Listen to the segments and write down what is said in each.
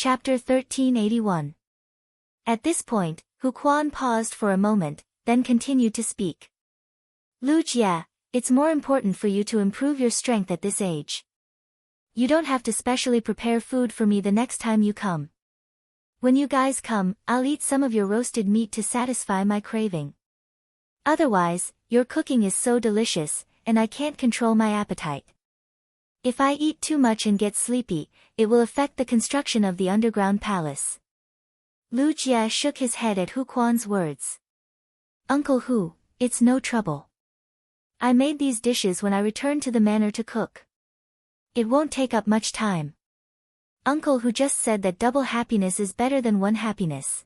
Chapter 1381. At this point, Hu Quan paused for a moment, then continued to speak. Lu Jia, it's more important for you to improve your strength at this age. You don't have to specially prepare food for me the next time you come. When you guys come, I'll eat some of your roasted meat to satisfy my craving. Otherwise, your cooking is so delicious, and I can't control my appetite. If I eat too much and get sleepy, it will affect the construction of the underground palace. Lu Jia shook his head at Hu Quan's words. Uncle Hu, it's no trouble. I made these dishes when I returned to the manor to cook. It won't take up much time. Uncle Hu just said that double happiness is better than one happiness.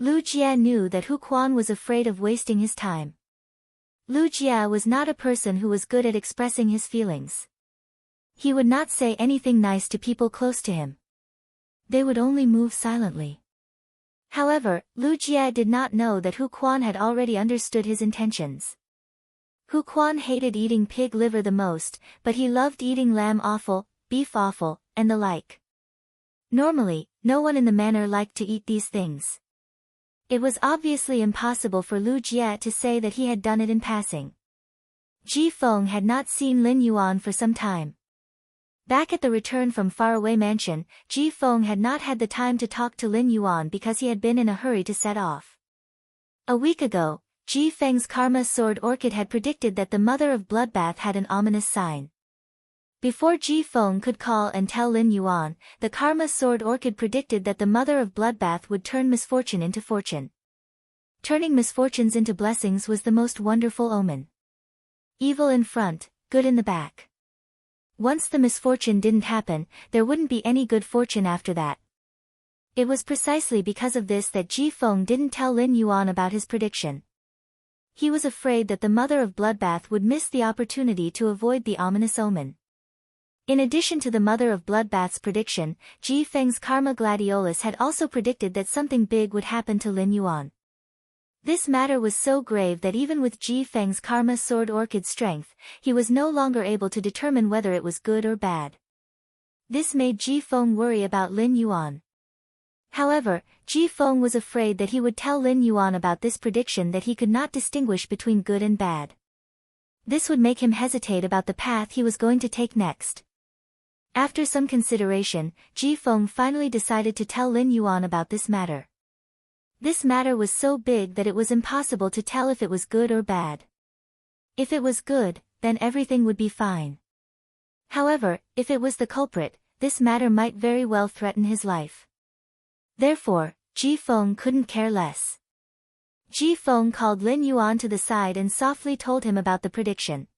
Lu Jia knew that Hu Quan was afraid of wasting his time. Lu Jia was not a person who was good at expressing his feelings. He would not say anything nice to people close to him. They would only move silently. However, Lu Jia did not know that Hu Quan had already understood his intentions. Hu Quan hated eating pig liver the most, but he loved eating lamb offal, beef offal, and the like. Normally, no one in the manor liked to eat these things. It was obviously impossible for Lu Jia to say that he had done it in passing. Ji Feng had not seen Lin Yuan for some time. Back at the return from faraway mansion, Ji Feng had not had the time to talk to Lin Yuan because he had been in a hurry to set off. A week ago, Ji Feng's karma sword orchid had predicted that the mother of bloodbath had an ominous sign. Before Ji Feng could call and tell Lin Yuan, the karma sword orchid predicted that the mother of bloodbath would turn misfortune into fortune. Turning misfortunes into blessings was the most wonderful omen. Evil in front, good in the back. Once the misfortune didn't happen, there wouldn't be any good fortune after that. It was precisely because of this that Ji Feng didn't tell Lin Yuan about his prediction. He was afraid that the mother of bloodbath would miss the opportunity to avoid the ominous omen. In addition to the mother of bloodbath's prediction, Ji Feng's karma gladiolus had also predicted that something big would happen to Lin Yuan. This matter was so grave that even with Ji Feng's karma sword orchid strength, he was no longer able to determine whether it was good or bad. This made Ji Feng worry about Lin Yuan. However, Ji Feng was afraid that he would tell Lin Yuan about this prediction that he could not distinguish between good and bad. This would make him hesitate about the path he was going to take next. After some consideration, Ji Feng finally decided to tell Lin Yuan about this matter. This matter was so big that it was impossible to tell if it was good or bad. If it was good, then everything would be fine. However, if it was the culprit, this matter might very well threaten his life. Therefore, Ji Feng couldn't care less. Ji Feng called Lin Yuan to the side and softly told him about the prediction.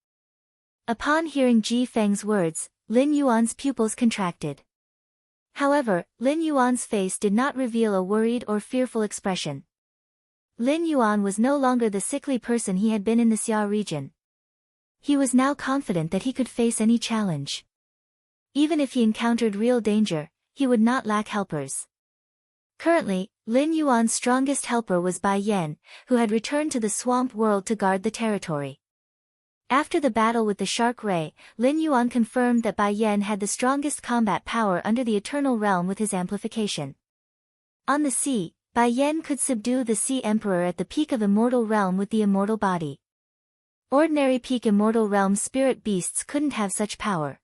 Upon hearing Ji Feng's words, Lin Yuan's pupils contracted. However, Lin Yuan's face did not reveal a worried or fearful expression. Lin Yuan was no longer the sickly person he had been in the Xia region. He was now confident that he could face any challenge. Even if he encountered real danger, he would not lack helpers. Currently, Lin Yuan's strongest helper was Bai Yan, who had returned to the swamp world to guard the territory. After the battle with the Shark Ray, Lin Yuan confirmed that Bai Yan had the strongest combat power under the Eternal Realm with his amplification. On the sea, Bai Yan could subdue the Sea Emperor at the peak of Immortal Realm with the immortal body. Ordinary peak Immortal Realm spirit beasts couldn't have such power.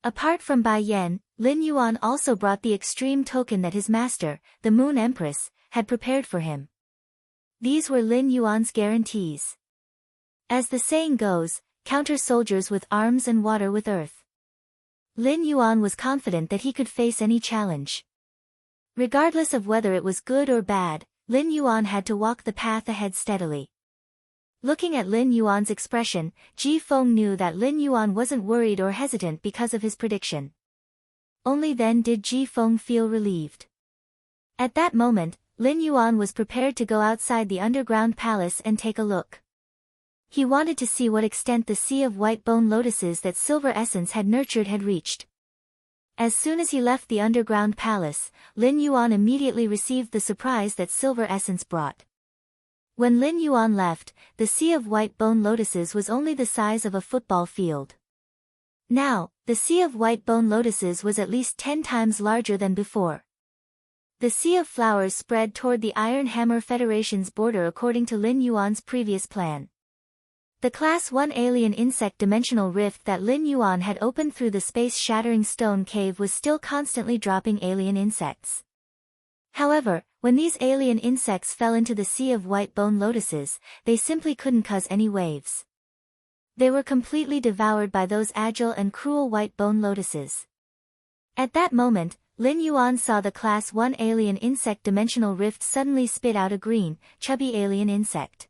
Apart from Bai Yan, Lin Yuan also brought the extreme token that his master, the Moon Empress, had prepared for him. These were Lin Yuan's guarantees. As the saying goes, counter soldiers with arms and water with earth. Lin Yuan was confident that he could face any challenge. Regardless of whether it was good or bad, Lin Yuan had to walk the path ahead steadily. Looking at Lin Yuan's expression, Ji Feng knew that Lin Yuan wasn't worried or hesitant because of his prediction. Only then did Ji Feng feel relieved. At that moment, Lin Yuan was prepared to go outside the underground palace and take a look. He wanted to see what extent the sea of white bone lotuses that Silver Essence had nurtured had reached. As soon as he left the underground palace, Lin Yuan immediately received the surprise that Silver Essence brought. When Lin Yuan left, the sea of white bone lotuses was only the size of a football field. Now, the sea of white bone lotuses was at least 10 times larger than before. The sea of flowers spread toward the Iron Hammer Federation's border according to Lin Yuan's previous plan. The Class 1 alien insect dimensional rift that Lin Yuan had opened through the space-shattering stone cave was still constantly dropping alien insects. However, when these alien insects fell into the sea of white bone lotuses, they simply couldn't cause any waves. They were completely devoured by those agile and cruel white bone lotuses. At that moment, Lin Yuan saw the Class 1 alien insect dimensional rift suddenly spit out a green, chubby alien insect.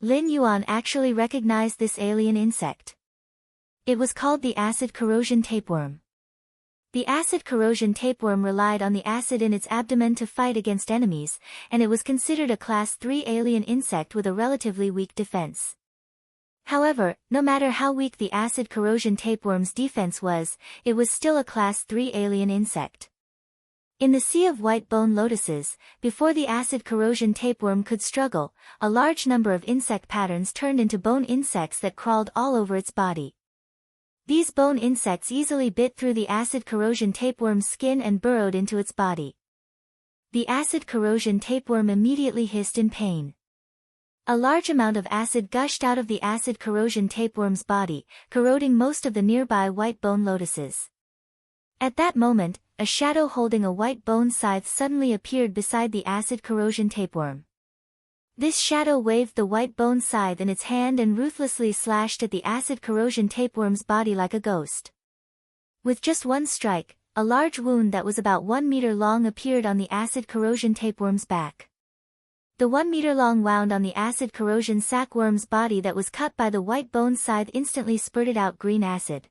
Lin Yuan actually recognized this alien insect. It was called the acid corrosion tapeworm. The acid corrosion tapeworm relied on the acid in its abdomen to fight against enemies, and it was considered a Class 3 alien insect with a relatively weak defense. However, no matter how weak the acid corrosion tapeworm's defense was, it was still a Class 3 alien insect. In the sea of white bone lotuses, before the acid corrosion tapeworm could struggle, a large number of insect patterns turned into bone insects that crawled all over its body. These bone insects easily bit through the acid corrosion tapeworm's skin and burrowed into its body. The acid corrosion tapeworm immediately hissed in pain. A large amount of acid gushed out of the acid corrosion tapeworm's body, corroding most of the nearby white bone lotuses. At that moment, a shadow holding a white bone scythe suddenly appeared beside the acid corrosion tapeworm. This shadow waved the white bone scythe in its hand and ruthlessly slashed at the acid corrosion tapeworm's body like a ghost. With just one strike, a large wound that was about 1 meter long appeared on the acid corrosion tapeworm's back. The 1 meter long wound on the acid corrosion sackworm's body that was cut by the white bone scythe instantly spurted out green acid.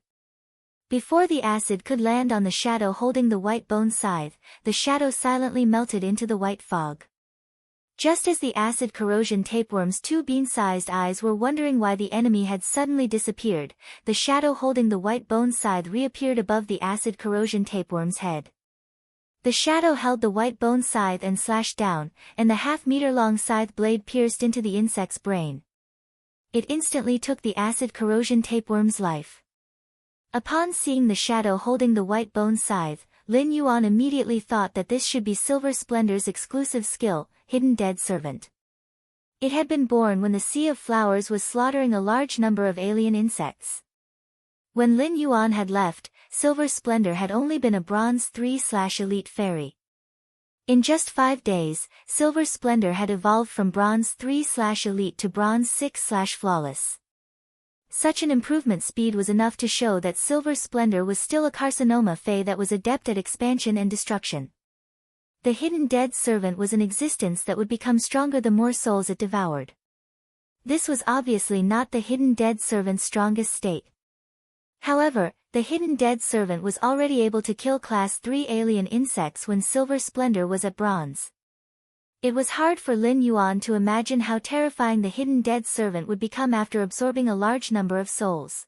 Before the acid could land on the shadow holding the white bone scythe, the shadow silently melted into the white fog. Just as the acid corrosion tapeworm's 2 bean-sized eyes were wondering why the enemy had suddenly disappeared, the shadow holding the white bone scythe reappeared above the acid corrosion tapeworm's head. The shadow held the white bone scythe and slashed down, and the half-meter-long scythe blade pierced into the insect's brain. It instantly took the acid corrosion tapeworm's life. Upon seeing the shadow holding the white bone scythe, Lin Yuan immediately thought that this should be Silver Splendor's exclusive skill, Hidden Dead Servant. It had been born when the Sea of Flowers was slaughtering a large number of alien insects. When Lin Yuan had left, Silver Splendor had only been a Bronze 3/Elite fairy. In just 5 days, Silver Splendor had evolved from Bronze 3/Elite to Bronze 6/Flawless. Such an improvement speed was enough to show that Silver Splendor was still a Carcinoma Fae that was adept at expansion and destruction. The Hidden Dead Servant was an existence that would become stronger the more souls it devoured. This was obviously not the Hidden Dead Servant's strongest state. However, the Hidden Dead Servant was already able to kill Class 3 alien insects when Silver Splendor was at Bronze. It was hard for Lin Yuan to imagine how terrifying the Hidden Dead Servant would become after absorbing a large number of souls.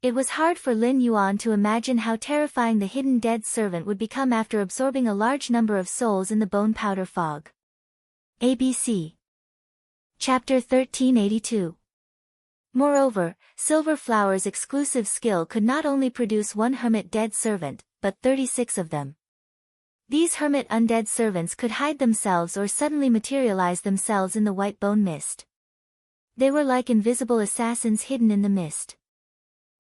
It was hard for Lin Yuan to imagine how terrifying the Hidden Dead Servant would become after absorbing a large number of souls in the bone powder fog. ABC. Chapter 1382. Moreover, Silver Flower's exclusive skill could not only produce 1 Hermit Dead Servant, but 36 of them. These Hermit Undead Servants could hide themselves or suddenly materialize themselves in the white bone mist. They were like invisible assassins hidden in the mist.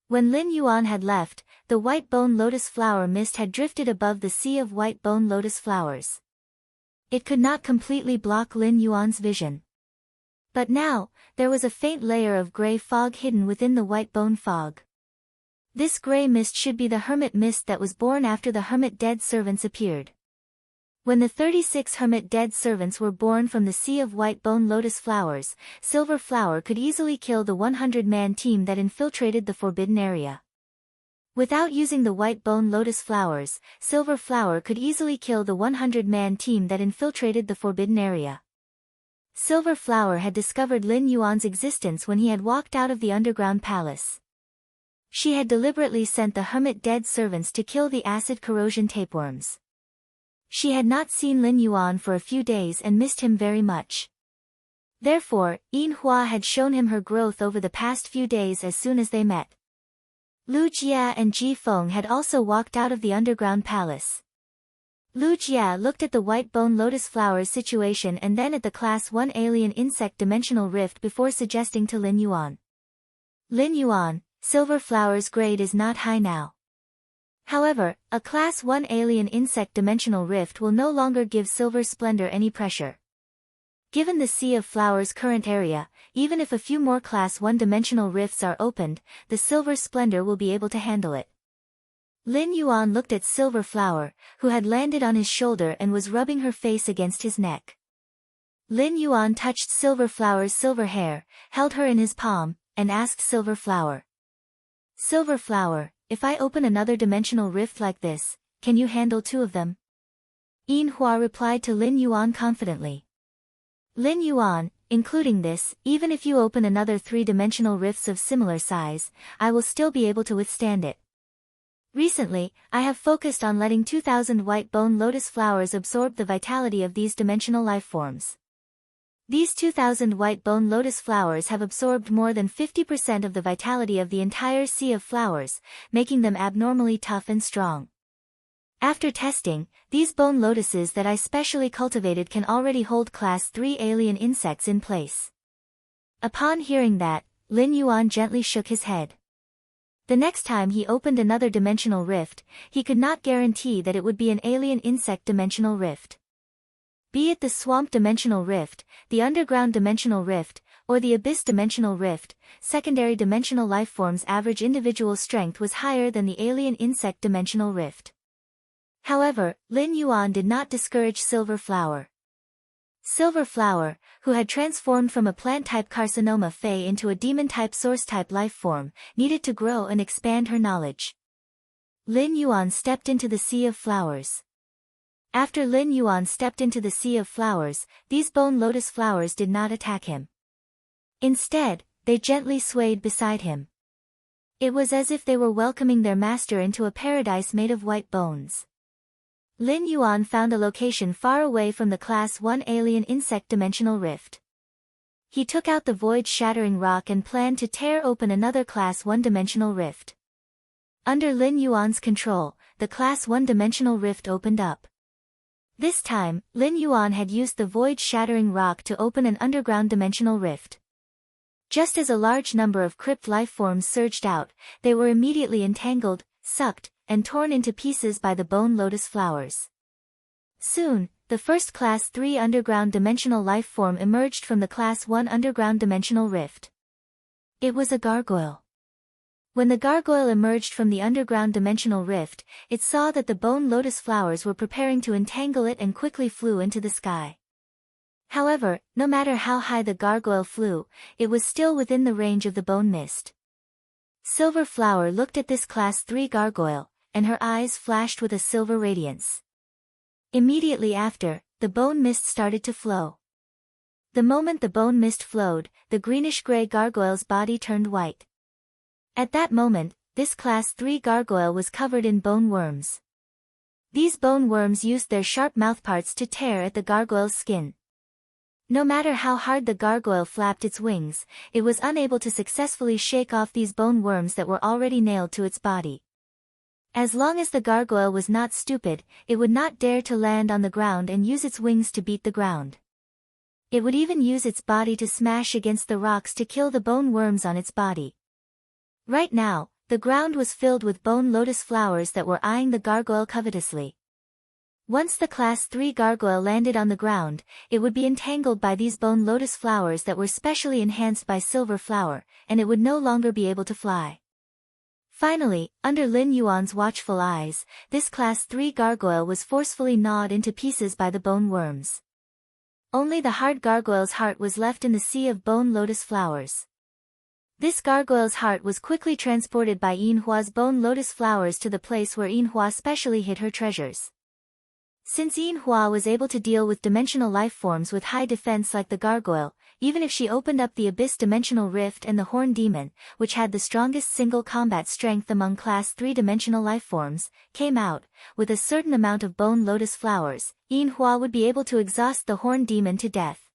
When Lin Yuan had left, the white bone lotus flower mist had drifted above the sea of white bone lotus flowers. It could not completely block Lin Yuan's vision. But now, there was a faint layer of gray fog hidden within the white bone fog. This gray mist should be the Hermit Mist that was born after the Hermit Dead Servants appeared. When the 36 Hermit Dead Servants were born from the sea of white bone lotus flowers, Silver Flower could easily kill the 100-man team that infiltrated the forbidden area. Without using the white bone lotus flowers, Silver Flower could easily kill the 100-man team that infiltrated the forbidden area. Silver Flower had discovered Lin Yuan's existence when he had walked out of the underground palace. She had deliberately sent the Hermit Dead Servants to kill the acid corrosion tapeworms. She had not seen Lin Yuan for a few days and missed him very much. Therefore, Yin Hua had shown him her growth over the past few days as soon as they met. Lu Jia and Ji Feng had also walked out of the underground palace. Lu Jia looked at the white bone lotus flowers situation and then at the Class 1 alien insect dimensional rift before suggesting to Lin Yuan. Lin Yuan, silver flowers grade is not high now. However, a Class 1 alien insect dimensional rift will no longer give silver splendor any pressure. Given the Sea of Flowers' current area, even if a few more Class 1 dimensional rifts are opened, the silver splendor will be able to handle it. Lin Yuan looked at Silver Flower, who had landed on his shoulder and was rubbing her face against his neck. Lin Yuan touched Silver Flower's silver hair, held her in his palm, and asked Silver Flower. Silver Flower, if I open another dimensional rift like this, can you handle 2 of them? Yin Hua replied to Lin Yuan confidently. Lin Yuan, including this, even if you open another 3-dimensional rifts of similar size, I will still be able to withstand it. Recently, I have focused on letting 2,000 white bone lotus flowers absorb the vitality of these dimensional life forms. These 2,000 white bone lotus flowers have absorbed more than 50% of the vitality of the entire sea of flowers, making them abnormally tough and strong. After testing, these bone lotuses that I specially cultivated can already hold Class 3 alien insects in place. Upon hearing that, Lin Yuan gently shook his head. The next time he opened another dimensional rift, he could not guarantee that it would be an alien insect dimensional rift. Be it the swamp dimensional rift, the underground dimensional rift, or the abyss dimensional rift, secondary dimensional lifeforms' average individual strength was higher than the alien insect dimensional rift. However, Lin Yuan did not discourage Silver Flower. Silver Flower, who had transformed from a plant-type carcinoma Fey into a demon-type source-type lifeform, needed to grow and expand her knowledge. Lin Yuan stepped into the Sea of Flowers. After Lin Yuan stepped into the Sea of Flowers, these bone lotus flowers did not attack him. Instead, they gently swayed beside him. It was as if they were welcoming their master into a paradise made of white bones. Lin Yuan found a location far away from the Class 1 alien insect dimensional rift. He took out the void-shattering rock and planned to tear open another Class 1 dimensional rift. Under Lin Yuan's control, the Class 1 dimensional rift opened up. This time, Lin Yuan had used the void-shattering rock to open an underground dimensional rift. Just as a large number of crypt lifeforms surged out, they were immediately entangled, sucked, and torn into pieces by the bone lotus flowers. Soon, the first Class 3 underground dimensional lifeform emerged from the Class 1 underground dimensional rift. It was a gargoyle. When the gargoyle emerged from the underground dimensional rift, it saw that the bone lotus flowers were preparing to entangle it and quickly flew into the sky. However, no matter how high the gargoyle flew, it was still within the range of the bone mist. Silver Flower looked at this Class 3 gargoyle, and her eyes flashed with a silver radiance. Immediately after, the bone mist started to flow. The moment the bone mist flowed, the greenish-gray gargoyle's body turned white. At that moment, this Class 3 gargoyle was covered in bone worms. These bone worms used their sharp mouthparts to tear at the gargoyle's skin. No matter how hard the gargoyle flapped its wings, it was unable to successfully shake off these bone worms that were already nailed to its body. As long as the gargoyle was not stupid, it would not dare to land on the ground and use its wings to beat the ground. It would even use its body to smash against the rocks to kill the bone worms on its body. Right now, the ground was filled with bone lotus flowers that were eyeing the gargoyle covetously. Once the Class 3 gargoyle landed on the ground, it would be entangled by these bone lotus flowers that were specially enhanced by Silver Flower, and it would no longer be able to fly. Finally, under Lin Yuan's watchful eyes, this Class 3 gargoyle was forcefully gnawed into pieces by the bone worms. Only the hard gargoyle's heart was left in the sea of bone lotus flowers. This gargoyle's heart was quickly transported by Yin Hua's bone lotus flowers to the place where Yin Hua specially hid her treasures. Since Yin Hua was able to deal with dimensional lifeforms with high defense like the gargoyle, even if she opened up the abyss dimensional rift and the horn demon, which had the strongest single combat strength among Class 3 dimensional lifeforms, came out, with a certain amount of bone lotus flowers, Yin Hua would be able to exhaust the horn demon to death.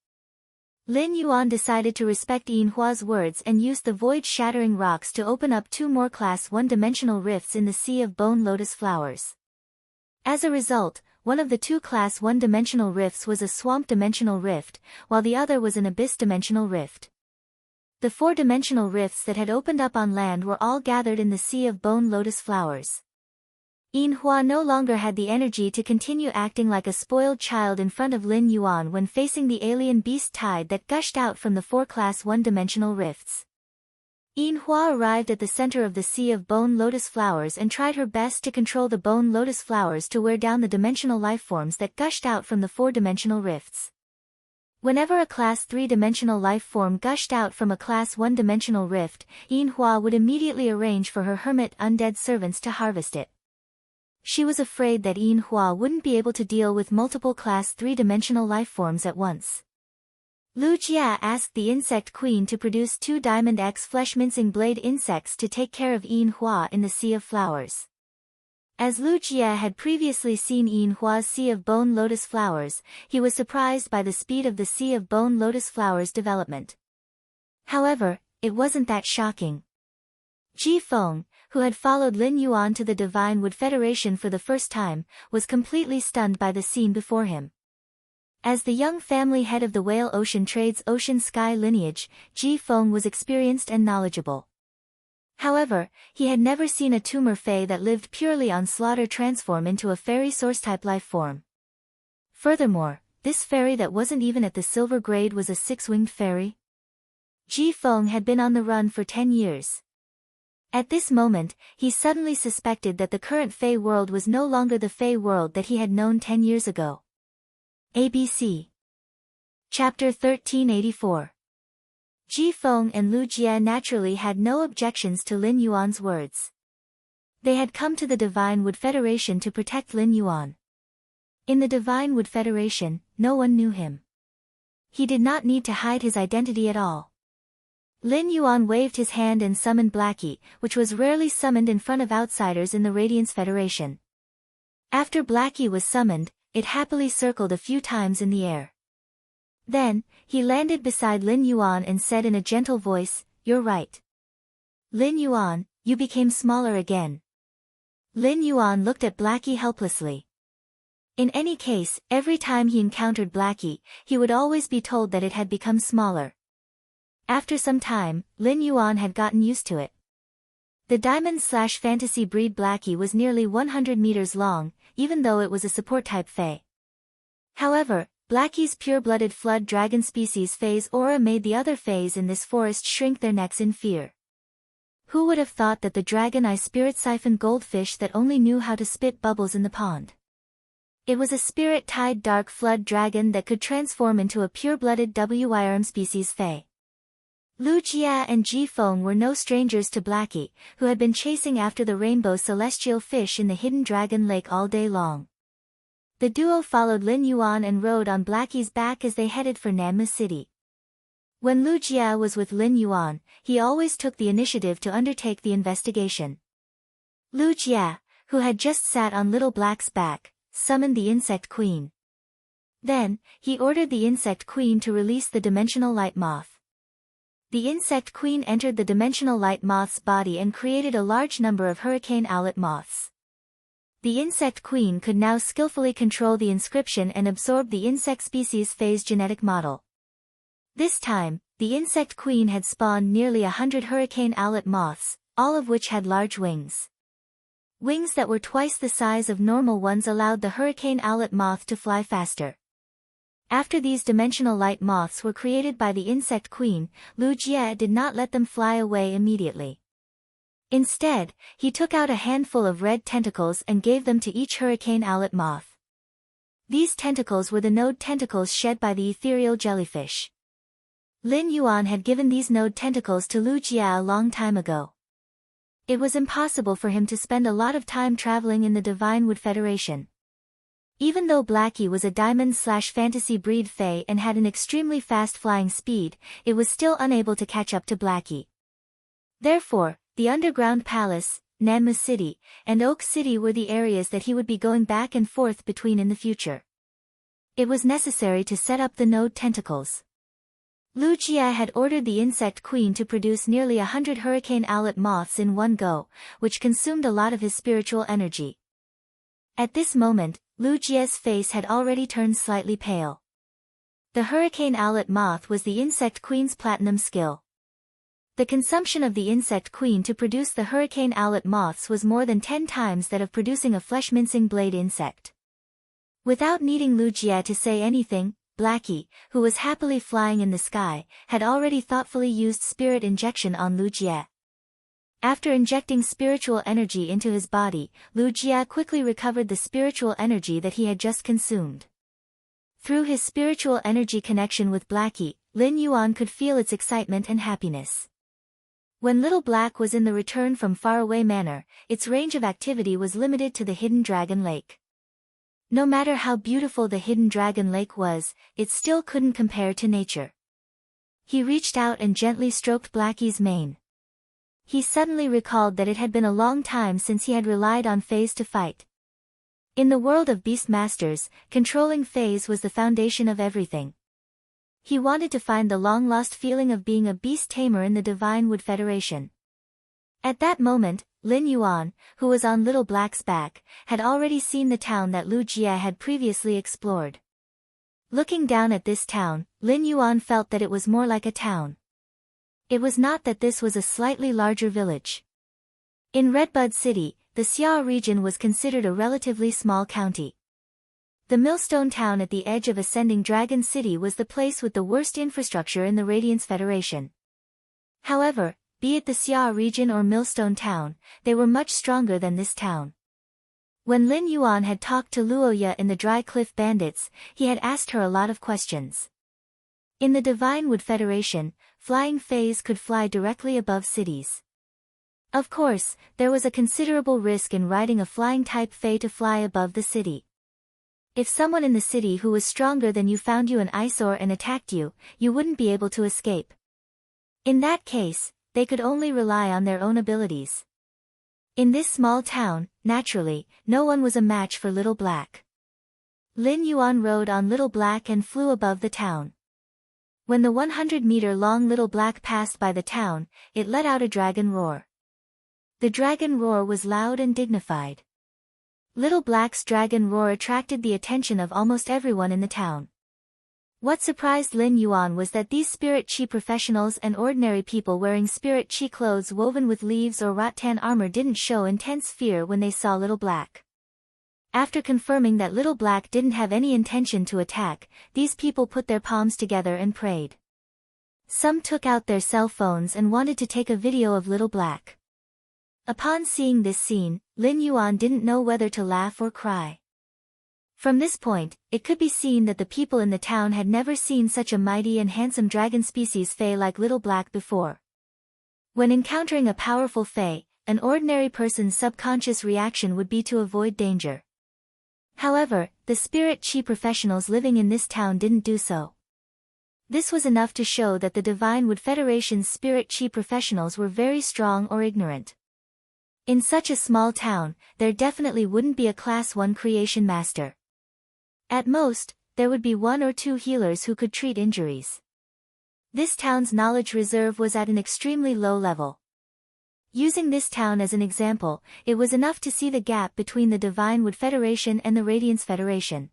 Lin Yuan decided to respect Yin Hua's words and used the void-shattering rocks to open up 2 more Class 1-dimensional rifts in the Sea of Bone Lotus Flowers. As a result, one of the 2 Class 1-dimensional rifts was a swamp-dimensional rift, while the other was an abyss-dimensional rift. The 4-dimensional rifts that had opened up on land were all gathered in the Sea of Bone Lotus Flowers. Yin Hua no longer had the energy to continue acting like a spoiled child in front of Lin Yuan when facing the alien beast tide that gushed out from the 4 Class 1-dimensional rifts. Yin Hua arrived at the center of the Sea of Bone Lotus Flowers and tried her best to control the Bone Lotus Flowers to wear down the dimensional lifeforms that gushed out from the 4-dimensional rifts. Whenever a Class 3-dimensional life form gushed out from a Class 1-dimensional rift, Yin Hua would immediately arrange for her hermit undead servants to harvest it. She was afraid that Yin Hua wouldn't be able to deal with multiple Class 3-dimensional lifeforms at once. Lu Jia asked the insect queen to produce 2 Diamond X flesh-mincing blade insects to take care of Yin Hua in the Sea of Flowers. As Lu Jia had previously seen Yin Hua's Sea of Bone Lotus Flowers, he was surprised by the speed of the Sea of Bone Lotus Flowers development. However, it wasn't that shocking. Ji Feng, who had followed Lin Yuan to the Divine Wood Federation for the first time, was completely stunned by the scene before him. As the young family head of the Whale Ocean Trade's Ocean Sky lineage, Ji Feng was experienced and knowledgeable. However, he had never seen a tumor fae that lived purely on slaughter transform into a fairy source-type life form. Furthermore, this fairy that wasn't even at the silver grade was a 6-winged fairy. Ji Feng had been on the run for 10 years. At this moment, he suddenly suspected that the current Fey world was no longer the Fey world that he had known 10 years ago. ABC Chapter 1384 Ji Feng and Lu Jia naturally had no objections to Lin Yuan's words. They had come to the Divine Wood Federation to protect Lin Yuan. In the Divine Wood Federation, no one knew him. He did not need to hide his identity at all. Lin Yuan waved his hand and summoned Blackie, which was rarely summoned in front of outsiders in the Radiance Federation. After Blackie was summoned, it happily circled a few times in the air. Then, he landed beside Lin Yuan and said in a gentle voice, "You're right. Lin Yuan, you became smaller again." Lin Yuan looked at Blackie helplessly. In any case, every time he encountered Blackie, he would always be told that it had become smaller. After some time, Lin Yuan had gotten used to it. The diamond/fantasy breed Blackie was nearly 100 meters long, even though it was a support-type Fae. However, Blackie's pure-blooded flood dragon species Fae's aura made the other Faes in this forest shrink their necks in fear. Who would have thought that the dragon eye spirit siphoned goldfish that only knew how to spit bubbles in the pond? It was a spirit-tied dark flood dragon that could transform into a pure-blooded WYRM species Fae. Lu Jia and Ji Feng were no strangers to Blackie, who had been chasing after the rainbow celestial fish in the hidden dragon lake all day long. The duo followed Lin Yuan and rode on Blackie's back as they headed for Nanma City. When Lu Jia was with Lin Yuan, he always took the initiative to undertake the investigation. Lu Jia, who had just sat on Little Black's back, summoned the Insect Queen. Then, he ordered the Insect Queen to release the Dimensional Light Moth. The Insect Queen entered the Dimensional Light Moth's body and created a large number of Hurricane Owlet Moths. The Insect Queen could now skillfully control the inscription and absorb the insect species Fae's genetic model. This time, the Insect Queen had spawned nearly 100 Hurricane Owlet Moths, all of which had large wings. Wings that were twice the size of normal ones allowed the Hurricane Owlet Moth to fly faster. After these dimensional light moths were created by the Insect Queen, Lu Jie did not let them fly away immediately. Instead, he took out a handful of red tentacles and gave them to each Hurricane Owlet Moth. These tentacles were the node tentacles shed by the ethereal jellyfish. Lin Yuan had given these node tentacles to Lu Jie a long time ago. It was impossible for him to spend a lot of time traveling in the Divine Wood Federation. Even though Blackie was a diamond/fantasy breed Fae and had an extremely fast flying speed, it was still unable to catch up to Blackie. Therefore, the Underground Palace, Nanma City, and Oak City were the areas that he would be going back and forth between in the future. It was necessary to set up the node tentacles. Lu Jie had ordered the insect queen to produce nearly 100 hurricane owlet moths in one go, which consumed a lot of his spiritual energy. At this moment, Lu Jie's face had already turned slightly pale. The hurricane owlet moth was the insect queen's platinum skill. The consumption of the insect queen to produce the hurricane owlet moths was more than 10 times that of producing a flesh-mincing blade insect. Without needing Lu Jie to say anything, Blackie, who was happily flying in the sky, had already thoughtfully used spirit injection on Lu Jie. After injecting spiritual energy into his body, Lu Jie quickly recovered the spiritual energy that he had just consumed. Through his spiritual energy connection with Blackie, Lin Yuan could feel its excitement and happiness. When Little Black was in the Return from Faraway Manor, its range of activity was limited to the Hidden Dragon Lake. No matter how beautiful the Hidden Dragon Lake was, it still couldn't compare to nature. He reached out and gently stroked Blackie's mane. He suddenly recalled that it had been a long time since he had relied on Fays to fight. In the world of Beastmasters, controlling Fays was the foundation of everything. He wanted to find the long-lost feeling of being a beast tamer in the Divine Wood Federation. At that moment, Lin Yuan, who was on Little Black's back, had already seen the town that Lu Jie had previously explored. Looking down at this town, Lin Yuan felt that it was more like a town. It was not that this was a slightly larger village. In Redbud City, the Xia region was considered a relatively small county. The Millstone Town at the edge of Ascending Dragon City was the place with the worst infrastructure in the Radiance Federation. However, be it the Xia region or Millstone Town, they were much stronger than this town. When Lin Yuan had talked to Luoya in the Dry Cliff Bandits, he had asked her a lot of questions. In the Divine Wood Federation, flying Fays could fly directly above cities. Of course, there was a considerable risk in riding a flying-type Fay to fly above the city. If someone in the city who was stronger than you found you an eyesore and attacked you, you wouldn't be able to escape. In that case, they could only rely on their own abilities. In this small town, naturally, no one was a match for Little Black. Lin Yuan rode on Little Black and flew above the town. When the 100-meter-long Little Black passed by the town, it let out a dragon roar. The dragon roar was loud and dignified. Little Black's dragon roar attracted the attention of almost everyone in the town. What surprised Lin Yuan was that these spirit chi professionals and ordinary people wearing spirit chi clothes woven with leaves or rattan armor didn't show intense fear when they saw Little Black. After confirming that Little Black didn't have any intention to attack, these people put their palms together and prayed. Some took out their cell phones and wanted to take a video of Little Black. Upon seeing this scene, Lin Yuan didn't know whether to laugh or cry. From this point, it could be seen that the people in the town had never seen such a mighty and handsome dragon species Fae like Little Black before. When encountering a powerful Fae, an ordinary person's subconscious reaction would be to avoid danger. However, the spirit chi professionals living in this town didn't do so. This was enough to show that the Divine Wood Federation's spirit chi professionals were very strong or ignorant. In such a small town, there definitely wouldn't be a Class 1 creation master. At most, there would be 1 or 2 healers who could treat injuries. This town's knowledge reserve was at an extremely low level. Using this town as an example, it was enough to see the gap between the Divine Wood Federation and the Radiance Federation.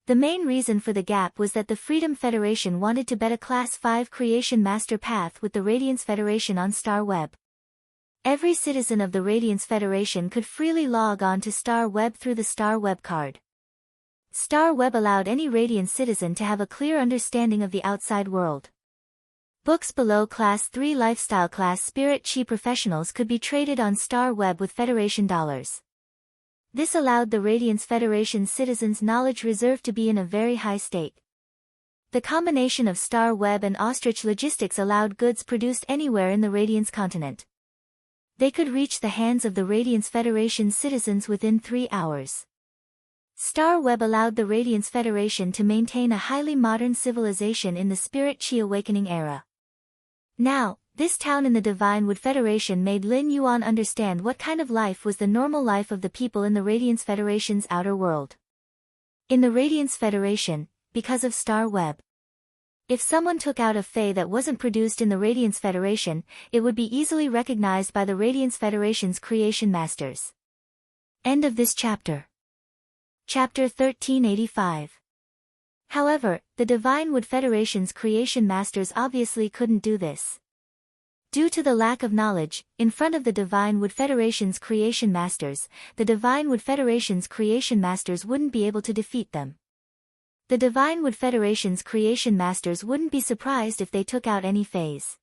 The main reason for the gap was that the Freedom Federation wanted to bet a Class 5 creation master path with the Radiance Federation on Star Web. Every citizen of the Radiance Federation could freely log on to Star Web through the Star Web card. Star Web allowed any Radiance citizen to have a clear understanding of the outside world. Books below Class 3 Lifestyle Class Spirit Chi Professionals could be traded on Star Web with Federation dollars. This allowed the Radiance Federation's citizens' knowledge reserve to be in a very high state. The combination of Star Web and Ostrich Logistics allowed goods produced anywhere in the Radiance continent. They could reach the hands of the Radiance Federation's citizens within 3 hours. Star Web allowed the Radiance Federation to maintain a highly modern civilization in the Spirit Chi Awakening era. Now, this town in the Divine Wood Federation made Lin Yuan understand what kind of life was the normal life of the people in the Radiance Federation's outer world. In the Radiance Federation, because of Star Web, If someone took out a Fae that wasn't produced in the Radiance Federation, it would be easily recognized by the Radiance Federation's creation masters. End of this chapter. Chapter 1385. However, the Divine Wood Federation's creation masters obviously couldn't do this. Due to the lack of knowledge, in front of the Divine Wood Federation's creation masters, the Divine Wood Federation's creation masters wouldn't be able to defeat them. The Divine Wood Federation's creation masters wouldn't be surprised if they took out any Faes.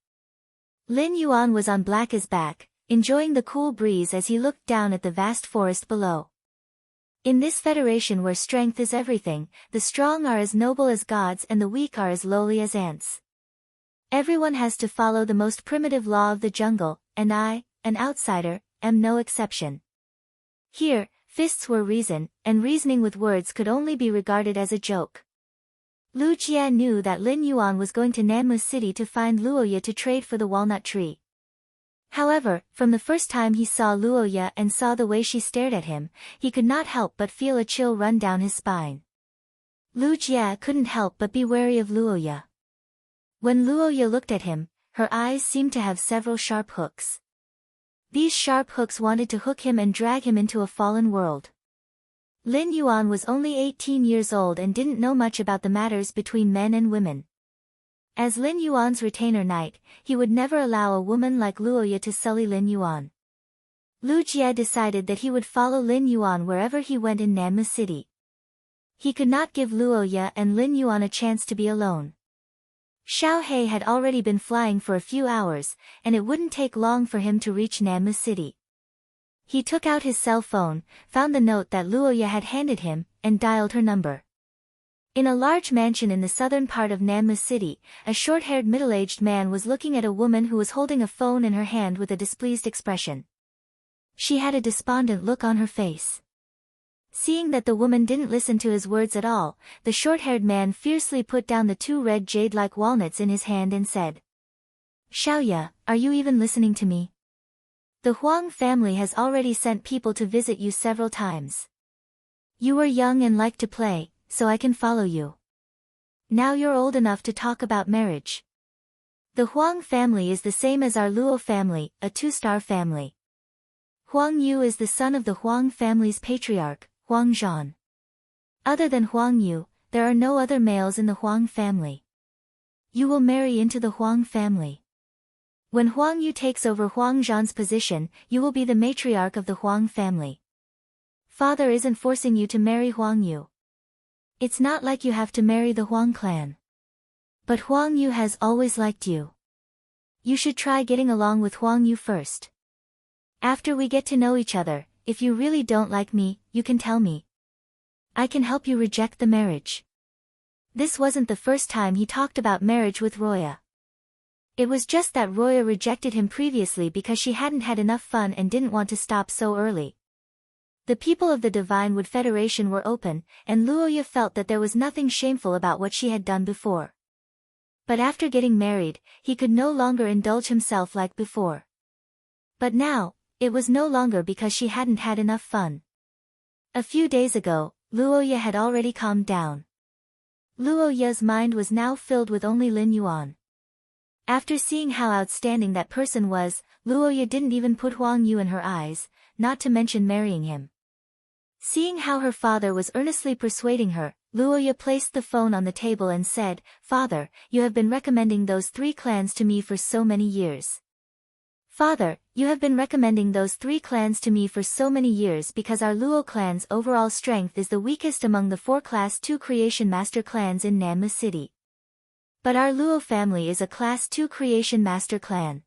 Lin Yuan was on Black's back, enjoying the cool breeze as he looked down at the vast forest below. In this federation where strength is everything, the strong are as noble as gods and the weak are as lowly as ants. Everyone has to follow the most primitive law of the jungle, and I, an outsider, am no exception. Here, fists were reason, and reasoning with words could only be regarded as a joke. Lu Jie knew that Lin Yuan was going to Nanmu City to find Luoya to trade for the walnut tree. However, from the first time he saw Luoya and saw the way she stared at him, he could not help but feel a chill run down his spine. Lu Jie couldn't help but be wary of Luoya. When Luoya looked at him, her eyes seemed to have several sharp hooks. These sharp hooks wanted to hook him and drag him into a fallen world. Lin Yuan was only 18 years old and didn't know much about the matters between men and women. As Lin Yuan's retainer knight, he would never allow a woman like Luoya to sully Lin Yuan. Lu Jie decided that he would follow Lin Yuan wherever he went in Nanmu City. He could not give Luoya and Lin Yuan a chance to be alone. Xiao He had already been flying for a few hours, and it wouldn't take long for him to reach Nanmu City. He took out his cell phone, found the note that Luoya had handed him, and dialed her number. In a large mansion in the southern part of Nanmu City, a short-haired middle-aged man was looking at a woman who was holding a phone in her hand with a displeased expression. She had a despondent look on her face. Seeing that the woman didn't listen to his words at all, the short-haired man fiercely put down the two red jade-like walnuts in his hand and said, "Xiaoya, are you even listening to me? The Huang family has already sent people to visit you several times. You were young and liked to play, so I can follow you. Now you're old enough to talk about marriage. The Huang family is the same as our Luo family, a two-star family. Huang Yu is the son of the Huang family's patriarch, Huang Zhan. Other than Huang Yu, there are no other males in the Huang family. You will marry into the Huang family. When Huang Yu takes over Huang Zhan's position, you will be the matriarch of the Huang family. Father isn't forcing you to marry Huang Yu. It's not like you have to marry the Huang clan. But Huang Yu has always liked you. You should try getting along with Huang Yu first. After we get to know each other, if you really don't like me, you can tell me. I can help you reject the marriage." This wasn't the first time he talked about marriage with Roya. It was just that Roya rejected him previously because she hadn't had enough fun and didn't want to stop so early. The people of the Divine Wood Federation were open, and Luoya felt that there was nothing shameful about what she had done before. But after getting married, he could no longer indulge himself like before. But now, it was no longer because she hadn't had enough fun. A few days ago, Luoya had already calmed down. Luoya's mind was now filled with only Lin Yuan. After seeing how outstanding that person was, Luoya didn't even put Huang Yu in her eyes, not to mention marrying him. Seeing how her father was earnestly persuading her, Luoya placed the phone on the table and said, "Father, you have been recommending those 3 clans to me for so many years. Father, you have been recommending those 3 clans to me for so many years because our Luo clan's overall strength is the weakest among the 4 Class 2 Creation Master clans in Nanmu City. But our Luo family is a Class 2 Creation Master clan.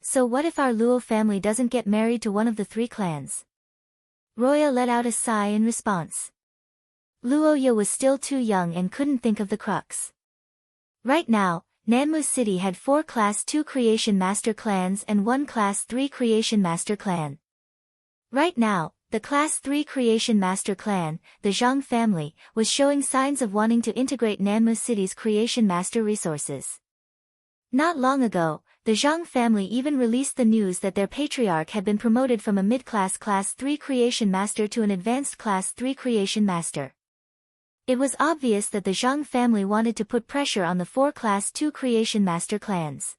So what if our Luo family doesn't get married to one of the 3 clans?" Roya let out a sigh in response. Luoya was still too young and couldn't think of the crux. Right now, Nanmu City had 4 Class 2 Creation Master clans and 1 Class 3 Creation Master clan. Right now, the Class 3 Creation Master clan, the Zhang family, was showing signs of wanting to integrate Nanmu City's Creation Master resources. Not long ago, the Zhang family even released the news that their patriarch had been promoted from a mid-class Class 3 Creation Master to an advanced Class 3 Creation Master. It was obvious that the Zhang family wanted to put pressure on the 4 Class 2 Creation Master clans.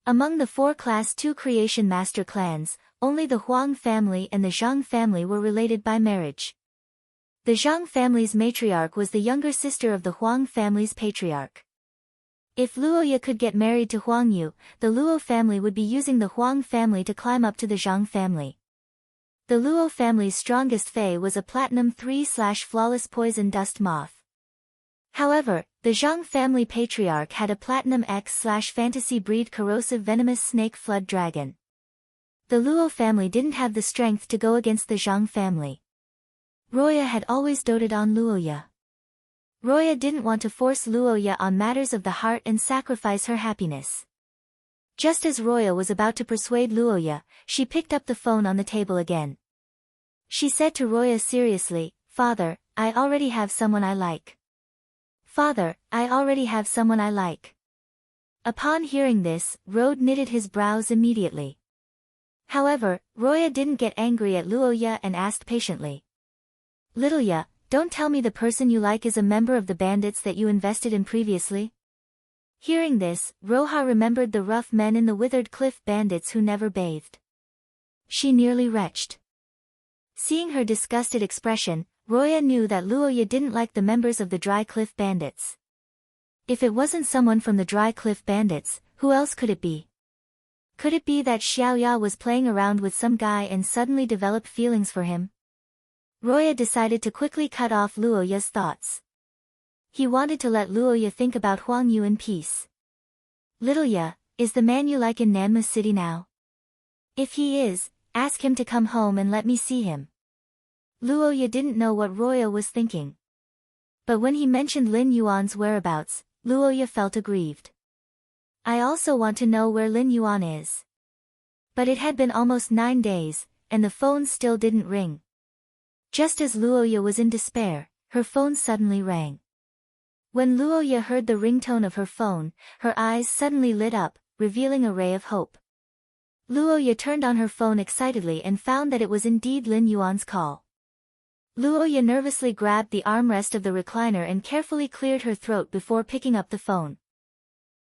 Among the 4 Class 2 Creation Master clans, only the Huang family and the Zhang family were related by marriage. The Zhang family's matriarch was the younger sister of the Huang family's patriarch. If Luoya could get married to Huang Yu, the Luo family would be using the Huang family to climb up to the Zhang family. The Luo family's strongest Fei was a Platinum 3/Flawless Poison Dust Moth. However, the Zhang family patriarch had a Platinum X/Fantasy Breed Corrosive Venomous Snake Flood Dragon. The Luo family didn't have the strength to go against the Zhang family. Roya had always doted on Luoya. Roya didn't want to force Luoya on matters of the heart and sacrifice her happiness. Just as Roya was about to persuade Luoya, she picked up the phone on the table again. She said to Roya seriously, "Father, I already have someone I like. Father, I already have someone I like." Upon hearing this, Rode knitted his brows immediately. However, Roya didn't get angry at Luoya and asked patiently, "Little Ya, don't tell me the person you like is a member of the bandits that you invested in previously?" Hearing this, Roja remembered the rough men in the Withered Cliff bandits who never bathed. She nearly retched. Seeing her disgusted expression, Roya knew that Luoya didn't like the members of the Dry Cliff bandits. If it wasn't someone from the Dry Cliff bandits, who else could it be? Could it be that Xiaoya was playing around with some guy and suddenly developed feelings for him? Roya decided to quickly cut off Luoya's thoughts. He wanted to let Luoya think about Huang Yu in peace. "Little Ya, is the man you like in Nanma City now? If he is, ask him to come home and let me see him." Luoya didn't know what Roya was thinking. But when he mentioned Lin Yuan's whereabouts, Luoya felt aggrieved. "I also want to know where Lin Yuan is." But it had been almost 9 days, and the phone still didn't ring. Just as Luoya was in despair, her phone suddenly rang. When Luoya heard the ringtone of her phone, her eyes suddenly lit up, revealing a ray of hope. Luoya turned on her phone excitedly and found that it was indeed Lin Yuan's call. Luoya nervously grabbed the armrest of the recliner and carefully cleared her throat before picking up the phone.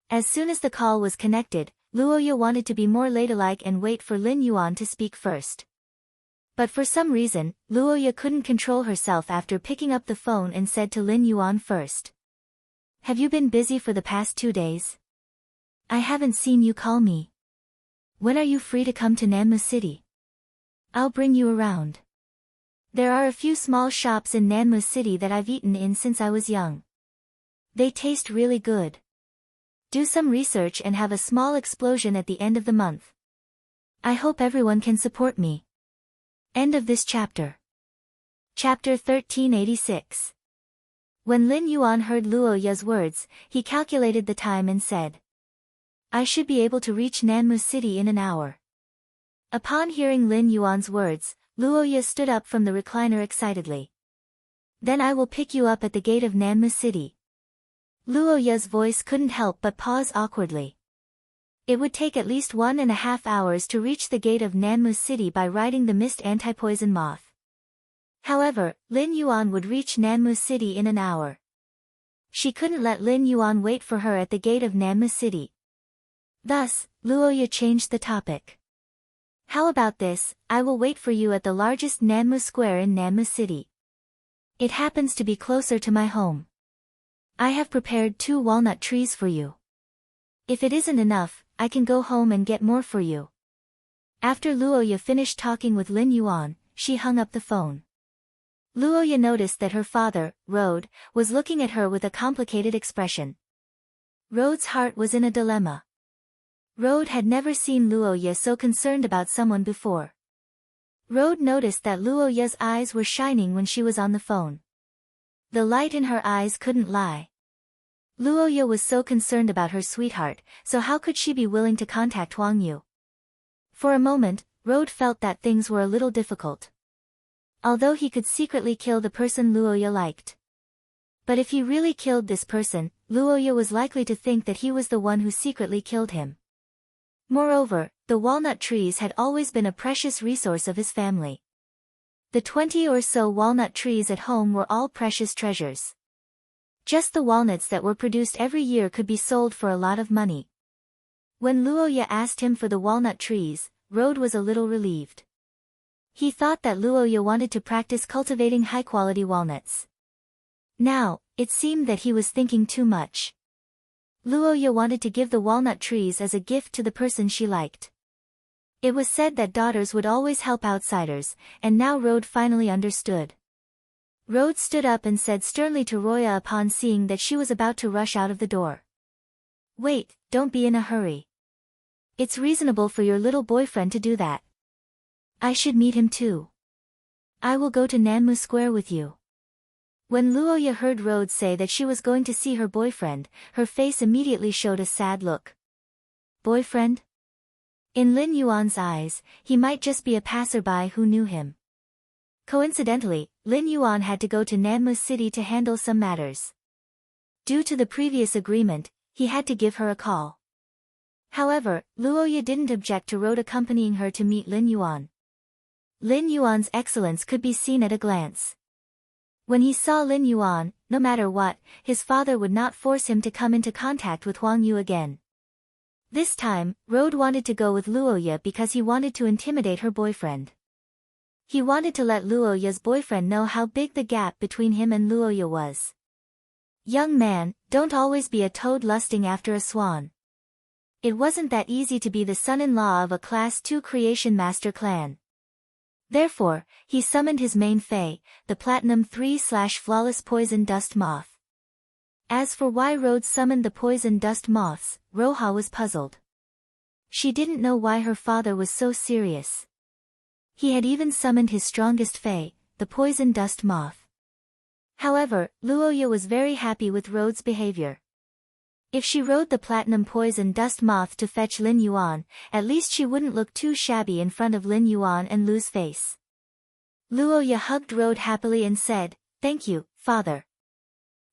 As soon as the call was connected, Luoya wanted to be more ladylike and wait for Lin Yuan to speak first. But for some reason, Luoya couldn't control herself after picking up the phone and said to Lin Yuan first, "Have you been busy for the past 2 days? I haven't seen you call me. When are you free to come to Nanma City? I'll bring you around. There are a few small shops in Nanma City that I've eaten in since I was young. They taste really good. Do some research and have a small explosion at the end of the month. I hope everyone can support me." End of this chapter. Chapter 1386. When Lin Yuan heard Luoya's words, he calculated the time and said, "I should be able to reach Nanmu City in an hour." Upon hearing Lin Yuan's words, Luoya stood up from the recliner excitedly. "Then I will pick you up at the gate of Nanmu City." Luoya's voice couldn't help but pause awkwardly. It would take at least 1.5 hours to reach the gate of Nanmu City by riding the Mist Anti-Poison Moth. However, Lin Yuan would reach Nanmu City in an hour. She couldn't let Lin Yuan wait for her at the gate of Nanmu City. Thus, Luoya changed the topic. "How about this, I will wait for you at the largest Nanmu Square in Nanmu City. It happens to be closer to my home. I have prepared 2 walnut trees for you. If it isn't enough, I can go home and get more for you." After Luoya finished talking with Lin Yuan, she hung up the phone. Luoya noticed that her father, Rode, was looking at her with a complicated expression. Rode's heart was in a dilemma. Rode had never seen Luoya so concerned about someone before. Rode noticed that Luoya's eyes were shining when she was on the phone. The light in her eyes couldn't lie. Luoya was so concerned about her sweetheart, so how could she be willing to contact Huang Yu? For a moment, Rode felt that things were a little difficult. Although he could secretly kill the person Luoya liked. But if he really killed this person, Luoya was likely to think that he was the one who secretly killed him. Moreover, the walnut trees had always been a precious resource of his family. The 20 or so walnut trees at home were all precious treasures. Just the walnuts that were produced every year could be sold for a lot of money. When Luoya asked him for the walnut trees, Road was a little relieved. He thought that Luoya wanted to practice cultivating high-quality walnuts. Now, it seemed that he was thinking too much. Luoya wanted to give the walnut trees as a gift to the person she liked. It was said that daughters would always help outsiders, and now Road finally understood. Road stood up and said sternly to Roya upon seeing that she was about to rush out of the door. "Wait, don't be in a hurry. It's reasonable for your little boyfriend to do that. I should meet him too. I will go to Nanmu Square with you." When Luoya heard Road say that she was going to see her boyfriend, her face immediately showed a sad look. Boyfriend? In Lin Yuan's eyes, he might just be a passerby who knew him. Coincidentally, Lin Yuan had to go to Nanmu City to handle some matters. Due to the previous agreement, he had to give her a call. However, Luoya didn't object to Road accompanying her to meet Lin Yuan. Lin Yuan's excellence could be seen at a glance. When he saw Lin Yuan, no matter what, his father would not force him to come into contact with Huang Yu again. This time, Road wanted to go with Luoya because he wanted to intimidate her boyfriend. He wanted to let Luoya's boyfriend know how big the gap between him and Luoya was. Young man, don't always be a toad lusting after a swan. It wasn't that easy to be the son-in-law of a Class 2 Creation Master clan. Therefore, he summoned his main fae, the Platinum 3/Flawless Poison Dust Moth. As for why Road summoned the poison dust moths, Roha was puzzled. She didn't know why her father was so serious. He had even summoned his strongest fae, the poison dust moth. However, Luoya was very happy with Road's behavior. If she rode the platinum poison dust moth to fetch Lin Yuan, at least she wouldn't look too shabby in front of Lin Yuan and lose face. Luoya hugged Road happily and said, "Thank you, father."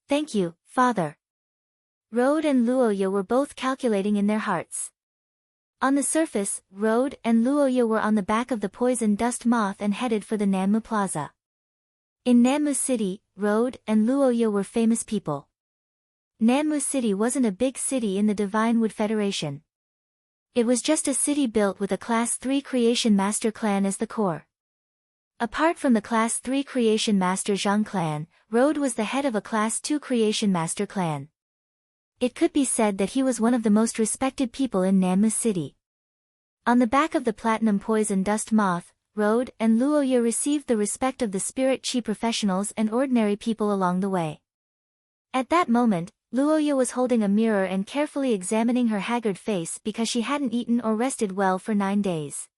"Thank you, father." Road and Luoya were both calculating in their hearts. On the surface, Road and Luoya were on the back of the poison dust moth and headed for the Nanmu Plaza. In Nanmu City, Road and Luoya were famous people. Nanmu City wasn't a big city in the Divine Wood Federation. It was just a city built with a Class 3 Creation Master clan as the core. Apart from the Class 3 Creation Master Zhang clan, Road was the head of a Class 2 Creation Master clan. It could be said that he was one of the most respected people in Nanmu City. On the back of the Platinum Poison Dust Moth, Road and Luoya received the respect of the Spirit Chi professionals and ordinary people along the way. At that moment, Luoya was holding a mirror and carefully examining her haggard face because she hadn't eaten or rested well for 9 days.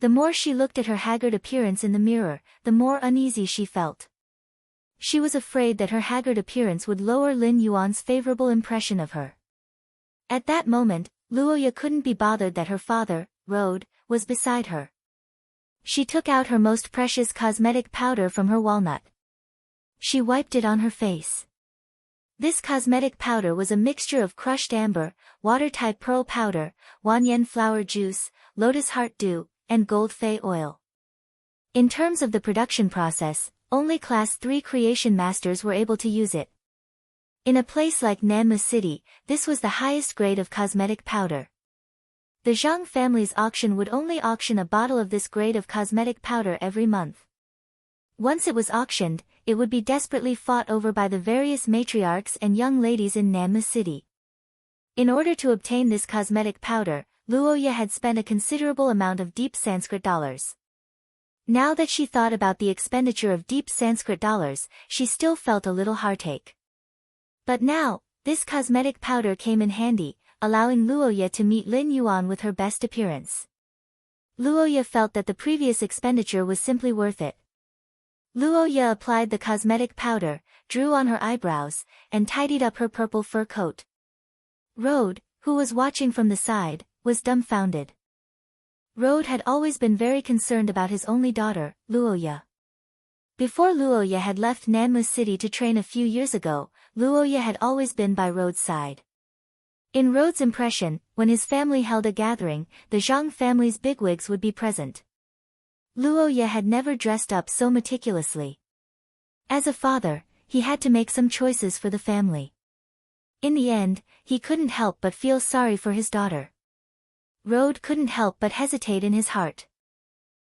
The more she looked at her haggard appearance in the mirror, the more uneasy she felt. She was afraid that her haggard appearance would lower Lin Yuan's favorable impression of her. At that moment, Luoya couldn't be bothered that her father, Road, was beside her. She took out her most precious cosmetic powder from her walnut. She wiped it on her face. This cosmetic powder was a mixture of crushed amber, water-type pearl powder, wanyan flower juice, lotus heart dew, and gold fei oil. In terms of the production process, only Class 3 Creation Masters were able to use it. In a place like Nanmu City, this was the highest grade of cosmetic powder. The Zhang family's auction would only auction a bottle of this grade of cosmetic powder every month. Once it was auctioned, it would be desperately fought over by the various matriarchs and young ladies in Nanmu City. In order to obtain this cosmetic powder, Luoya had spent a considerable amount of deep Sanskrit dollars. Now that she thought about the expenditure of deep Sanskrit dollars, she still felt a little heartache. But now, this cosmetic powder came in handy, allowing Luoya to meet Lin Yuan with her best appearance. Luoya felt that the previous expenditure was simply worth it. Luoya applied the cosmetic powder, drew on her eyebrows, and tidied up her purple fur coat. Road, who was watching from the side, was dumbfounded. Road had always been very concerned about his only daughter, Luoya. Before Luoya had left Nanmu City to train a few years ago, Luoya had always been by Road's side. In Road's impression, when his family held a gathering, the Zhang family's bigwigs would be present. Luoya had never dressed up so meticulously. As a father, he had to make some choices for the family. In the end, he couldn't help but feel sorry for his daughter. Road couldn't help but hesitate in his heart.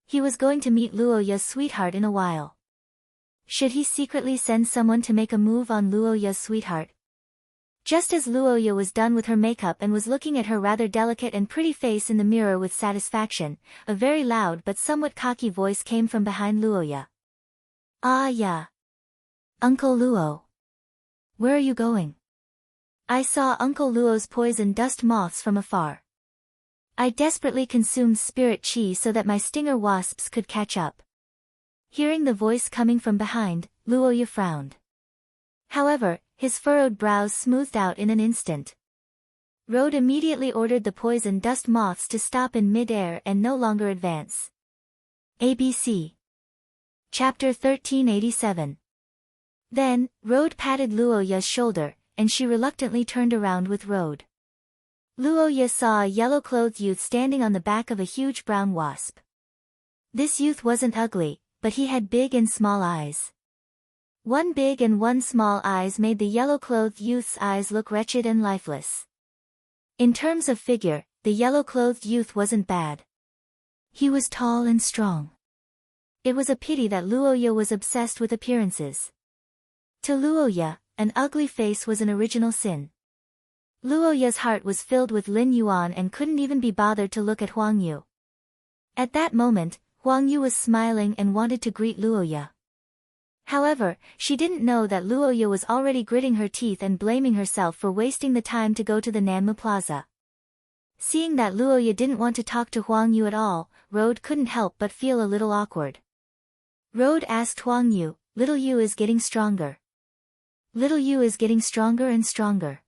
He was going to meet Luoya's sweetheart in a while. Should he secretly send someone to make a move on Luoya's sweetheart? Just as Luoya was done with her makeup and was looking at her rather delicate and pretty face in the mirror with satisfaction, a very loud but somewhat cocky voice came from behind Luoya. "Ah yeah. Uncle Luo. Where are you going?" "I saw Uncle Luo's poison dust moths from afar. I desperately consumed spirit chi so that my stinger wasps could catch up." Hearing the voice coming from behind, Luoya frowned. However, his furrowed brows smoothed out in an instant. Road immediately ordered the poison dust moths to stop in mid-air and no longer advance. ABC. Chapter 1387. Then, Road patted Luoya's shoulder, and she reluctantly turned around with Road. Luoya saw a yellow-clothed youth standing on the back of a huge brown wasp. This youth wasn't ugly, but he had big and small eyes. One big and one small eyes made the yellow-clothed youth's eyes look wretched and lifeless. In terms of figure, the yellow-clothed youth wasn't bad. He was tall and strong. It was a pity that Luoya was obsessed with appearances. To Luoya, an ugly face was an original sin. Luoya's heart was filled with Lin Yuan and couldn't even be bothered to look at Huang Yu. At that moment, Huang Yu was smiling and wanted to greet Luoya. However, she didn't know that Luoya was already gritting her teeth and blaming herself for wasting the time to go to the Nanmu Plaza. Seeing that Luoya didn't want to talk to Huang Yu at all, Road couldn't help but feel a little awkward. Road asked Huang Yu, "Little Yu is getting stronger. Little Yu is getting stronger and stronger.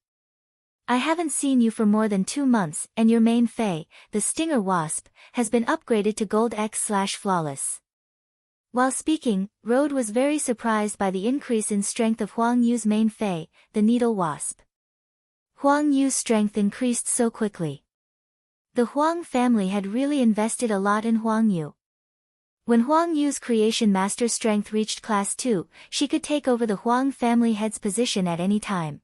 I haven't seen you for more than 2 months, and your main fei, the stinger wasp, has been upgraded to Gold X/Flawless." While speaking, Road was very surprised by the increase in strength of Huang Yu's main fei, the needle wasp. Huang Yu's strength increased so quickly. The Huang family had really invested a lot in Huang Yu. When Huang Yu's creation master strength reached class 2, she could take over the Huang family head's position at any time.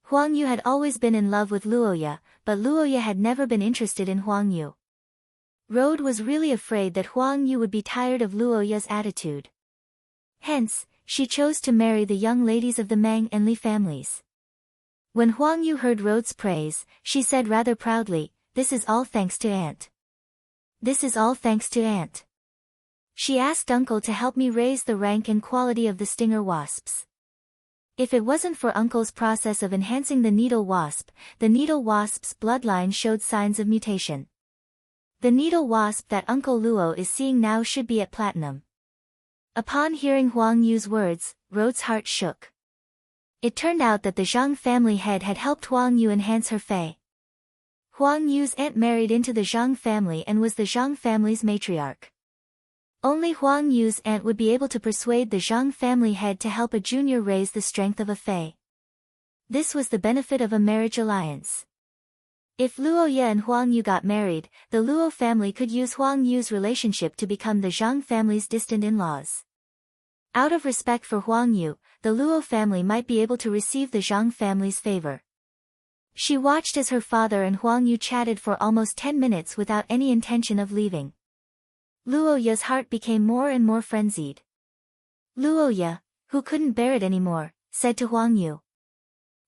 Huang Yu had always been in love with Luoya, but Luoya had never been interested in Huang Yu. Road was really afraid that Huang Yu would be tired of Luoya's attitude. Hence, she chose to marry the young ladies of the Meng and Li families. When Huang Yu heard Road's praise, she said rather proudly, "This is all thanks to Aunt. This is all thanks to Aunt. She asked Uncle to help me raise the rank and quality of the stinger wasps. If it wasn't for Uncle's process of enhancing the needle wasp's bloodline showed signs of mutation. The needle wasp that Uncle Luo is seeing now should be at platinum." Upon hearing Huang Yu's words, Road's heart shook. It turned out that the Zhang family head had helped Huang Yu enhance her fei. Huang Yu's aunt married into the Zhang family and was the Zhang family's matriarch. Only Huang Yu's aunt would be able to persuade the Zhang family head to help a junior raise the strength of a fei. This was the benefit of a marriage alliance. If Luoya and Huang Yu got married, the Luo family could use Huang Yu's relationship to become the Zhang family's distant in-laws. Out of respect for Huang Yu, the Luo family might be able to receive the Zhang family's favor. She watched as her father and Huang Yu chatted for almost 10 minutes without any intention of leaving. Luoya's heart became more and more frenzied. Luoya, who couldn't bear it anymore, said to Huang Yu.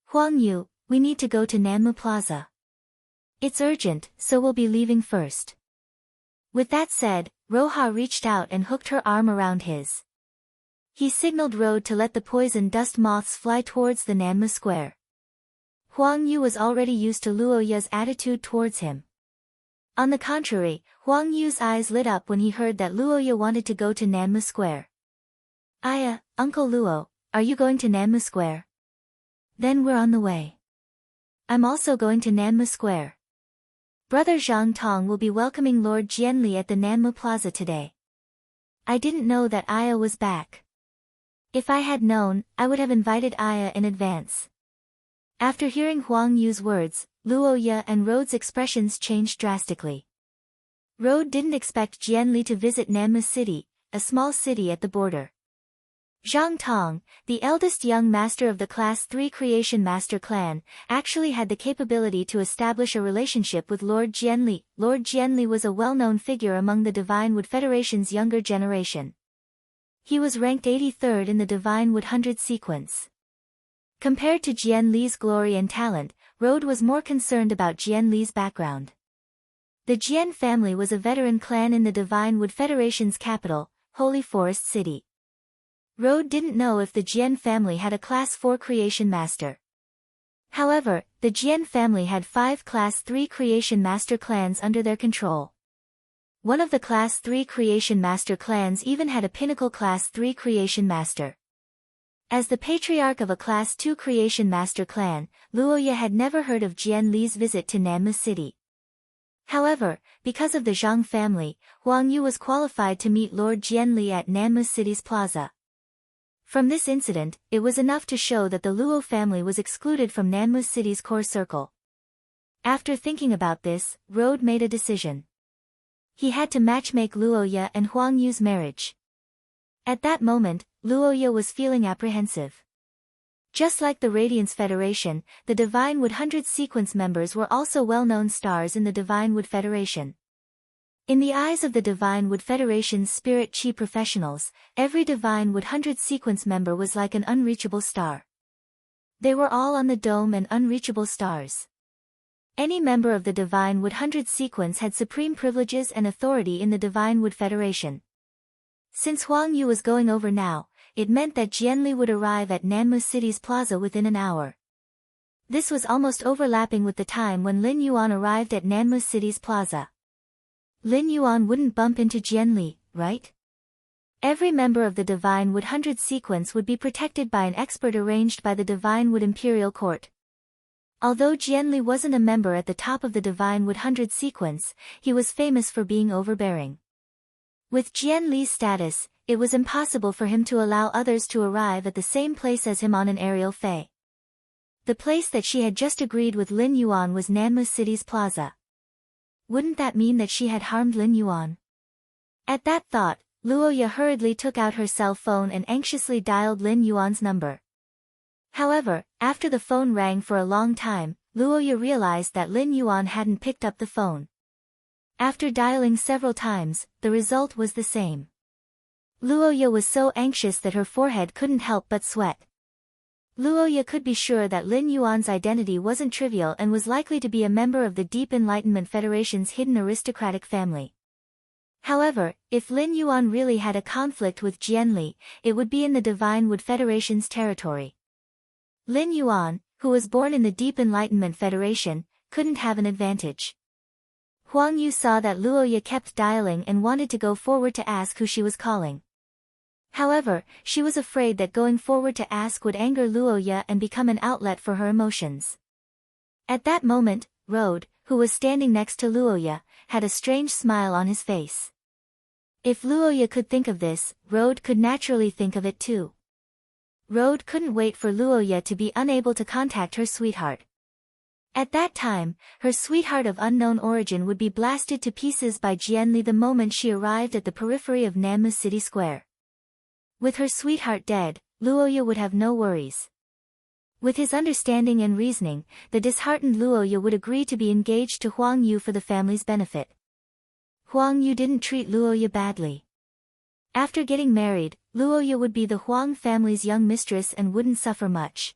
"Huang Yu, we need to go to Nanmu Plaza. It's urgent, so we'll be leaving first." With that said, Roha reached out and hooked her arm around his. He signaled Road to let the poison dust moths fly towards the Nanmu Square. Huang Yu was already used to Luoya's attitude towards him. On the contrary, Huang Yu's eyes lit up when he heard that Luoya wanted to go to Nanmu Square. "Aya, Uncle Luo, are you going to Nanmu Square? Then we're on the way. I'm also going to Nanmu Square. Brother Zhang Tong will be welcoming Lord Jianli at the Nanmu Plaza today. I didn't know that Aya was back. If I had known, I would have invited Aya in advance." After hearing Huang Yu's words, Luoya and Road's expressions changed drastically. Road didn't expect Jianli to visit Nanmu City, a small city at the border. Zhang Tong, the eldest young master of the Class 3 Creation Master clan, actually had the capability to establish a relationship with Lord Jianli. Lord Jianli was a well-known figure among the Divine Wood Federation's younger generation. He was ranked 83rd in the Divine Wood 100 sequence. Compared to Jianli's glory and talent, Road was more concerned about Jianli's background. The Jian family was a veteran clan in the Divine Wood Federation's capital, Holy Forest City. Road didn't know if the Jian family had a Class 4 Creation Master. However, the Jian family had 5 Class 3 Creation Master clans under their control. One of the Class 3 Creation Master clans even had a pinnacle Class 3 Creation Master. As the patriarch of a Class 2 Creation Master clan, Luoya had never heard of Jian Li's visit to Nanmu City. However, because of the Zhang family, Huang Yu was qualified to meet Lord Jian Li at Nanmu City's plaza. From this incident, it was enough to show that the Luo family was excluded from Nanmu City's core circle. After thinking about this, Road made a decision. He had to matchmake Luoya and Huang Yu's marriage. At that moment, Luoya was feeling apprehensive. Just like the Radiance Federation, the Divine Wood 100 sequence members were also well-known stars in the Divine Wood Federation. In the eyes of the Divine Wood Federation's Spirit Chi professionals, every Divine Wood 100 sequence member was like an unreachable star. They were all on the dome and unreachable stars. Any member of the Divine Wood 100 sequence had supreme privileges and authority in the Divine Wood Federation. Since Huang Yu was going over now, it meant that Jianli would arrive at Nanmu City's plaza within an hour. This was almost overlapping with the time when Lin Yuan arrived at Nanmu City's plaza. Lin Yuan wouldn't bump into Jianli, right? Every member of the Divine Wood 100 sequence would be protected by an expert arranged by the Divine Wood Imperial Court. Although Jianli wasn't a member at the top of the Divine Wood 100 sequence, he was famous for being overbearing. With Jianli's status, it was impossible for him to allow others to arrive at the same place as him on an aerial fei. The place that she had just agreed with Lin Yuan was Nanmu City's plaza. Wouldn't that mean that she had harmed Lin Yuan? At that thought, Luoya hurriedly took out her cell phone and anxiously dialed Lin Yuan's number. However, after the phone rang for a long time, Luoya realized that Lin Yuan hadn't picked up the phone. After dialing several times, the result was the same. Luoya was so anxious that her forehead couldn't help but sweat. Luoya could be sure that Lin Yuan's identity wasn't trivial and was likely to be a member of the Deep Enlightenment Federation's hidden aristocratic family. However, if Lin Yuan really had a conflict with Jianli, it would be in the Divine Wood Federation's territory. Lin Yuan, who was born in the Deep Enlightenment Federation, couldn't have an advantage. Huang Yu saw that Luoya kept dialing and wanted to go forward to ask who she was calling. However, she was afraid that going forward to ask would anger Luoya and become an outlet for her emotions. At that moment, Road, who was standing next to Luoya, had a strange smile on his face. If Luoya could think of this, Road could naturally think of it too. Road couldn't wait for Luoya to be unable to contact her sweetheart. At that time, her sweetheart of unknown origin would be blasted to pieces by Jianli the moment she arrived at the periphery of Nanmu City Square. With her sweetheart dead, Luoya would have no worries. With his understanding and reasoning, the disheartened Luoya would agree to be engaged to Huang Yu for the family's benefit. Huang Yu didn't treat Luoya badly. After getting married, Luoya would be the Huang family's young mistress and wouldn't suffer much.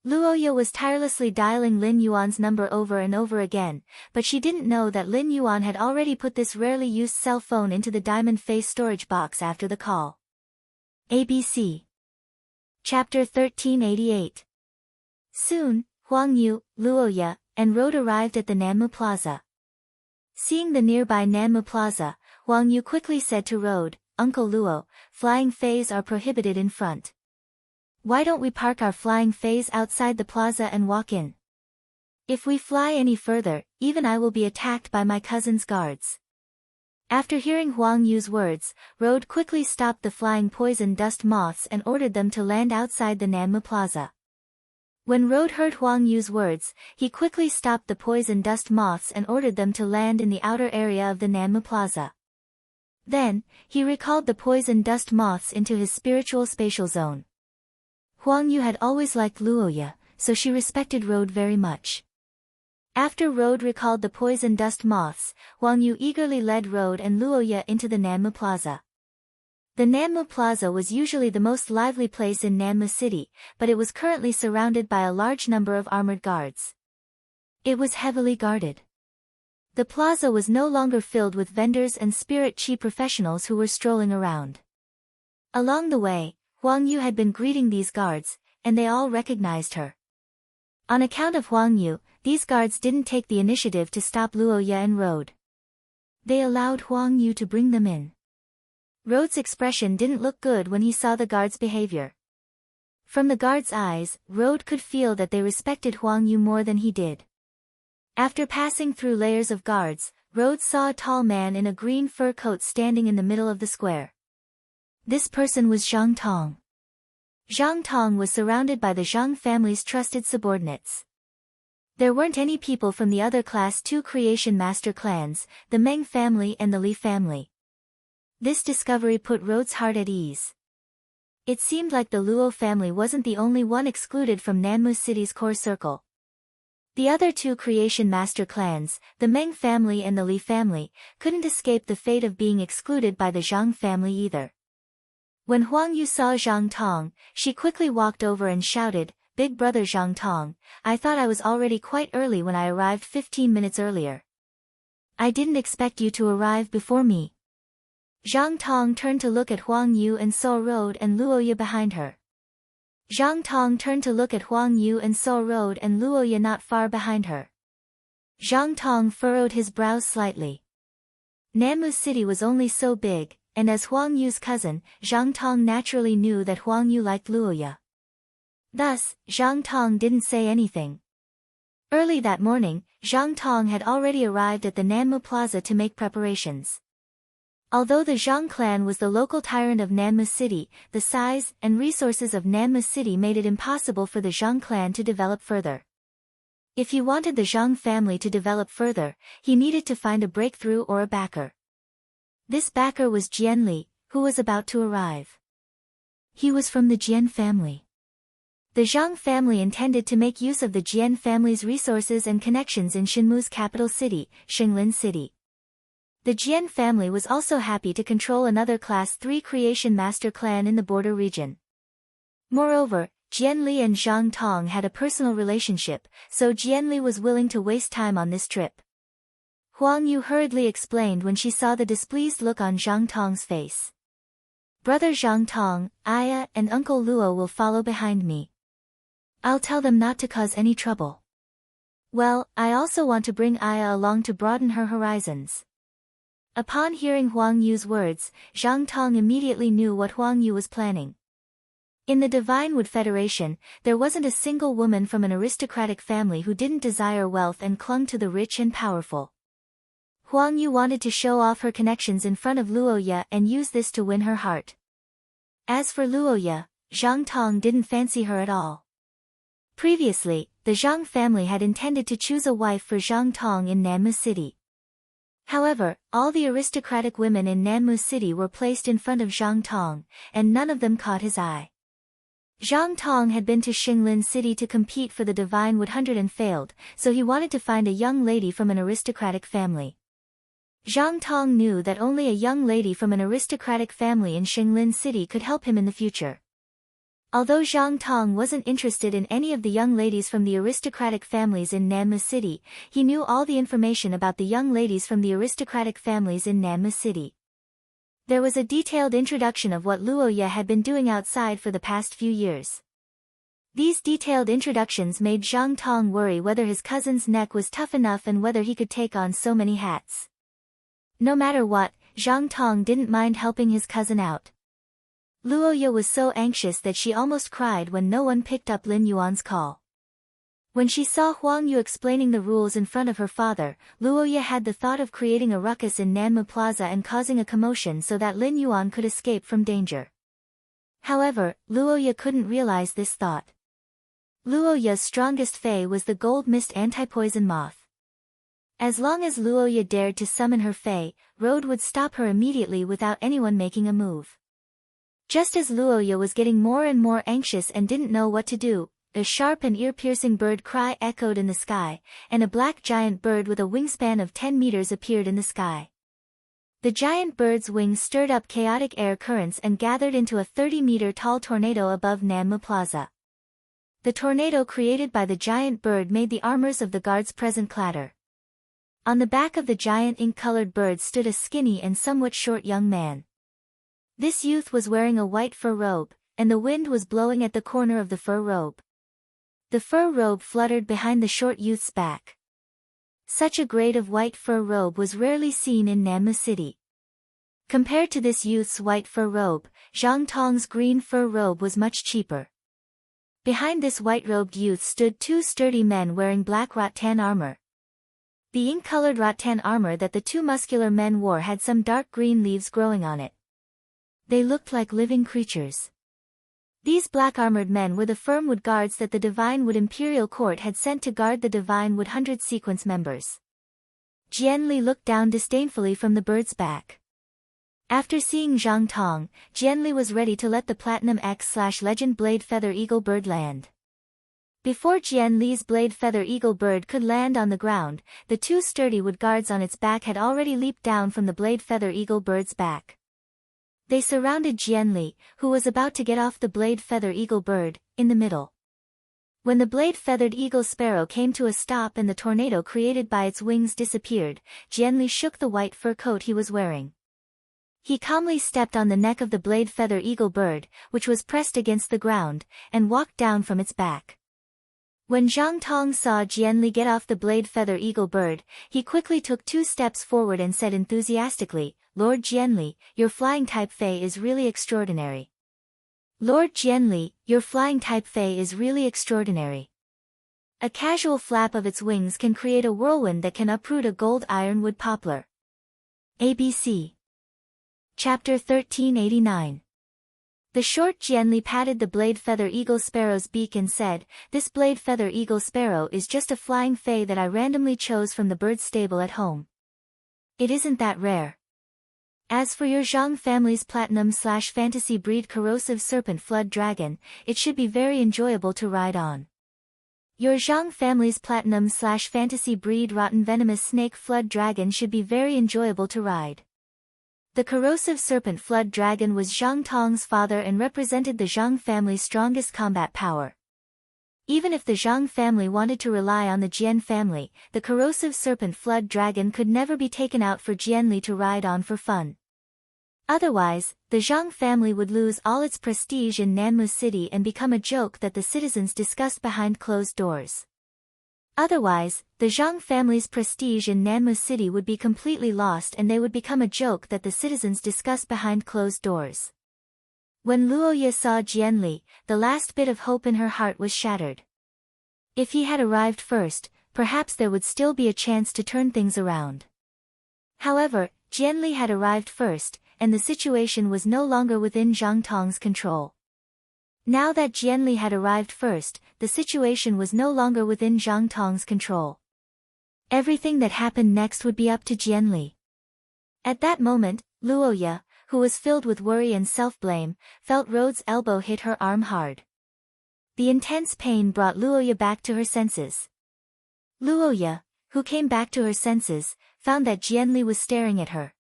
Luoya was tirelessly dialing Lin Yuan's number over and over again, but she didn't know that Lin Yuan had already put this rarely used cell phone into the diamond face storage box after the call. ABC. Chapter 1388. Soon, Huang Yu, Luoya, and Road arrived at the Nanmu Plaza. Seeing the nearby Nanmu Plaza, Huang Yu quickly said to Road, "Uncle Luo, flying feis are prohibited in front. Why don't we park our flying feis outside the plaza and walk in? If we fly any further, even I will be attacked by my cousin's guards." After hearing Huang Yu's words, Road quickly stopped the flying poison dust moths and ordered them to land outside the Nanmu Plaza. When Road heard Huang Yu's words, he quickly stopped the poison dust moths and ordered them to land in the outer area of the Nanmu Plaza. Then, he recalled the poison dust moths into his spiritual spatial zone. Huang Yu had always liked Luoya, so she respected Road very much. After Road recalled the poison dust moths, Huang Yu eagerly led Road and Luoya into the Nanmu Plaza. The Nanmu Plaza was usually the most lively place in Nanmu City, but it was currently surrounded by a large number of armored guards. It was heavily guarded. The plaza was no longer filled with vendors and spirit chi professionals who were strolling around. Along the way, Huang Yu had been greeting these guards, and they all recognized her. On account of Huang Yu, these guards didn't take the initiative to stop Luoya and Road. They allowed Huang Yu to bring them in. Road's expression didn't look good when he saw the guards' behavior. From the guards' eyes, Road could feel that they respected Huang Yu more than he did. After passing through layers of guards, Road saw a tall man in a green fur coat standing in the middle of the square. This person was Zhang Tong. Zhang Tong was surrounded by the Zhang family's trusted subordinates. There weren't any people from the other Class 2 Creation Master clans, the Meng family and the Li family. This discovery put Road's heart at ease. It seemed like the Luo family wasn't the only one excluded from Nanmu City's core circle. The other two Creation Master clans, the Meng family and the Li family, couldn't escape the fate of being excluded by the Zhang family either. When Huang Yu saw Zhang Tong, she quickly walked over and shouted, "Big brother Zhang Tong, I thought I was already quite early when I arrived 15 minutes earlier. I didn't expect you to arrive before me." Zhang Tong turned to look at Huang Yu and saw Road and Luoya behind her. Zhang Tong turned to look at Huang Yu and saw Road and Luoya not far behind her. Zhang Tong furrowed his brows slightly. Nanmu City was only so big, and as Huang Yu's cousin, Zhang Tong naturally knew that Huang Yu liked Luoya. Thus, Zhang Tong didn't say anything. Early that morning, Zhang Tong had already arrived at the Nanmu Plaza to make preparations. Although the Zhang clan was the local tyrant of Nanmu City, the size and resources of Nanmu City made it impossible for the Zhang clan to develop further. If he wanted the Zhang family to develop further, he needed to find a breakthrough or a backer. This backer was Jian Li, who was about to arrive. He was from the Jian family. The Zhang family intended to make use of the Jian family's resources and connections in Shenmu's capital city, Xinglin City. The Jian family was also happy to control another Class 3 Creation Master clan in the border region. Moreover, Jian Li and Zhang Tong had a personal relationship, so Jian Li was willing to waste time on this trip. Huang Yu hurriedly explained when she saw the displeased look on Zhang Tong's face. "Brother Zhang Tong, Aya and Uncle Luo will follow behind me. I'll tell them not to cause any trouble. Well, I also want to bring Aya along to broaden her horizons." Upon hearing Huang Yu's words, Zhang Tong immediately knew what Huang Yu was planning. In the Divine Wood Federation, there wasn't a single woman from an aristocratic family who didn't desire wealth and clung to the rich and powerful. Huang Yu wanted to show off her connections in front of Luoya and use this to win her heart. As for Luoya, Zhang Tong didn't fancy her at all. Previously, the Zhang family had intended to choose a wife for Zhang Tong in Nanmu City. However, all the aristocratic women in Nanmu City were placed in front of Zhang Tong, and none of them caught his eye. Zhang Tong had been to Xinglin City to compete for the Divine Wood Hunter and failed, so he wanted to find a young lady from an aristocratic family. Zhang Tong knew that only a young lady from an aristocratic family in Xinglin City could help him in the future. Although Zhang Tong wasn't interested in any of the young ladies from the aristocratic families in Nanmu City, he knew all the information about the young ladies from the aristocratic families in Nanmu City. There was a detailed introduction of what Luoya had been doing outside for the past few years. These detailed introductions made Zhang Tong worry whether his cousin's neck was tough enough and whether he could take on so many hats. No matter what, Zhang Tong didn't mind helping his cousin out. Luoya was so anxious that she almost cried when no one picked up Lin Yuan's call. When she saw Huang Yu explaining the rules in front of her father, Luoya had the thought of creating a ruckus in Nanmu Plaza and causing a commotion so that Lin Yuan could escape from danger. However, Luoya couldn't realize this thought. Luoya's strongest fei was the gold mist anti-poison moth. As long as Luoya dared to summon her fae, Road would stop her immediately without anyone making a move. Just as Luoya was getting more and more anxious and didn't know what to do, a sharp and ear-piercing bird cry echoed in the sky, and a black giant bird with a wingspan of 10 meters appeared in the sky. The giant bird's wings stirred up chaotic air currents and gathered into a 30-meter-tall tornado above Nanmu Plaza. The tornado created by the giant bird made the armors of the guards present clatter. On the back of the giant ink-colored bird stood a skinny and somewhat short young man. This youth was wearing a white fur robe, and the wind was blowing at the corner of the fur robe. The fur robe fluttered behind the short youth's back. Such a grade of white fur robe was rarely seen in Nanmu City. Compared to this youth's white fur robe, Zhang Tong's green fur robe was much cheaper. Behind this white-robed youth stood two sturdy men wearing black rattan armor. The ink-colored rattan armor that the two muscular men wore had some dark green leaves growing on it. They looked like living creatures. These black-armored men were the Firmwood guards that the Divine Wood Imperial Court had sent to guard the Divine Wood 100 sequence members. Jianli looked down disdainfully from the bird's back. After seeing Zhang Tong, Jianli was ready to let the Platinum X/Legend Blade Feather Eagle bird land. Before Jianli's Blade Feather Eagle bird could land on the ground, the two sturdy wood guards on its back had already leaped down from the Blade Feather Eagle bird's back. They surrounded Jianli, who was about to get off the Blade Feather Eagle bird, in the middle. When the blade-feathered eagle sparrow came to a stop and the tornado created by its wings disappeared, Jianli shook the white fur coat he was wearing. He calmly stepped on the neck of the Blade Feather Eagle bird, which was pressed against the ground, and walked down from its back. When Zhang Tong saw Jianli get off the Blade Feather Eagle bird, he quickly took 2 steps forward and said enthusiastically, "Lord Jianli, your flying type fae is really extraordinary. Lord Jianli, your flying type fae is really extraordinary." A casual flap of its wings can create a whirlwind that can uproot a gold ironwood poplar. ABC. Chapter 1389. The short Jianli patted the Blade Feather Eagle sparrow's beak and said, "This Blade Feather Eagle sparrow is just a flying fae that I randomly chose from the bird stable at home. It isn't that rare. As for your Zhang family's platinum/fantasy breed corrosive serpent flood dragon, it should be very enjoyable to ride on. Your Zhang family's platinum/fantasy breed rotten venomous snake flood dragon should be very enjoyable to ride." The corrosive serpent flood dragon was Zhang Tong's father and represented the Zhang family's strongest combat power. Even if the Zhang family wanted to rely on the Jian family, the corrosive serpent flood dragon could never be taken out for Jianli to ride on for fun. Otherwise, the Zhang family would lose all its prestige in Nanmu City and become a joke that the citizens discussed behind closed doors. Otherwise, the Zhang family's prestige in Nanmu City would be completely lost and they would become a joke that the citizens discussed behind closed doors. When Luoya saw Jianli, the last bit of hope in her heart was shattered. If he had arrived first, perhaps there would still be a chance to turn things around. However, Jianli had arrived first, and the situation was no longer within Zhang Tong's control. Now that Jianli had arrived first, the situation was no longer within Zhang Tong's control. Everything that happened next would be up to Jianli. At that moment, Luoya, who was filled with worry and self-blame, felt Rode's elbow hit her arm hard. The intense pain brought Luoya back to her senses. Luoya, who came back to her senses, found that Jianli was staring at her.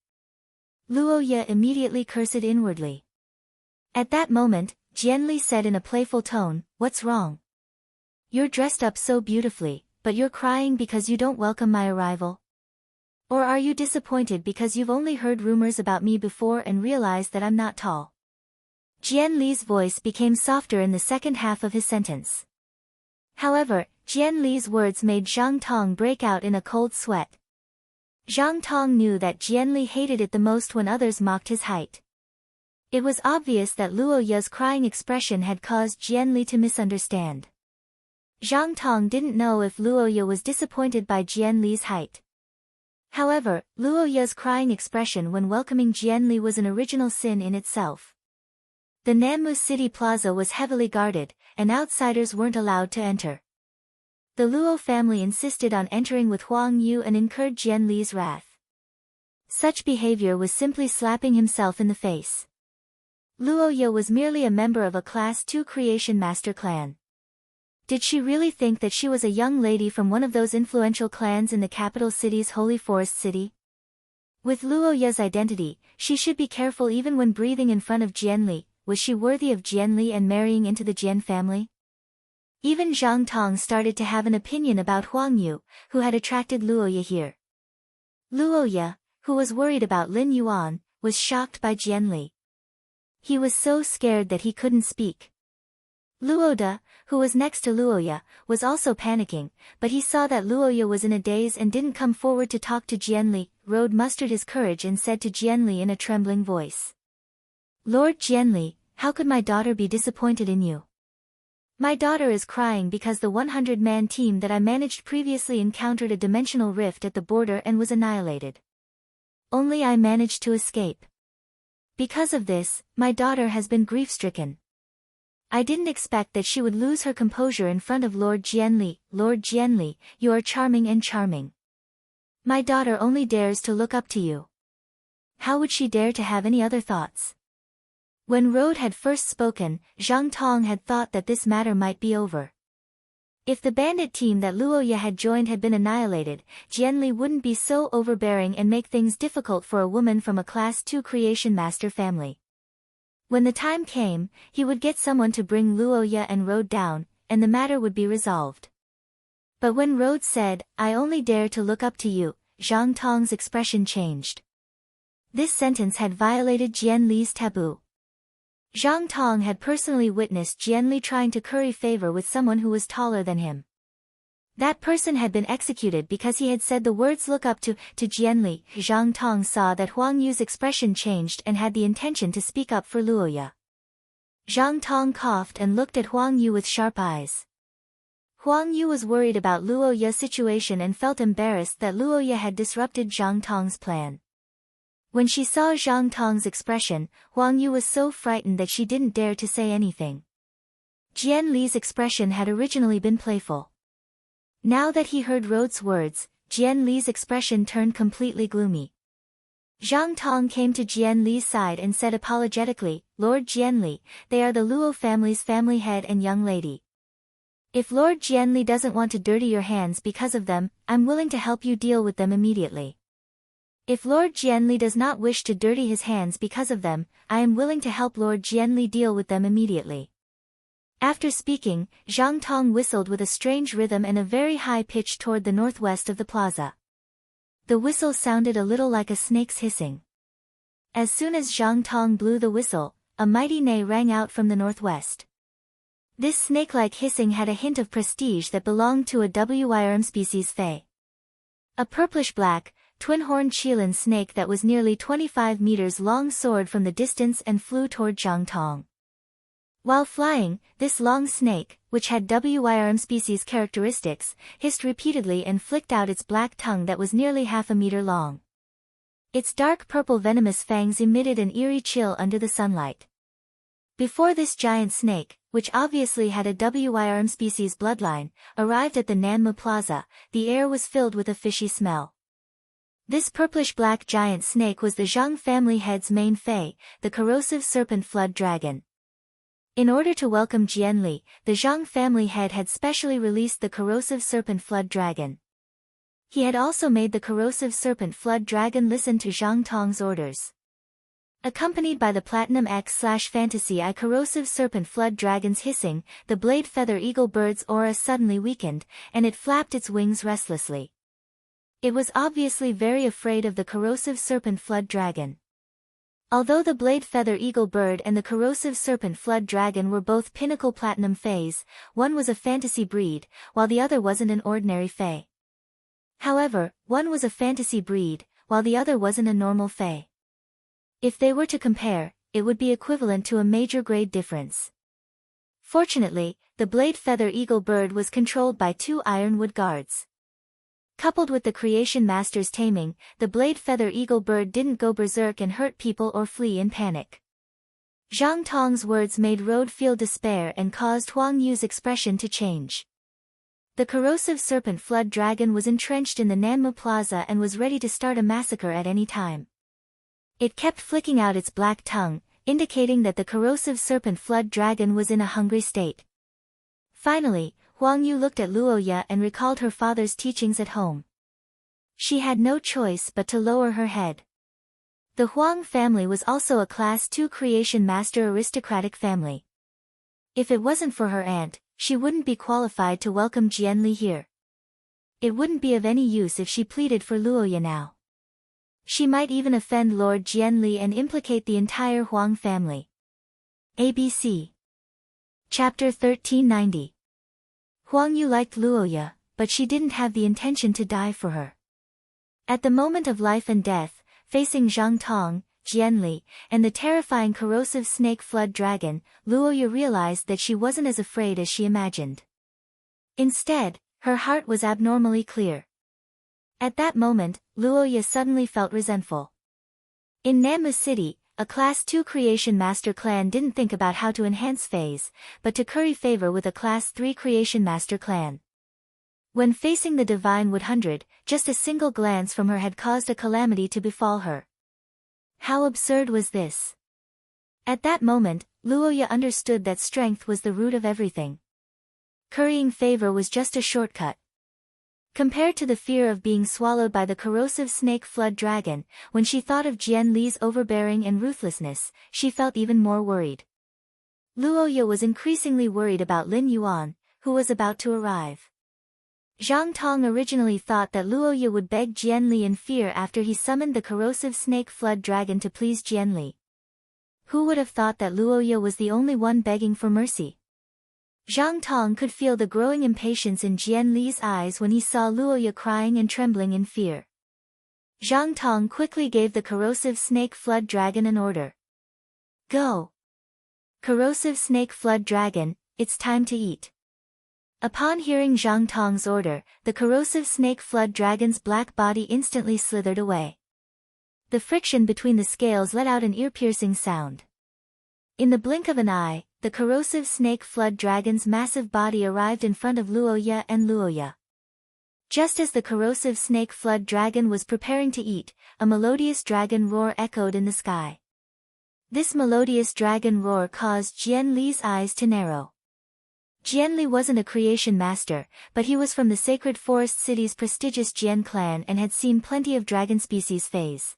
Luoya immediately cursed inwardly. At that moment, Jianli said in a playful tone, "What's wrong? You're dressed up so beautifully, but you're crying because you don't welcome my arrival? Or are you disappointed because you've only heard rumors about me before and realized that I'm not tall?" Jianli's voice became softer in the second half of his sentence. However, Jianli's words made Zhang Tong break out in a cold sweat. Zhang Tong knew that Jianli hated it the most when others mocked his height. It was obvious that Luoya's crying expression had caused Jianli to misunderstand. Zhang Tong didn't know if Luoya was disappointed by Jianli's height. However, Luoya's crying expression when welcoming Jianli was an original sin in itself. The Nanmu City Plaza was heavily guarded, and outsiders weren't allowed to enter. The Luo family insisted on entering with Huang Yu and incurred Jian Li's wrath. Such behavior was simply slapping himself in the face. Luo Ye was merely a member of a Class 2 Creation Master clan. Did she really think that she was a young lady from one of those influential clans in the capital city's Holy Forest City? With Luo Ye's identity, she should be careful even when breathing in front of Jian Li. Was she worthy of Jian Li and marrying into the Jian family? Even Zhang Tong started to have an opinion about Huang Yu, who had attracted Luo Ye here. Luo Ye, who was worried about Lin Yuan, was shocked by Jian Li. He was so scared that he couldn't speak. Luo De, who was next to Luo Ye, was also panicking, but he saw that Luo Ye was in a daze and didn't come forward to talk to Jian Li. Rode mustered his courage and said to Jian Li in a trembling voice. "Lord Jian Li, how could my daughter be disappointed in you? My daughter is crying because the 100-man team that I managed previously encountered a dimensional rift at the border and was annihilated. Only I managed to escape. Because of this, my daughter has been grief-stricken. I didn't expect that she would lose her composure in front of Lord Jian Li. Lord Jian Li, you are charming and charming. My daughter only dares to look up to you. How would she dare to have any other thoughts?" When Rode had first spoken, Zhang Tong had thought that this matter might be over. If the bandit team that Luo Ye had joined had been annihilated, Jian Li wouldn't be so overbearing and make things difficult for a woman from a Class 2 Creation Master family. When the time came, he would get someone to bring Luo Ye and Rode down, and the matter would be resolved. But when Rode said, "I only dare to look up to you," Zhang Tong's expression changed. This sentence had violated Jian Li's taboo. Zhang Tong had personally witnessed Jian Li trying to curry favor with someone who was taller than him. That person had been executed because he had said the words "look up to" Jian Li. Zhang Tong saw that Huang Yu's expression changed and had the intention to speak up for Luo Ye. Zhang Tong coughed and looked at Huang Yu with sharp eyes. Huang Yu was worried about Luo Ye's situation and felt embarrassed that Luo Ye had disrupted Zhang Tong's plan. When she saw Zhang Tong's expression, Huang Yu was so frightened that she didn't dare to say anything. Jian Li's expression had originally been playful. Now that he heard Rode's words, Jian Li's expression turned completely gloomy. Zhang Tong came to Jian Li's side and said apologetically, "Lord Jian Li, they are the Luo family's family head and young lady. If Lord Jian Li doesn't want to dirty your hands because of them, I'm willing to help you deal with them immediately. If Lord Jian Li does not wish to dirty his hands because of them, I am willing to help Lord Jian Li deal with them immediately." After speaking, Zhang Tong whistled with a strange rhythm and a very high pitch toward the northwest of the plaza. The whistle sounded a little like a snake's hissing. As soon as Zhang Tong blew the whistle, a mighty neigh rang out from the northwest. This snake-like hissing had a hint of prestige that belonged to a Wyrm species Fey. A purplish-black, twin-horned Qilin snake that was nearly 25 meters long soared from the distance and flew toward Zhang Tong. While flying, this long snake, which had Wyrm species characteristics, hissed repeatedly and flicked out its black tongue that was nearly half a meter long. Its dark purple venomous fangs emitted an eerie chill under the sunlight. Before this giant snake, which obviously had a Wyrm species bloodline, arrived at the Nanma Plaza, the air was filled with a fishy smell. This purplish-black giant snake was the Zhang family head's main Fey, the corrosive serpent flood dragon. In order to welcome Jian Li, the Zhang family head had specially released the corrosive serpent flood dragon. He had also made the corrosive serpent flood dragon listen to Zhang Tong's orders. Accompanied by the Platinum X/Fantasy Eye corrosive serpent flood dragon's hissing, the blade feather eagle bird's aura suddenly weakened, and it flapped its wings restlessly. It was obviously very afraid of the corrosive serpent flood dragon. Although the blade feather eagle bird and the corrosive serpent flood dragon were both pinnacle platinum fays, one was a fantasy breed, while the other wasn't an ordinary fay. However, one was a fantasy breed, while the other wasn't a normal fay. If they were to compare, it would be equivalent to a major grade difference. Fortunately, the blade feather eagle bird was controlled by 2 ironwood guards. Coupled with the Creation Master's taming, the blade feather eagle bird didn't go berserk and hurt people or flee in panic. Zhang Tong's words made Rode feel despair and caused Huang Yu's expression to change. The corrosive serpent flood dragon was entrenched in the Nanmu Plaza and was ready to start a massacre at any time. It kept flicking out its black tongue, indicating that the corrosive serpent flood dragon was in a hungry state. Finally, Huang Yu looked at Luoya and recalled her father's teachings at home. She had no choice but to lower her head. The Huang family was also a Class II Creation Master aristocratic family. If it wasn't for her aunt, she wouldn't be qualified to welcome Jianli here. It wouldn't be of any use if she pleaded for Luoya now. She might even offend Lord Jianli and implicate the entire Huang family. ABC. Chapter 1390. Huang Yu liked Luoya, but she didn't have the intention to die for her. At the moment of life and death, facing Zhang Tong, Jianli, and the terrifying corrosive snake flood dragon, Luoya realized that she wasn't as afraid as she imagined. Instead, her heart was abnormally clear. At that moment, Luoya suddenly felt resentful. In Nanmu City, a Class II Creation Master clan didn't think about how to enhance phase, but to curry favor with a Class III Creation Master clan. When facing the Divine Wood 100, just a single glance from her had caused a calamity to befall her. How absurd was this? At that moment, Luoya understood that strength was the root of everything. Currying favor was just a shortcut. Compared to the fear of being swallowed by the corrosive snake flood dragon, when she thought of Jianli's overbearing and ruthlessness, she felt even more worried. Luoya was increasingly worried about Lin Yuan, who was about to arrive. Zhang Tong originally thought that Luoya would beg Jianli in fear after he summoned the corrosive snake flood dragon to please Jianli. Who would have thought that Luoya was the only one begging for mercy? Zhang Tong could feel the growing impatience in Jianli's eyes when he saw Luoya crying and trembling in fear. Zhang Tong quickly gave the corrosive snake flood dragon an order. Go! Corrosive snake flood dragon, it's time to eat. Upon hearing Zhang Tong's order, the corrosive snake flood dragon's black body instantly slithered away. The friction between the scales let out an ear-piercing sound. In the blink of an eye, the corrosive snake flood dragon's massive body arrived in front of Luoya and Luoya. Just as the corrosive snake flood dragon was preparing to eat, a melodious dragon roar echoed in the sky. This melodious dragon roar caused Jianli's eyes to narrow. Jianli wasn't a creation master, but he was from the Sacred Forest City's prestigious Jian clan and had seen plenty of dragon species phase.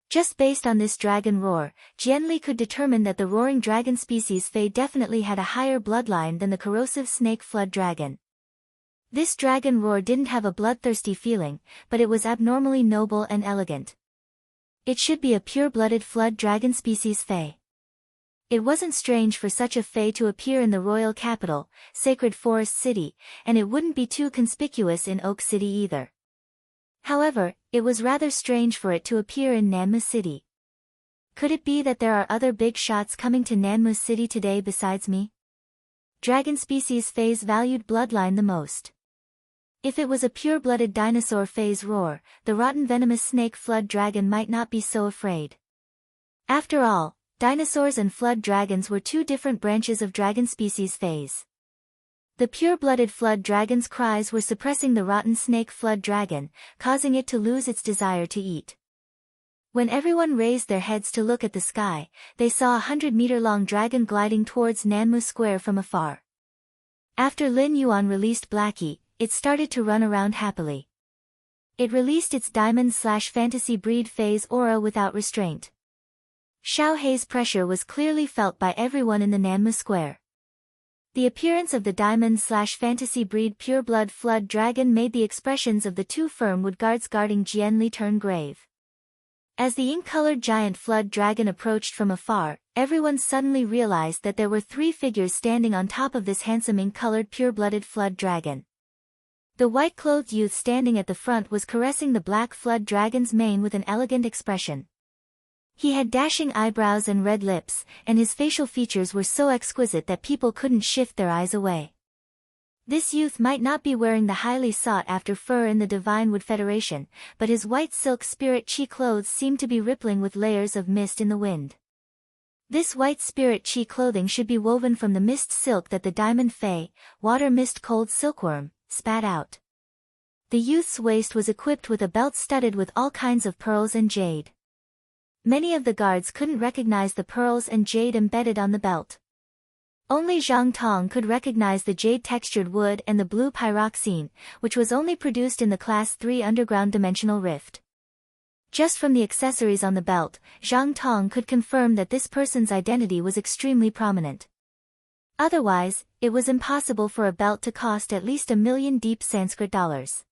Just based on this dragon roar, Jianli could determine that the roaring dragon species Fei definitely had a higher bloodline than the corrosive snake flood dragon. This dragon roar didn't have a bloodthirsty feeling, but it was abnormally noble and elegant. It should be a pure-blooded flood dragon species Fei. It wasn't strange for such a Fei to appear in the royal capital, Sacred Forest City, and it wouldn't be too conspicuous in Oak City either. However, it was rather strange for it to appear in Nanmu City. Could it be that there are other big shots coming to Nanmu City today besides me? Dragon species Fei's valued bloodline the most. If it was a pure-blooded dinosaur Fei's roar, the rotten venomous snake flood dragon might not be so afraid. After all, dinosaurs and flood dragons were two different branches of dragon species Fei's. The pure-blooded flood dragon's cries were suppressing the rotten snake flood dragon, causing it to lose its desire to eat. When everyone raised their heads to look at the sky, they saw a 100-meter-long dragon gliding towards Nanmu Square from afar. After Lin Yuan released Blackie, it started to run around happily. It released its diamond/fantasy breed phase aura without restraint. Xiao Hei's pressure was clearly felt by everyone in the Nanmu Square. The appearance of the diamond/fantasy breed pureblood flood dragon made the expressions of the two firm wood guards guarding Jianli turn grave. As the ink-colored giant flood dragon approached from afar, everyone suddenly realized that there were three figures standing on top of this handsome ink-colored pure-blooded flood dragon. The white-clothed youth standing at the front was caressing the black flood dragon's mane with an elegant expression. He had dashing eyebrows and red lips, and his facial features were so exquisite that people couldn't shift their eyes away. This youth might not be wearing the highly sought-after fur in the Divine Wood Federation, but his white silk spirit chi clothes seemed to be rippling with layers of mist in the wind. This white spirit chi clothing should be woven from the mist silk that the Diamond Fae, water mist cold silkworm, spat out. The youth's waist was equipped with a belt studded with all kinds of pearls and jade. Many of the guards couldn't recognize the pearls and jade embedded on the belt. Only Zhang Tong could recognize the jade-textured wood and the blue pyroxene, which was only produced in the Class 3 underground dimensional rift. Just from the accessories on the belt, Zhang Tong could confirm that this person's identity was extremely prominent. Otherwise, it was impossible for a belt to cost at least 1,000,000 deep Sanskrit dollars.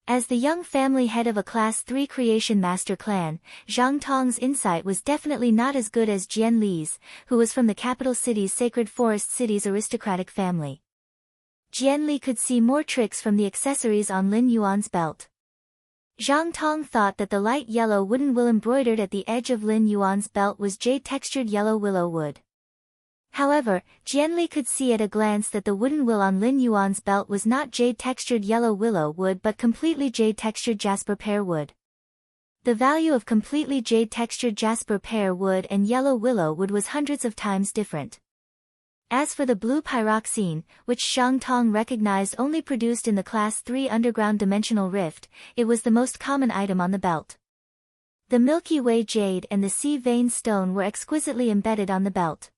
As the young family head of a Class 3 creation master clan, Zhang Tong's insight was definitely not as good as Jian Li's, who was from the capital city's Sacred Forest City's aristocratic family. Jian Li could see more tricks from the accessories on Lin Yuan's belt. Zhang Tong thought that the light yellow wooden will embroidered at the edge of Lin Yuan's belt was jade-textured yellow willow wood. However, Jian Li could see at a glance that the wooden will on Lin Yuan's belt was not jade-textured yellow willow wood but completely jade-textured jasper pear wood. The value of completely jade-textured jasper pear wood and yellow willow wood was hundreds of times different. As for the blue pyroxene, which Zhang Tong recognized only produced in the Class 3 underground dimensional rift, it was the most common item on the belt. The Milky Way jade and the sea vein stone were exquisitely embedded on the belt.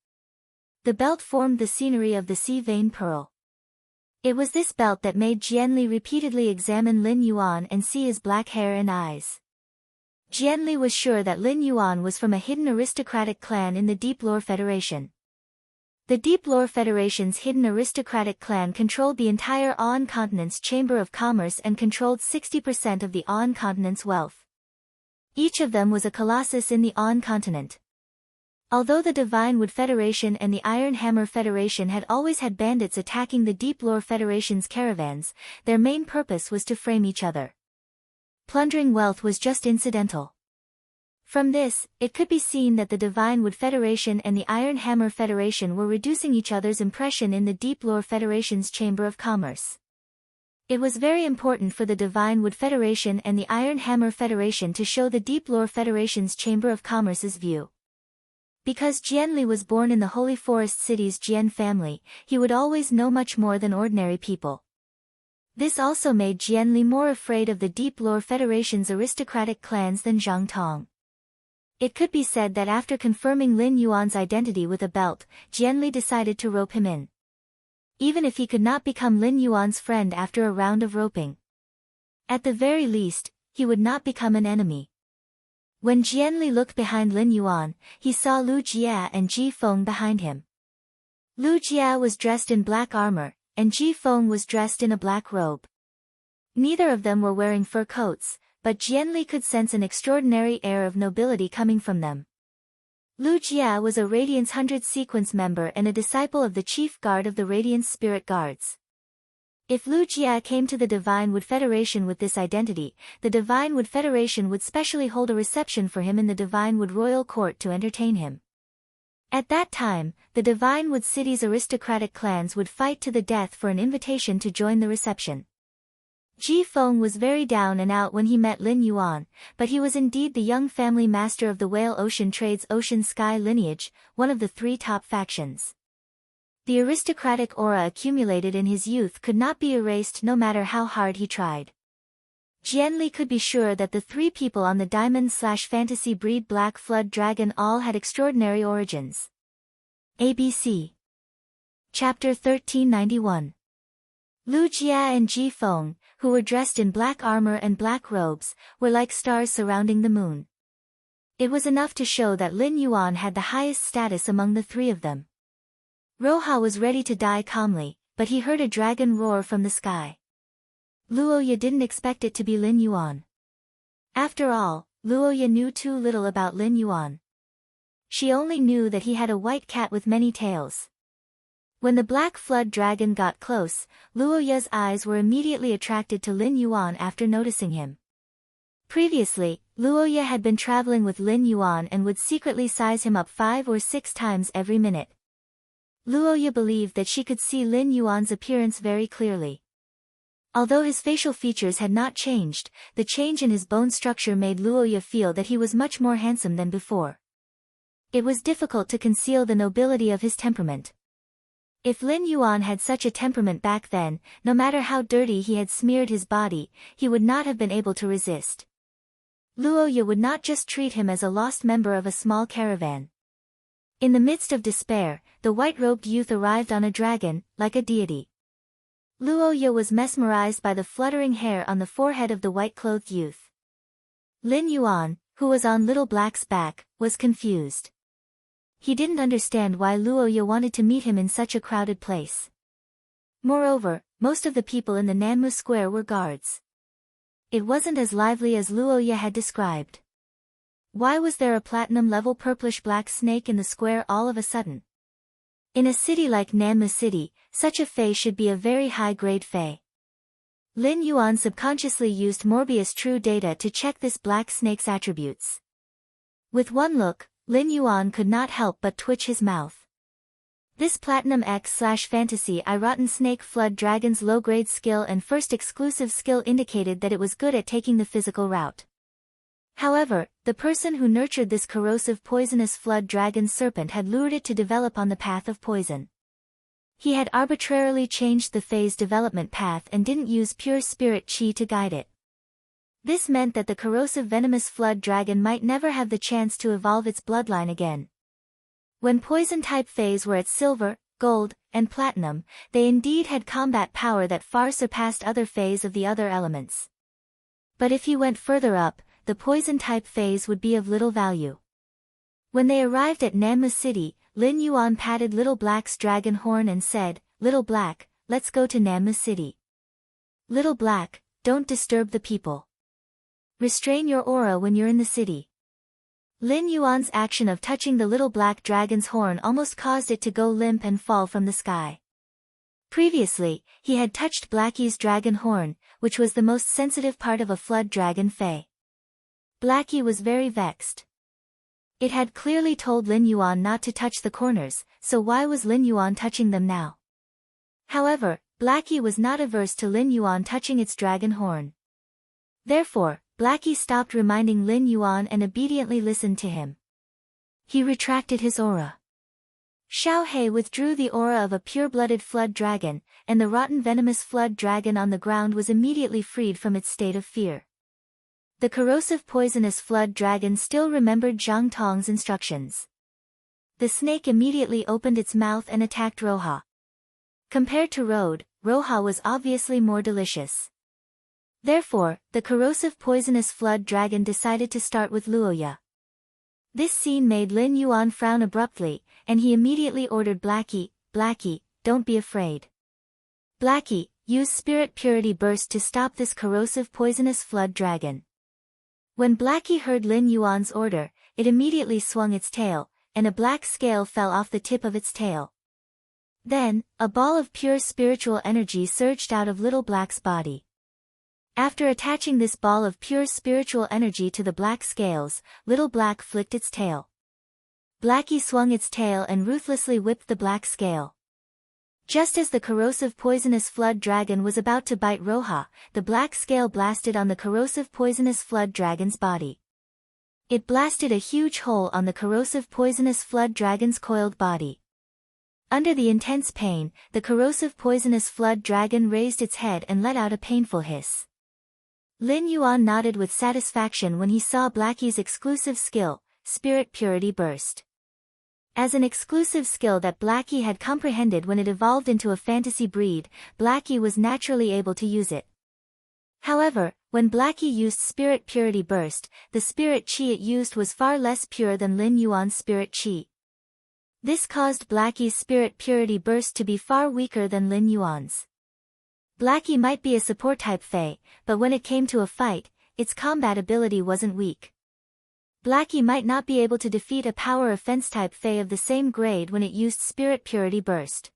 The belt formed the scenery of the sea vein pearl. It was this belt that made Jian Li repeatedly examine Lin Yuan and see his black hair and eyes. Jian Li was sure that Lin Yuan was from a hidden aristocratic clan in the Deep Lore Federation. The Deep Lore Federation's hidden aristocratic clan controlled the entire An continent's Chamber of Commerce and controlled 60% of the An continent's wealth. Each of them was a colossus in the An continent. Although the Divine Wood Federation and the Iron Hammer Federation had always had bandits attacking the Deep Lore Federation's caravans, their main purpose was to frame each other. Plundering wealth was just incidental. From this, it could be seen that the Divine Wood Federation and the Iron Hammer Federation were reducing each other's impression in the Deep Lore Federation's Chamber of Commerce. It was very important for the Divine Wood Federation and the Iron Hammer Federation to show the Deep Lore Federation's Chamber of Commerce's view. Because Jian Li was born in the Holy Forest City's Jian family, he would always know much more than ordinary people. This also made Jian Li more afraid of the Deep Lore Federation's aristocratic clans than Zhang Tong. It could be said that after confirming Lin Yuan's identity with a belt, Jian Li decided to rope him in. Even if he could not become Lin Yuan's friend after a round of roping. At the very least, he would not become an enemy. When Jian Li looked behind Lin Yuan, he saw Lu Jia and Ji Feng behind him. Lu Jia was dressed in black armor, and Ji Feng was dressed in a black robe. Neither of them were wearing fur coats, but Jian Li could sense an extraordinary air of nobility coming from them. Lu Jia was a Radiance 100 sequence member and a disciple of the chief guard of the Radiance Spirit Guards. If Lu Jia came to the Divine Wood Federation with this identity, the Divine Wood Federation would specially hold a reception for him in the Divine Wood Royal Court to entertain him. At that time, the Divine Wood City's aristocratic clans would fight to the death for an invitation to join the reception. Ji Feng was very down and out when he met Lin Yuan, but he was indeed the young family master of the Whale Ocean Trade's Ocean Sky lineage, one of the 3 top factions. The aristocratic aura accumulated in his youth could not be erased no matter how hard he tried. Jian Li could be sure that the 3 people on the Diamond/Fantasy Breed Black Flood Dragon all had extraordinary origins. ABC Chapter 1391 Lu Jia and Ji Feng, who were dressed in black armor and black robes, were like stars surrounding the moon. It was enough to show that Lin Yuan had the highest status among the 3 of them. Roha was ready to die calmly, but he heard a dragon roar from the sky. Luoya didn't expect it to be Lin Yuan. After all, Luoya knew too little about Lin Yuan. She only knew that he had a white cat with many tails. When the Black Flood Dragon got close, Luoya's eyes were immediately attracted to Lin Yuan after noticing him. Previously, Luoya had been traveling with Lin Yuan and would secretly size him up 5 or 6 times every minute. Luoya believed that she could see Lin Yuan's appearance very clearly. Although his facial features had not changed, the change in his bone structure made Luoya feel that he was much more handsome than before. It was difficult to conceal the nobility of his temperament. If Lin Yuan had such a temperament back then, no matter how dirty he had smeared his body, he would not have been able to resist. Luoya would not just treat him as a lost member of a small caravan. In the midst of despair, the white-robed youth arrived on a dragon, like a deity. Luoya was mesmerized by the fluttering hair on the forehead of the white-clothed youth. Lin Yuan, who was on Little Black's back, was confused. He didn't understand why Luoya wanted to meet him in such a crowded place. Moreover, most of the people in the Nanmu Square were guards. It wasn't as lively as Luoya had described. Why was there a platinum-level purplish-black snake in the square all of a sudden? In a city like Nanmu City, such a fae should be a very high-grade fae. Lin Yuan subconsciously used Morbius True Data to check this black snake's attributes. With one look, Lin Yuan could not help but twitch his mouth. This Platinum X/Fantasy I Rotten Snake Flood Dragon's low-grade skill and first exclusive skill indicated that it was good at taking the physical route. However, the person who nurtured this corrosive poisonous flood dragon serpent had lured it to develop on the path of poison. He had arbitrarily changed the fae's development path and didn't use pure spirit chi to guide it. This meant that the corrosive venomous flood dragon might never have the chance to evolve its bloodline again. When poison-type faes were at silver, gold, and platinum, they indeed had combat power that far surpassed other faes of the other elements. But if he went further up, the poison-type faes would be of little value. When they arrived at Nanmu City, Lin Yuan patted Little Black's dragon horn and said, "Little Black, let's go to Nanmu City. Little Black, don't disturb the people. Restrain your aura when you're in the city." Lin Yuan's action of touching the little black dragon's horn almost caused it to go limp and fall from the sky. Previously, he had touched Blackie's dragon horn, which was the most sensitive part of a flood dragon fae. Blackie was very vexed. It had clearly told Lin Yuan not to touch the corners, so why was Lin Yuan touching them now? However, Blackie was not averse to Lin Yuan touching its dragon horn. Therefore, Blackie stopped reminding Lin Yuan and obediently listened to him. He retracted his aura. Xiao He withdrew the aura of a pure-blooded flood dragon, and the rotten venomous flood dragon on the ground was immediately freed from its state of fear. The corrosive poisonous flood dragon still remembered Zhang Tong's instructions. The snake immediately opened its mouth and attacked Roha. Compared to Roha was obviously more delicious. Therefore, the corrosive poisonous flood dragon decided to start with Luoya. This scene made Lin Yuan frown abruptly, and he immediately ordered Blackie, don't be afraid. Blackie, use Spirit Purity Burst to stop this corrosive poisonous flood dragon. When Blackie heard Lin Yuan's order, it immediately swung its tail, and a black scale fell off the tip of its tail. Then, a ball of pure spiritual energy surged out of Little Black's body. After attaching this ball of pure spiritual energy to the black scales, Little Black flicked its tail. Blackie swung its tail and ruthlessly whipped the black scale. Just as the corrosive poisonous flood dragon was about to bite Roha, the black scale blasted on the corrosive poisonous flood dragon's body. It blasted a huge hole on the corrosive poisonous flood dragon's coiled body. Under the intense pain, the corrosive poisonous flood dragon raised its head and let out a painful hiss. Lin Yuan nodded with satisfaction when he saw Blackie's exclusive skill, Spirit Purity Burst. As an exclusive skill that Blackie had comprehended when it evolved into a fantasy breed, Blackie was naturally able to use it. However, when Blackie used Spirit Purity Burst, the spirit chi it used was far less pure than Lin Yuan's spirit chi. This caused Blackie's Spirit Purity Burst to be far weaker than Lin Yuan's. Blackie might be a support-type fae, but when it came to a fight, its combat ability wasn't weak. Blackie might not be able to defeat a power offense-type fae of the same grade when it used Spirit Purity Burst.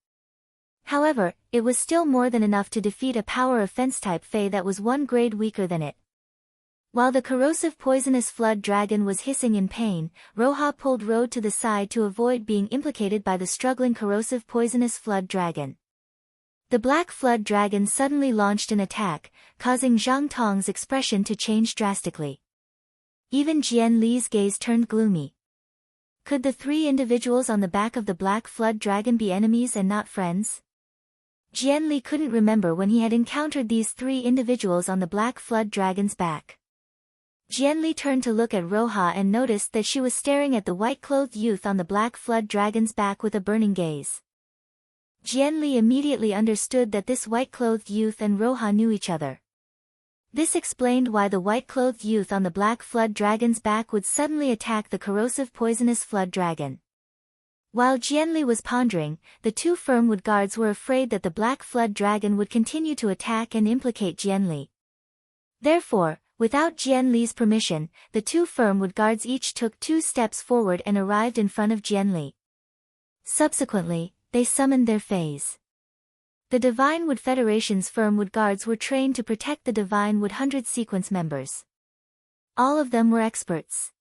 However, it was still more than enough to defeat a power offense-type fae that was one grade weaker than it. While the corrosive poisonous flood dragon was hissing in pain, Roha pulled Road to the side to avoid being implicated by the struggling corrosive poisonous flood dragon. The black flood dragon suddenly launched an attack, causing Zhang Tong's expression to change drastically. Even Jian Li's gaze turned gloomy. Could the three individuals on the back of the Black Flood Dragon be enemies and not friends? Jianli couldn't remember when he had encountered these three individuals on the Black Flood Dragon's back. Jianli turned to look at Roha and noticed that she was staring at the white-clothed youth on the Black Flood Dragon's back with a burning gaze. Jianli immediately understood that this white-clothed youth and Roha knew each other. This explained why the white-clothed youth on the Black Flood Dragon's back would suddenly attack the corrosive poisonous Flood Dragon. While Jianli was pondering, the two Firmwood guards were afraid that the Black Flood Dragon would continue to attack and implicate Jianli. Therefore, without Jianli's permission, the two Firmwood guards each took 2 steps forward and arrived in front of Jianli. Subsequently, they summoned their fays. The Divine Wood Federation's Firmwood guards were trained to protect the Divine Wood 100 sequence members. All of them were experts.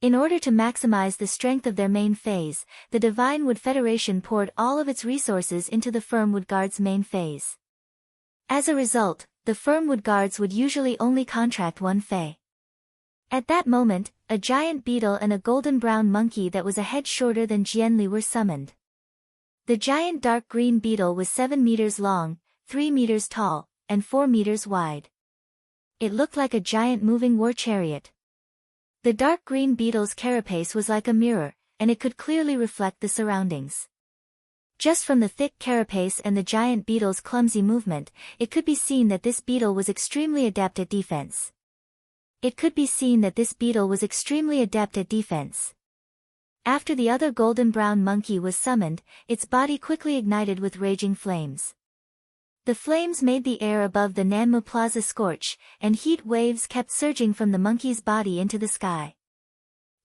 In order to maximize the strength of their main phase, the Divine Wood Federation poured all of its resources into the Firmwood guards' main phase. As a result, the Firmwood guards would usually only contract one fae. At that moment, a giant beetle and a golden-brown monkey that was a head shorter than Jianli were summoned. The giant dark green beetle was 7 meters long, 3 meters tall, and 4 meters wide. It looked like a giant moving war chariot. The dark green beetle's carapace was like a mirror, and it could clearly reflect the surroundings. Just from the thick carapace and the giant beetle's clumsy movement, it could be seen that this beetle was extremely adept at defense. After the other golden-brown monkey was summoned, its body quickly ignited with raging flames. The flames made the air above the Nanmu Plaza scorch, and heat waves kept surging from the monkey's body into the sky.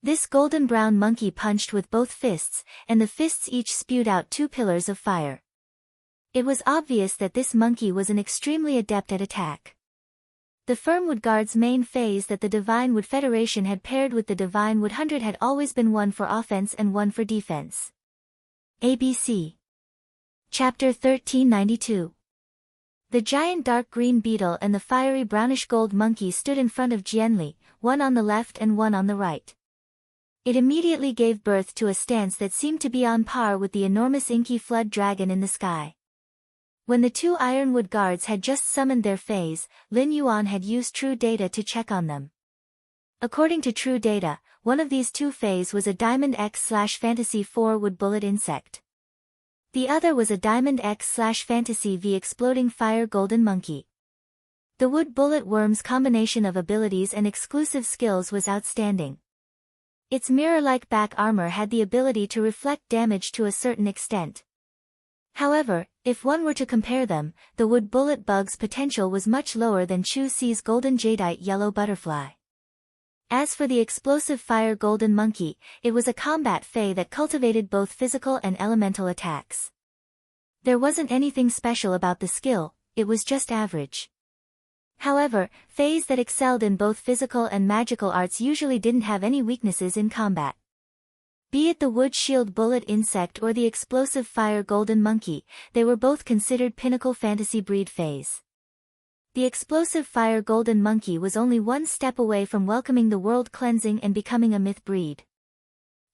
This golden-brown monkey punched with both fists, and the fists each spewed out 2 pillars of fire. It was obvious that this monkey was an extremely adept at attack. The Firmwood guards' main phase that the Divine Wood Federation had paired with the Divine Wood 100 had always been one for offense and one for defense. ABC. Chapter 1392. The giant dark green beetle and the fiery brownish-gold monkey stood in front of Jianli, one on the left and one on the right. It immediately gave birth to a stance that seemed to be on par with the enormous inky flood dragon in the sky. When the 2 Ironwood guards had just summoned their fays, Lin Yuan had used True Data to check on them. According to True Data, one of these 2 fays was a Diamond X/Fantasy 4 wood bullet insect. The other was a Diamond X/Fantasy V exploding fire golden monkey. The wood bullet worm's combination of abilities and exclusive skills was outstanding. Its mirror-like back armor had the ability to reflect damage to a certain extent. However, if one were to compare them, the wood bullet bug's potential was much lower than Chu Si's golden jadeite yellow butterfly. As for the explosive fire golden monkey, it was a combat fae that cultivated both physical and elemental attacks. There wasn't anything special about the skill, it was just average. However, fays that excelled in both physical and magical arts usually didn't have any weaknesses in combat. Be it the wood shield bullet insect or the explosive fire golden monkey, they were both considered pinnacle fantasy breed fays. The explosive fire golden monkey was only one step away from welcoming the world cleansing and becoming a myth breed.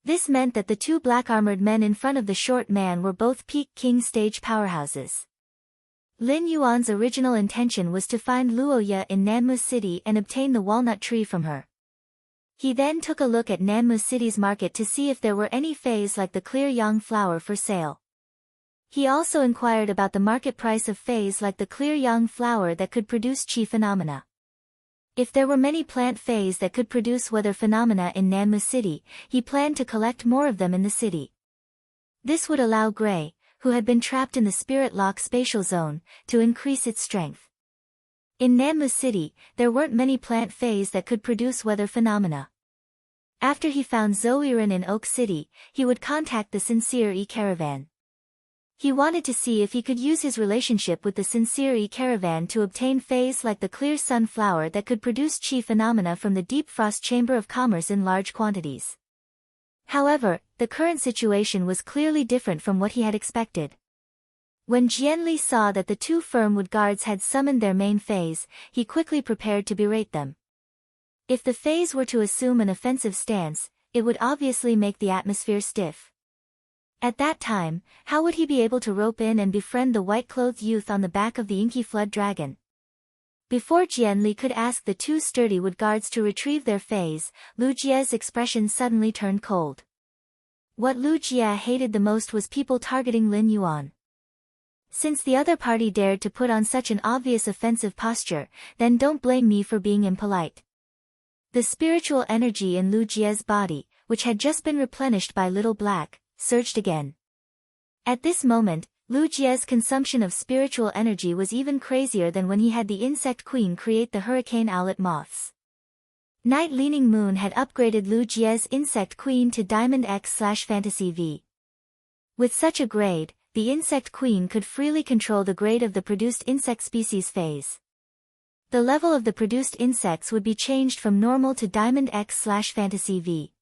This meant that the 2 black-armored men in front of the short man were both peak king stage powerhouses. Lin Yuan's original intention was to find Luoya in Nanmu City and obtain the walnut tree from her. He then took a look at Nanmu City's market to see if there were any fays like the clear yang flower for sale. He also inquired about the market price of fays like the clear yang flower that could produce chi phenomena. If there were many plant fays that could produce weather phenomena in Nanmu City, he planned to collect more of them in the city. This would allow Gray, who had been trapped in the Spirit Lock spatial zone, to increase its strength. In Nanmu City, there weren't many plant fays that could produce weather phenomena. After he found Zoiran in Oak City, he would contact the Sincere E Caravan. He wanted to see if he could use his relationship with the Sincere E Caravan to obtain fays like the clear sunflower that could produce chi phenomena from the Deep Frost Chamber of Commerce in large quantities. However, the current situation was clearly different from what he had expected. When Jianli saw that the 2 Firmwood guards had summoned their main fays, he quickly prepared to berate them. If the fays were to assume an offensive stance, it would obviously make the atmosphere stiff. At that time, how would he be able to rope in and befriend the white-clothed youth on the back of the inky flood dragon? Before Jianli could ask the two sturdy wood guards to retrieve their fays, Lu Jie's expression suddenly turned cold. What Lu Jie hated the most was people targeting Lin Yuan. Since the other party dared to put on such an obvious offensive posture, then don't blame me for being impolite. The spiritual energy in Lu Jie's body, which had just been replenished by Little Black, surged again. At this moment, Lu Jie's consumption of spiritual energy was even crazier than when he had the insect queen create the hurricane owlet moths. Night Leaning Moon had upgraded Lu Jie's insect queen to Diamond X/Fantasy V. With such a grade, the insect queen could freely control the grade of the produced insect species phase. The level of the produced insects would be changed from normal to Diamond X/Fantasy V.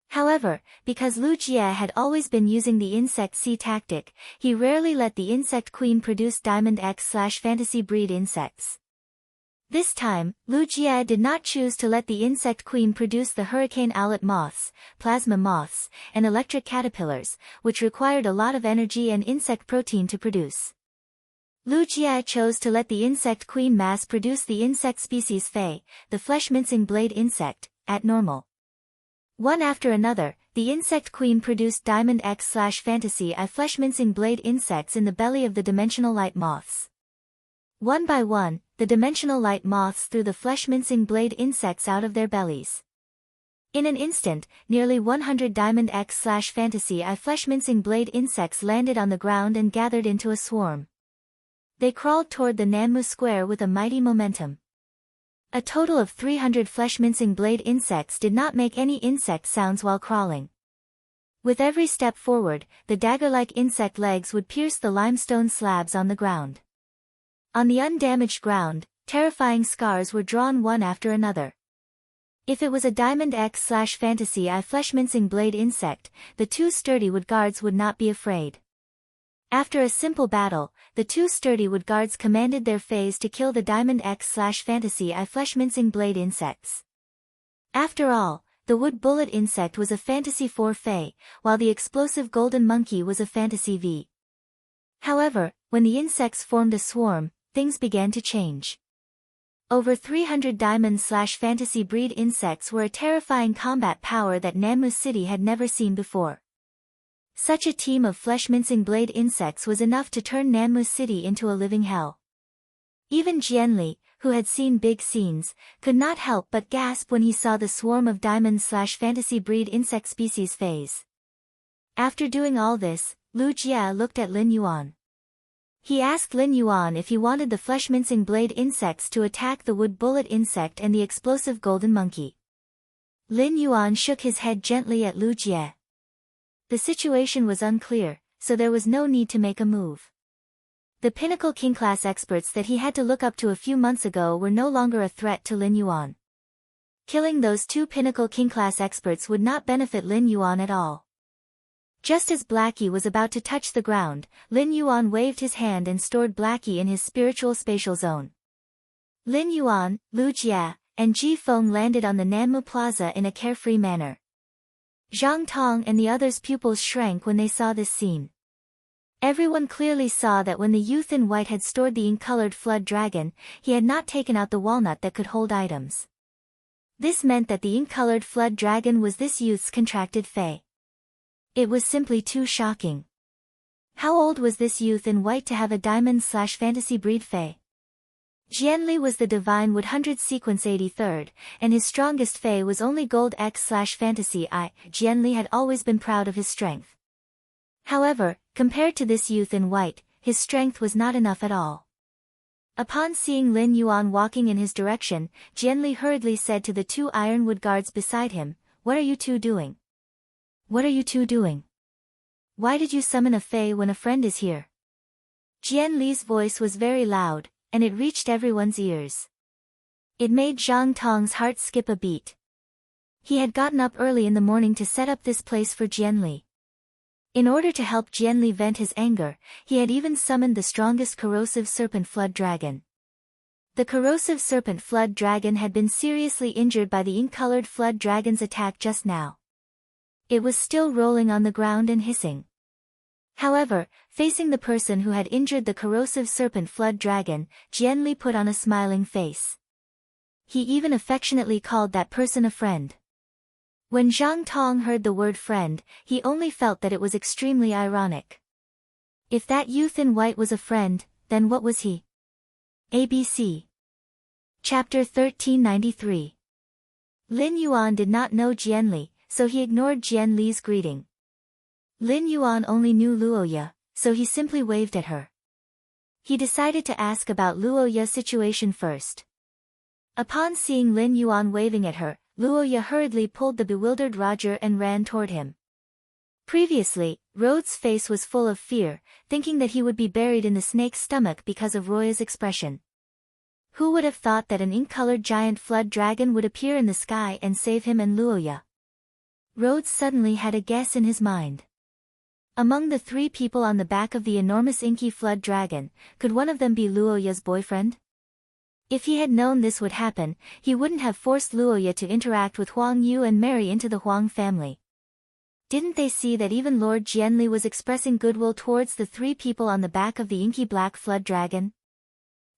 However, because Lu Jie had always been using the Insect C tactic, he rarely let the Insect Queen produce Diamond X/Fantasy breed insects. This time, Lu Jie did not choose to let the Insect Queen produce the Hurricane Owlet moths, Plasma moths, and Electric caterpillars, which required a lot of energy and insect protein to produce. Lu Jie chose to let the Insect Queen mass produce the insect species Fei, the flesh-mincing blade insect, at normal. One after another, the Insect Queen produced Diamond X/Fantasy I flesh-mincing blade insects in the belly of the Dimensional Light moths. One by one, the Dimensional Light moths threw the flesh-mincing blade insects out of their bellies. In an instant, nearly 100 Diamond X/Fantasy I flesh-mincing blade insects landed on the ground and gathered into a swarm. They crawled toward the Nanmu Square with a mighty momentum. A total of 300 flesh-mincing blade insects did not make any insect sounds while crawling. With every step forward, the dagger-like insect legs would pierce the limestone slabs on the ground. On the undamaged ground, terrifying scars were drawn one after another. If it was a Diamond X/Fantasy I flesh-mincing blade insect, the two sturdy wood guards would not be afraid. After a simple battle, the two sturdy wood guards commanded their fays to kill the Diamond X/Fantasy I flesh-mincing blade insects. After all, the wood bullet insect was a Fantasy 4 Fey, while the explosive golden monkey was a Fantasy V. However, when the insects formed a swarm, things began to change. Over 300 Diamond/Fantasy breed insects were a terrifying combat power that Nanmu City had never seen before. Such a team of flesh-mincing blade insects was enough to turn Nanmu City into a living hell. Even Jianli, who had seen big scenes, could not help but gasp when he saw the swarm of Diamond/Fantasy breed insect species phase. After doing all this, Lu Jie looked at Lin Yuan. He asked Lin Yuan if he wanted the flesh-mincing blade insects to attack the wood bullet insect and the explosive golden monkey. Lin Yuan shook his head gently at Lu Jie. The situation was unclear, so there was no need to make a move. The pinnacle king-class experts that he had to look up to a few months ago were no longer a threat to Lin Yuan. Killing those two pinnacle king-class experts would not benefit Lin Yuan at all. Just as Blackie was about to touch the ground, Lin Yuan waved his hand and stored Blackie in his spiritual spatial zone. Lin Yuan, Lu Jie, and Ji Feng landed on the Nanmu Plaza in a carefree manner. Zhang Tong and the others' pupils shrank when they saw this scene. Everyone clearly saw that when the youth in white had stored the ink-colored flood dragon, he had not taken out the walnut that could hold items. This meant that the ink-colored flood dragon was this youth's contracted fey. It was simply too shocking. How old was this youth in white to have a Diamond/Fantasy breed fey? Jianli was the Divine Wood 100 Sequence 83rd, and his strongest fey was only Gold X/Fantasy I. Jianli had always been proud of his strength. However, compared to this youth in white, his strength was not enough at all. Upon seeing Lin Yuan walking in his direction, Jianli hurriedly said to the two ironwood guards beside him, "What are you two doing? What are you two doing? Why did you summon a fey when a friend is here?" Jianli's voice was very loud, and it reached everyone's ears. It made Zhang Tong's heart skip a beat. He had gotten up early in the morning to set up this place for Jianli. In order to help Jianli vent his anger, he had even summoned the strongest corrosive serpent flood dragon. The corrosive serpent flood dragon had been seriously injured by the ink-colored flood dragon's attack just now. It was still rolling on the ground and hissing. However, facing the person who had injured the corrosive serpent flood dragon, Jianli put on a smiling face. He even affectionately called that person a friend. When Zhang Tong heard the word friend, he only felt that it was extremely ironic. If that youth in white was a friend, then what was he? ABC. Chapter 1393. Lin Yuan did not know Jianli, so he ignored Jianli's greeting. Lin Yuan only knew Luoya, so he simply waved at her. He decided to ask about Luoya's situation first. Upon seeing Lin Yuan waving at her, Luoya hurriedly pulled the bewildered Roger and ran toward him. Previously, Rhodes' face was full of fear, thinking that he would be buried in the snake's stomach because of Roya's expression. Who would have thought that an ink-colored giant flood dragon would appear in the sky and save him and Luoya? Rhodes suddenly had a guess in his mind. Among the 3 people on the back of the enormous inky flood dragon, could one of them be Luoya's boyfriend? If he had known this would happen, he wouldn't have forced Luoya to interact with Huang Yu and marry into the Huang family. Didn't they see that even Lord Jianli was expressing goodwill towards the 3 people on the back of the inky black flood dragon?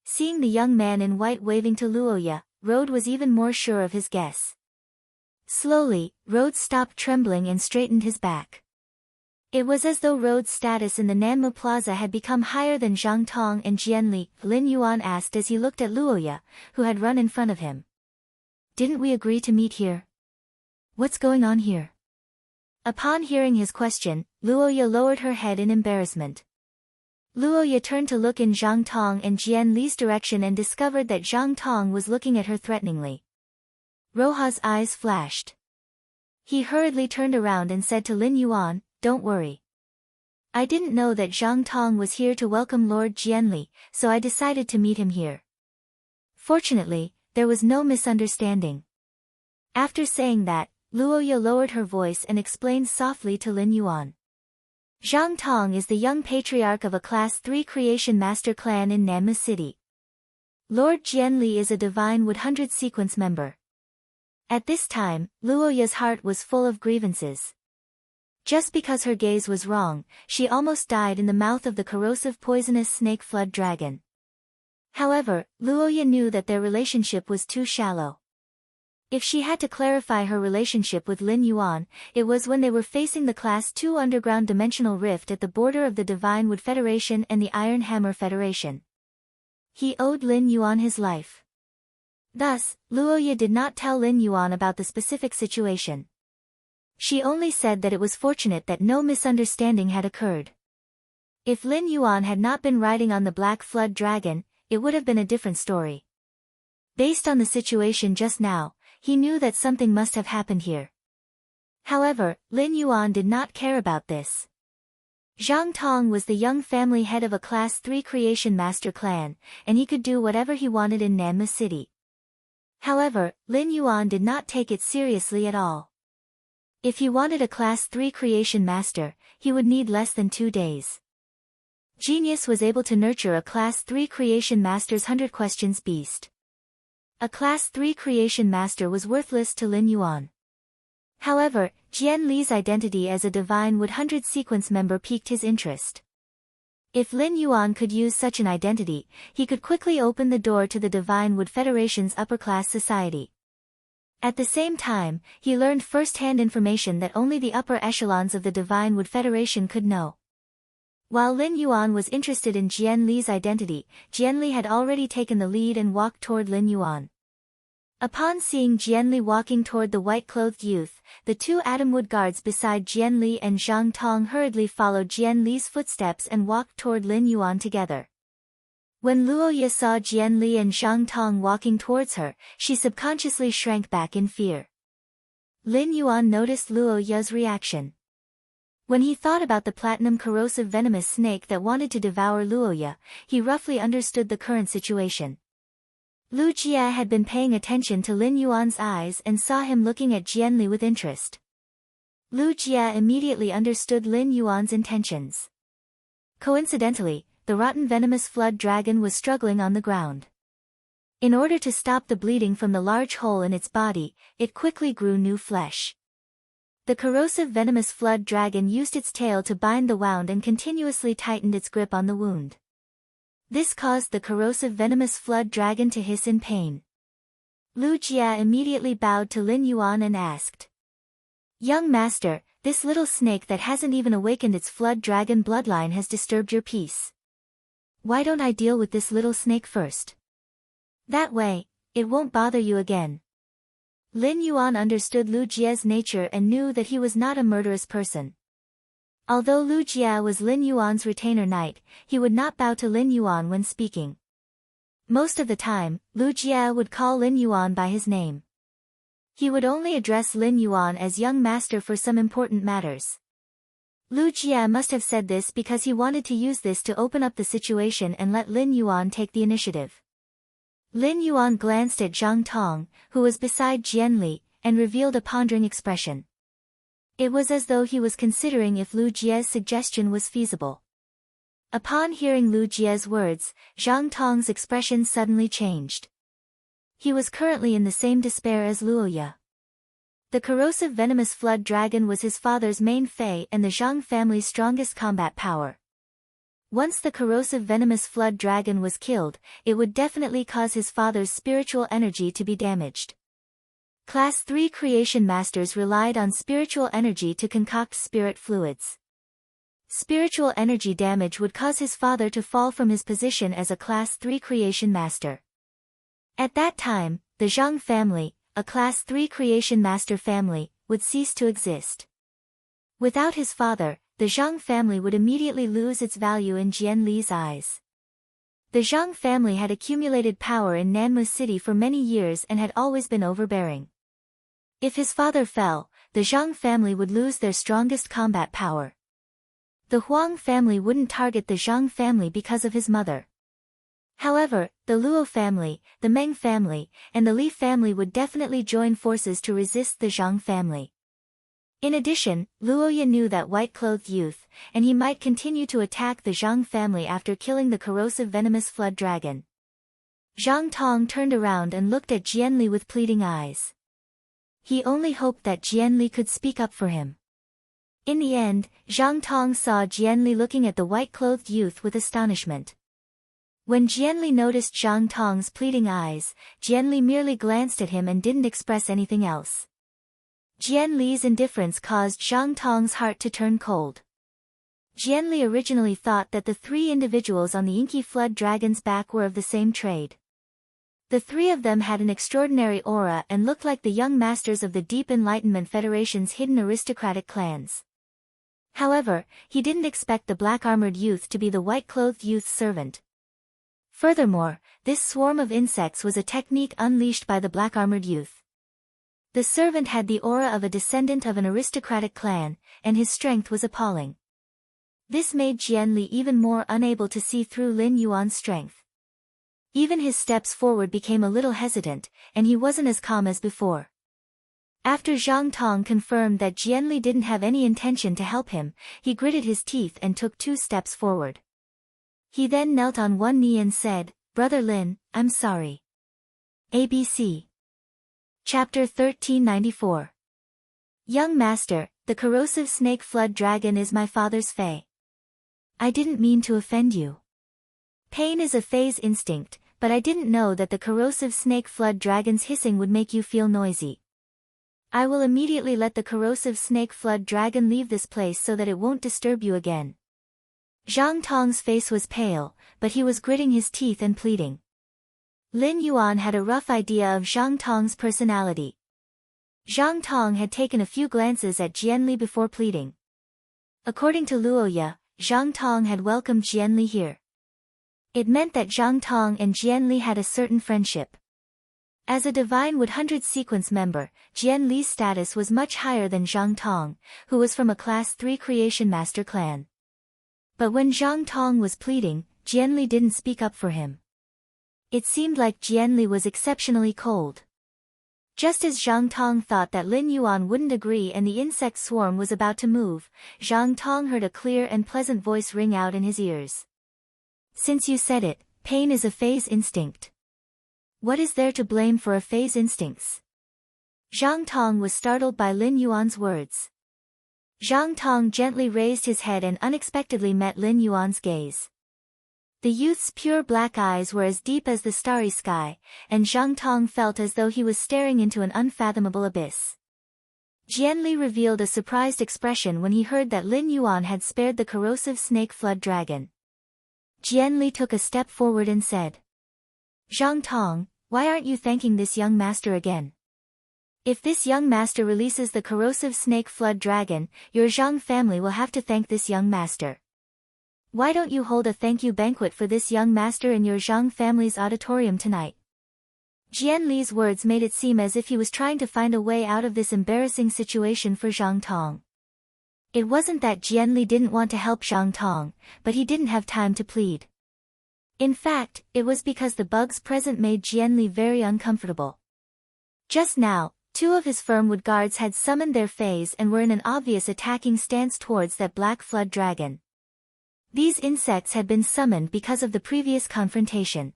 Seeing the young man in white waving to Luoya, Rhodes was even more sure of his guess. Slowly, Rhodes stopped trembling and straightened his back. It was as though Rhodes' status in the Nanmu Plaza had become higher than Zhang Tong and Jianli, Lin Yuan asked as he looked at Luoya, who had run in front of him. Didn't we agree to meet here? What's going on here? Upon hearing his question, Luoya lowered her head in embarrassment. Luoya turned to look in Zhang Tong and Jianli's direction and discovered that Zhang Tong was looking at her threateningly. Roha's eyes flashed. He hurriedly turned around and said to Lin Yuan, "Don't worry. I didn't know that Zhang Tong was here to welcome Lord Jianli, so I decided to meet him here." Fortunately, there was no misunderstanding. After saying that, Luoya lowered her voice and explained softly to Lin Yuan. Zhang Tong is the young patriarch of a Class 3 Creation Master clan in Nanmu City. Lord Jianli is a Divine Wood 100 sequence member. At this time, Luoya's heart was full of grievances. Just because her gaze was wrong, she almost died in the mouth of the corrosive poisonous snake flood dragon. However, Luoya knew that their relationship was too shallow. If she had to clarify her relationship with Lin Yuan, it was when they were facing the Class 2 underground dimensional rift at the border of the Divine Wood Federation and the Iron Hammer Federation. He owed Lin Yuan his life. Thus, Luoya did not tell Lin Yuan about the specific situation. She only said that it was fortunate that no misunderstanding had occurred. If Lin Yuan had not been riding on the Black Flood Dragon, it would have been a different story. Based on the situation just now, he knew that something must have happened here. However, Lin Yuan did not care about this. Zhang Tong was the young family head of a Class 3 Creation Master clan, and he could do whatever he wanted in Nanmu City. However, Lin Yuan did not take it seriously at all. If he wanted a Class 3 Creation Master, he would need less than 2 days. Genius was able to nurture a Class 3 Creation Master's 100 questions beast. A Class 3 Creation Master was worthless to Lin Yuan. However, Jian Li's identity as a Divine Wood 100 sequence member piqued his interest. If Lin Yuan could use such an identity, he could quickly open the door to the Divine Wood Federation's upper-class society. At the same time, he learned first-hand information that only the upper echelons of the Divine Wood Federation could know. While Lin Yuan was interested in Jian Li's identity, Jian Li had already taken the lead and walked toward Lin Yuan. Upon seeing Jian Li walking toward the white-clothed youth, the 2 Atomwood guards beside Jian Li and Zhang Tong hurriedly followed Jian Li's footsteps and walked toward Lin Yuan together. When Luoya saw Jian Li and Zhang Tong walking towards her, she subconsciously shrank back in fear. Lin Yuan noticed Luoya's reaction. When he thought about the platinum corrosive venomous snake that wanted to devour Luoya, he roughly understood the current situation. Lu Jia had been paying attention to Lin Yuan's eyes and saw him looking at Jian Li with interest. Lu Jia immediately understood Lin Yuan's intentions. Coincidentally, the rotten venomous flood dragon was struggling on the ground. In order to stop the bleeding from the large hole in its body, it quickly grew new flesh. The corrosive venomous flood dragon used its tail to bind the wound and continuously tightened its grip on the wound. This caused the corrosive venomous flood dragon to hiss in pain. Lu Jie immediately bowed to Lin Yuan and asked, "Young master, this little snake that hasn't even awakened its flood dragon bloodline has disturbed your peace. Why don't I deal with this little snake first? That way, it won't bother you again." Lin Yuan understood Lu Jie's nature and knew that he was not a murderous person. Although Lu Jie was Lin Yuan's retainer knight, he would not bow to Lin Yuan when speaking. Most of the time, Lu Jie would call Lin Yuan by his name. He would only address Lin Yuan as young master for some important matters. Lu Jie must have said this because he wanted to use this to open up the situation and let Lin Yuan take the initiative. Lin Yuan glanced at Zhang Tong, who was beside Jian Li, and revealed a pondering expression. It was as though he was considering if Lu Jie's suggestion was feasible. Upon hearing Lu Jie's words, Zhang Tong's expression suddenly changed. He was currently in the same despair as Luoya. The corrosive venomous flood dragon was his father's main fei and the Zhang family's strongest combat power. Once the corrosive venomous flood dragon was killed, it would definitely cause his father's spiritual energy to be damaged. Class 3 creation masters relied on spiritual energy to concoct spirit fluids. Spiritual energy damage would cause his father to fall from his position as a Class 3 creation master. At that time, the Zhang family, a Class 3 creation master family, would cease to exist. Without his father, the Zhang family would immediately lose its value in Jian Li's eyes. The Zhang family had accumulated power in Nanmu City for many years and had always been overbearing. If his father fell, the Zhang family would lose their strongest combat power. The Huang family wouldn't target the Zhang family because of his mother. However, the Luo family, the Meng family, and the Li family would definitely join forces to resist the Zhang family. In addition, Luoya knew that white-clothed youth, and he might continue to attack the Zhang family after killing the corrosive venomous flood dragon. Zhang Tong turned around and looked at Jian Li with pleading eyes. He only hoped that Jian Li could speak up for him. In the end, Zhang Tong saw Jian Li looking at the white-clothed youth with astonishment. When Jian Li noticed Zhang Tong's pleading eyes, Jian Li merely glanced at him and didn't express anything else. Jian Li's indifference caused Zhang Tong's heart to turn cold. Jian Li originally thought that the three individuals on the inky flood dragon's back were of the same trade. The three of them had an extraordinary aura and looked like the young masters of the Deep Enlightenment Federation's hidden aristocratic clans. However, he didn't expect the black-armored youth to be the white-clothed youth's servant. Furthermore, this swarm of insects was a technique unleashed by the black-armored youth. The servant had the aura of a descendant of an aristocratic clan, and his strength was appalling. This made Jian Li even more unable to see through Lin Yuan's strength. Even his steps forward became a little hesitant, and he wasn't as calm as before. After Zhang Tong confirmed that Jian Li didn't have any intention to help him, he gritted his teeth and took 2 steps forward. He then knelt on one knee and said, "Brother Lin, I'm sorry." ABC. Chapter 1394. Young Master, the corrosive snake flood dragon is my father's fei. I didn't mean to offend you. Pain is a fei's instinct, but I didn't know that the corrosive snake flood dragon's hissing would make you feel noisy. I will immediately let the corrosive snake flood dragon leave this place so that it won't disturb you again. Zhang Tong's face was pale, but he was gritting his teeth and pleading. Lin Yuan had a rough idea of Zhang Tong's personality. Zhang Tong had taken a few glances at Jian Li before pleading. According to Luoya, Zhang Tong had welcomed Jian Li here. It meant that Zhang Tong and Jian Li had a certain friendship. As a Divine Wood 100 sequence member, Jian Li's status was much higher than Zhang Tong, who was from a Class 3 Creation Master clan. But when Zhang Tong was pleading, Jian Li didn't speak up for him. It seemed like Jian Li was exceptionally cold. Just as Zhang Tong thought that Lin Yuan wouldn't agree and the insect swarm was about to move, Zhang Tong heard a clear and pleasant voice ring out in his ears. Since you said it, pain is a fei's instinct. What is there to blame for a fei's instincts? Zhang Tong was startled by Lin Yuan's words. Zhang Tong gently raised his head and unexpectedly met Lin Yuan's gaze. The youth's pure black eyes were as deep as the starry sky, and Zhang Tong felt as though he was staring into an unfathomable abyss. Jianli revealed a surprised expression when he heard that Lin Yuan had spared the corrosive snake flood dragon. Jianli took a step forward and said, "Zhang Tong, why aren't you thanking this young master again? If this young master releases the corrosive snake flood dragon, your Zhang family will have to thank this young master. Why don't you hold a thank you banquet for this young master in your Zhang family's auditorium tonight?" Jian Li's words made it seem as if he was trying to find a way out of this embarrassing situation for Zhang Tong. It wasn't that Jian Li didn't want to help Zhang Tong, but he didn't have time to plead. In fact, it was because the bugs present made Jian Li very uncomfortable. Just now, two of his firmwood guards had summoned their fays and were in an obvious attacking stance towards that black flood dragon. These insects had been summoned because of the previous confrontation.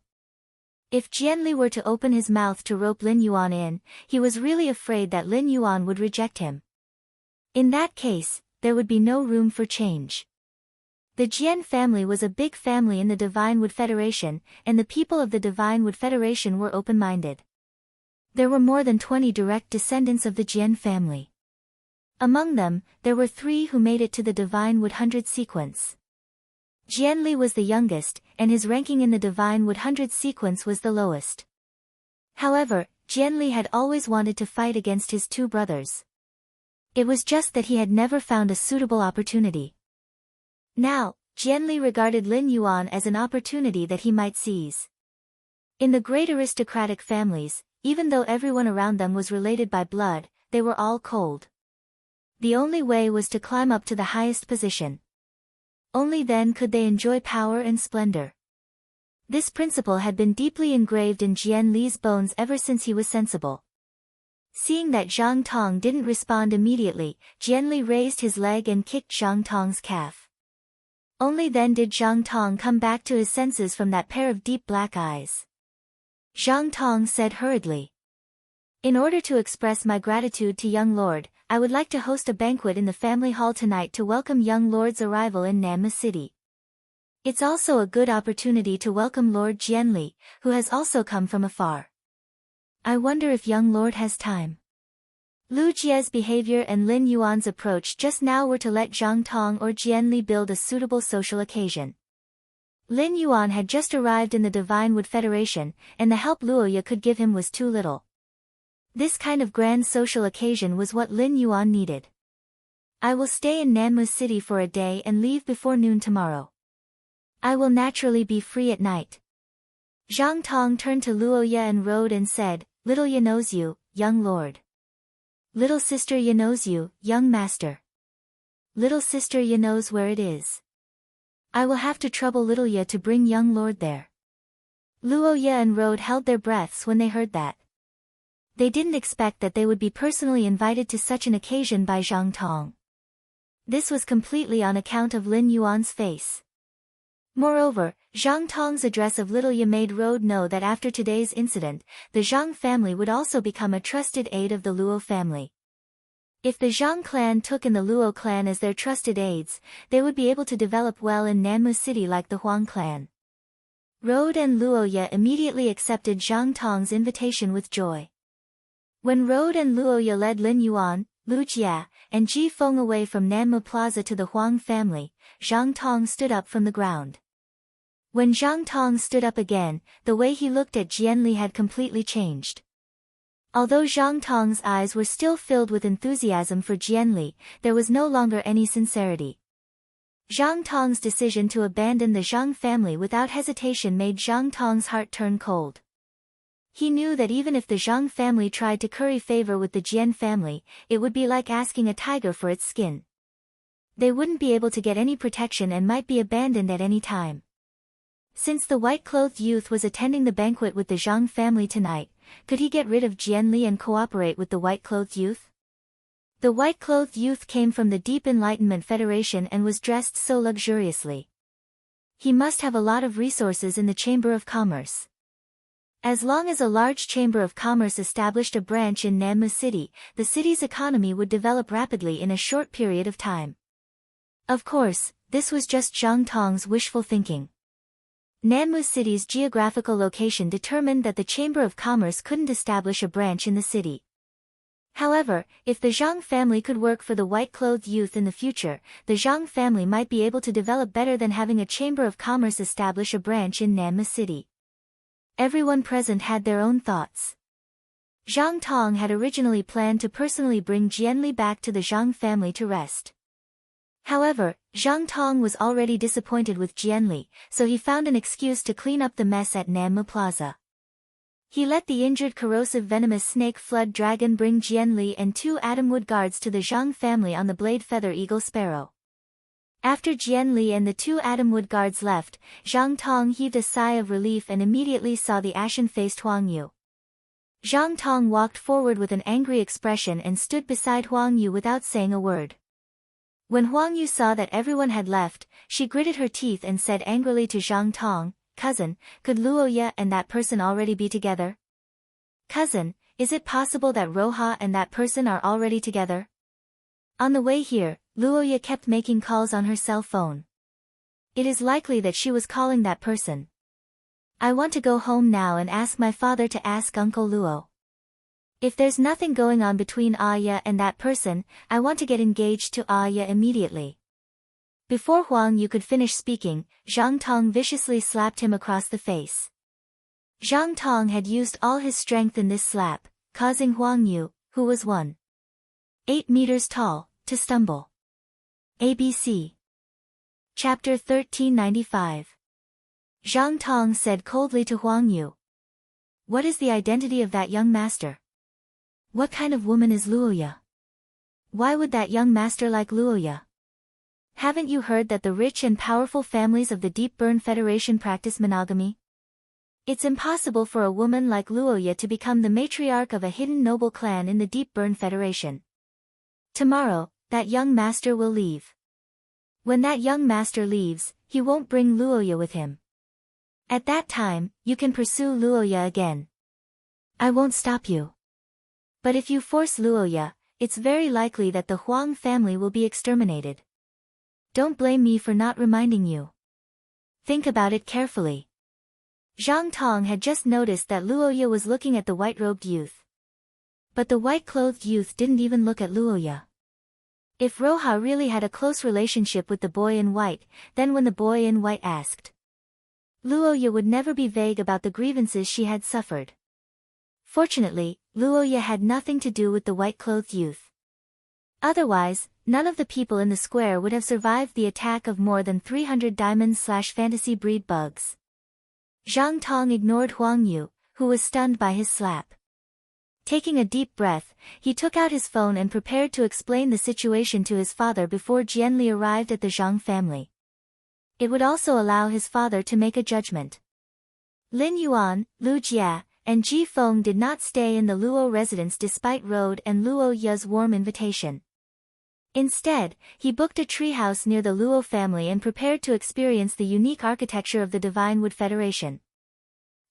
If Jian Li were to open his mouth to rope Lin Yuan in, he was really afraid that Lin Yuan would reject him. In that case, there would be no room for change. The Jian family was a big family in the Divine Wood Federation, and the people of the Divine Wood Federation were open-minded. There were more than 20 direct descendants of the Jian family. Among them, there were 3 who made it to the Divine Wood 100 sequence. Jian Li was the youngest, and his ranking in the Divine Wood 100 sequence was the lowest. However, Jian Li had always wanted to fight against his 2 brothers. It was just that he had never found a suitable opportunity. Now, Jian Li regarded Lin Yuan as an opportunity that he might seize. In the great aristocratic families, even though everyone around them was related by blood, they were all cold. The only way was to climb up to the highest position. Only then could they enjoy power and splendor. This principle had been deeply engraved in Jian Li's bones ever since he was sensible. Seeing that Zhang Tong didn't respond immediately, Jian Li raised his leg and kicked Zhang Tong's calf. Only then did Zhang Tong come back to his senses from that pair of deep black eyes. Zhang Tong said hurriedly, "In order to express my gratitude to young lord, I would like to host a banquet in the family hall tonight to welcome young lord's arrival in Nanma City. It's also a good opportunity to welcome Lord Jian Li, who has also come from afar. I wonder if young lord has time." Lu Jie's behavior and Lin Yuan's approach just now were to let Zhang Tong or Jian Li build a suitable social occasion. Lin Yuan had just arrived in the Divine Wood Federation, and the help Luoya could give him was too little. This kind of grand social occasion was what Lin Yuan needed. "I will stay in Nanmu City for a day and leave before noon tomorrow. I will naturally be free at night." Zhang Tong turned to Luoya and Rode and said, "Little Ye knows you, young lord. Little sister Ye knows you, young master. Little sister Ye knows where it is. I will have to trouble little Ye to bring young lord there." Luoya and Rode held their breaths when they heard that. They didn't expect that they would be personally invited to such an occasion by Zhang Tong. This was completely on account of Lin Yuan's face. Moreover, Zhang Tong's address of little Ye made Rode know that after today's incident, the Zhang family would also become a trusted aid of the Luo family. If the Zhang clan took in the Luo clan as their trusted aides, they would be able to develop well in Nanmu City like the Huang clan. Rode and Luoya immediately accepted Zhang Tong's invitation with joy. When Rode and Luoya led Lin Yuan, Lu Jia, and Ji Feng away from Nanmu Plaza to the Huang family, Zhang Tong stood up from the ground. When Zhang Tong stood up again, the way he looked at Jian Li had completely changed. Although Zhang Tong's eyes were still filled with enthusiasm for Jian Li, there was no longer any sincerity. Zhang Tong's decision to abandon the Zhang family without hesitation made Zhang Tong's heart turn cold. He knew that even if the Zhang family tried to curry favor with the Jian family, it would be like asking a tiger for its skin. They wouldn't be able to get any protection and might be abandoned at any time. Since the white-clothed youth was attending the banquet with the Zhang family tonight, could he get rid of Jian Li and cooperate with the white-clothed youth? The white-clothed youth came from the Deep Enlightenment Federation and was dressed so luxuriously. He must have a lot of resources in the Chamber of Commerce. As long as a large chamber of commerce established a branch in Nanmu City, the city's economy would develop rapidly in a short period of time. Of course, this was just Zhang Tong's wishful thinking. Nanmu City's geographical location determined that the Chamber of Commerce couldn't establish a branch in the city. However, if the Zhang family could work for the white-clothed youth in the future, the Zhang family might be able to develop better than having a Chamber of Commerce establish a branch in Nanmu City. Everyone present had their own thoughts. Zhang Tong had originally planned to personally bring Jianli back to the Zhang family to rest. However, Zhang Tong was already disappointed with Jianli, so he found an excuse to clean up the mess at Nanmu Plaza. He let the injured corrosive venomous snake flood dragon bring Jianli and 2 Atomwood guards to the Zhang family on the blade feather eagle sparrow. After Jianli and the 2 Atomwood guards left, Zhang Tong heaved a sigh of relief and immediately saw the ashen-faced Huang Yu. Zhang Tong walked forward with an angry expression and stood beside Huang Yu without saying a word. When Huang Yu saw that everyone had left, she gritted her teeth and said angrily to Zhang Tong, "Cousin, could Luoya and that person already be together? Cousin, is it possible that Roha and that person are already together?" On the way here, Luoya kept making calls on her cell phone. It is likely that she was calling that person. "I want to go home now and ask my father to ask Uncle Luo. If there's nothing going on between Aya and that person, I want to get engaged to Aya immediately." Before Huang Yu could finish speaking, Zhang Tong viciously slapped him across the face. Zhang Tong had used all his strength in this slap, causing Huang Yu, who was 1.8 meters tall, to stumble. ABC. Chapter 1395. Zhang Tong said coldly to Huang Yu, "What is the identity of that young master? What kind of woman is Luoya? Why would that young master like Luoya? Haven't you heard that the rich and powerful families of the Deep Burn Federation practice monogamy? It's impossible for a woman like Luoya to become the matriarch of a hidden noble clan in the Deep Burn Federation. Tomorrow, that young master will leave. When that young master leaves, he won't bring Luoya with him. At that time, you can pursue Luoya again. I won't stop you. But if you force Luoya, it's very likely that the Huang family will be exterminated. Don't blame me for not reminding you. Think about it carefully." Zhang Tong had just noticed that Luoya was looking at the white-robed youth. But the white-clothed youth didn't even look at Luoya. If Roha really had a close relationship with the boy in white, then when the boy in white asked, Luoya would never be vague about the grievances she had suffered. Fortunately, Luoya had nothing to do with the white-clothed youth. Otherwise, none of the people in the square would have survived the attack of more than 300 diamond/fantasy breed bugs. Zhang Tong ignored Huang Yu, who was stunned by his slap. Taking a deep breath, he took out his phone and prepared to explain the situation to his father before Jianli arrived at the Zhang family. It would also allow his father to make a judgment. Lin Yuan, Lu Jia, and Ji Feng did not stay in the Luo residence despite Road and Luo Ya's warm invitation. Instead, he booked a treehouse near the Luo family and prepared to experience the unique architecture of the Divine Wood Federation.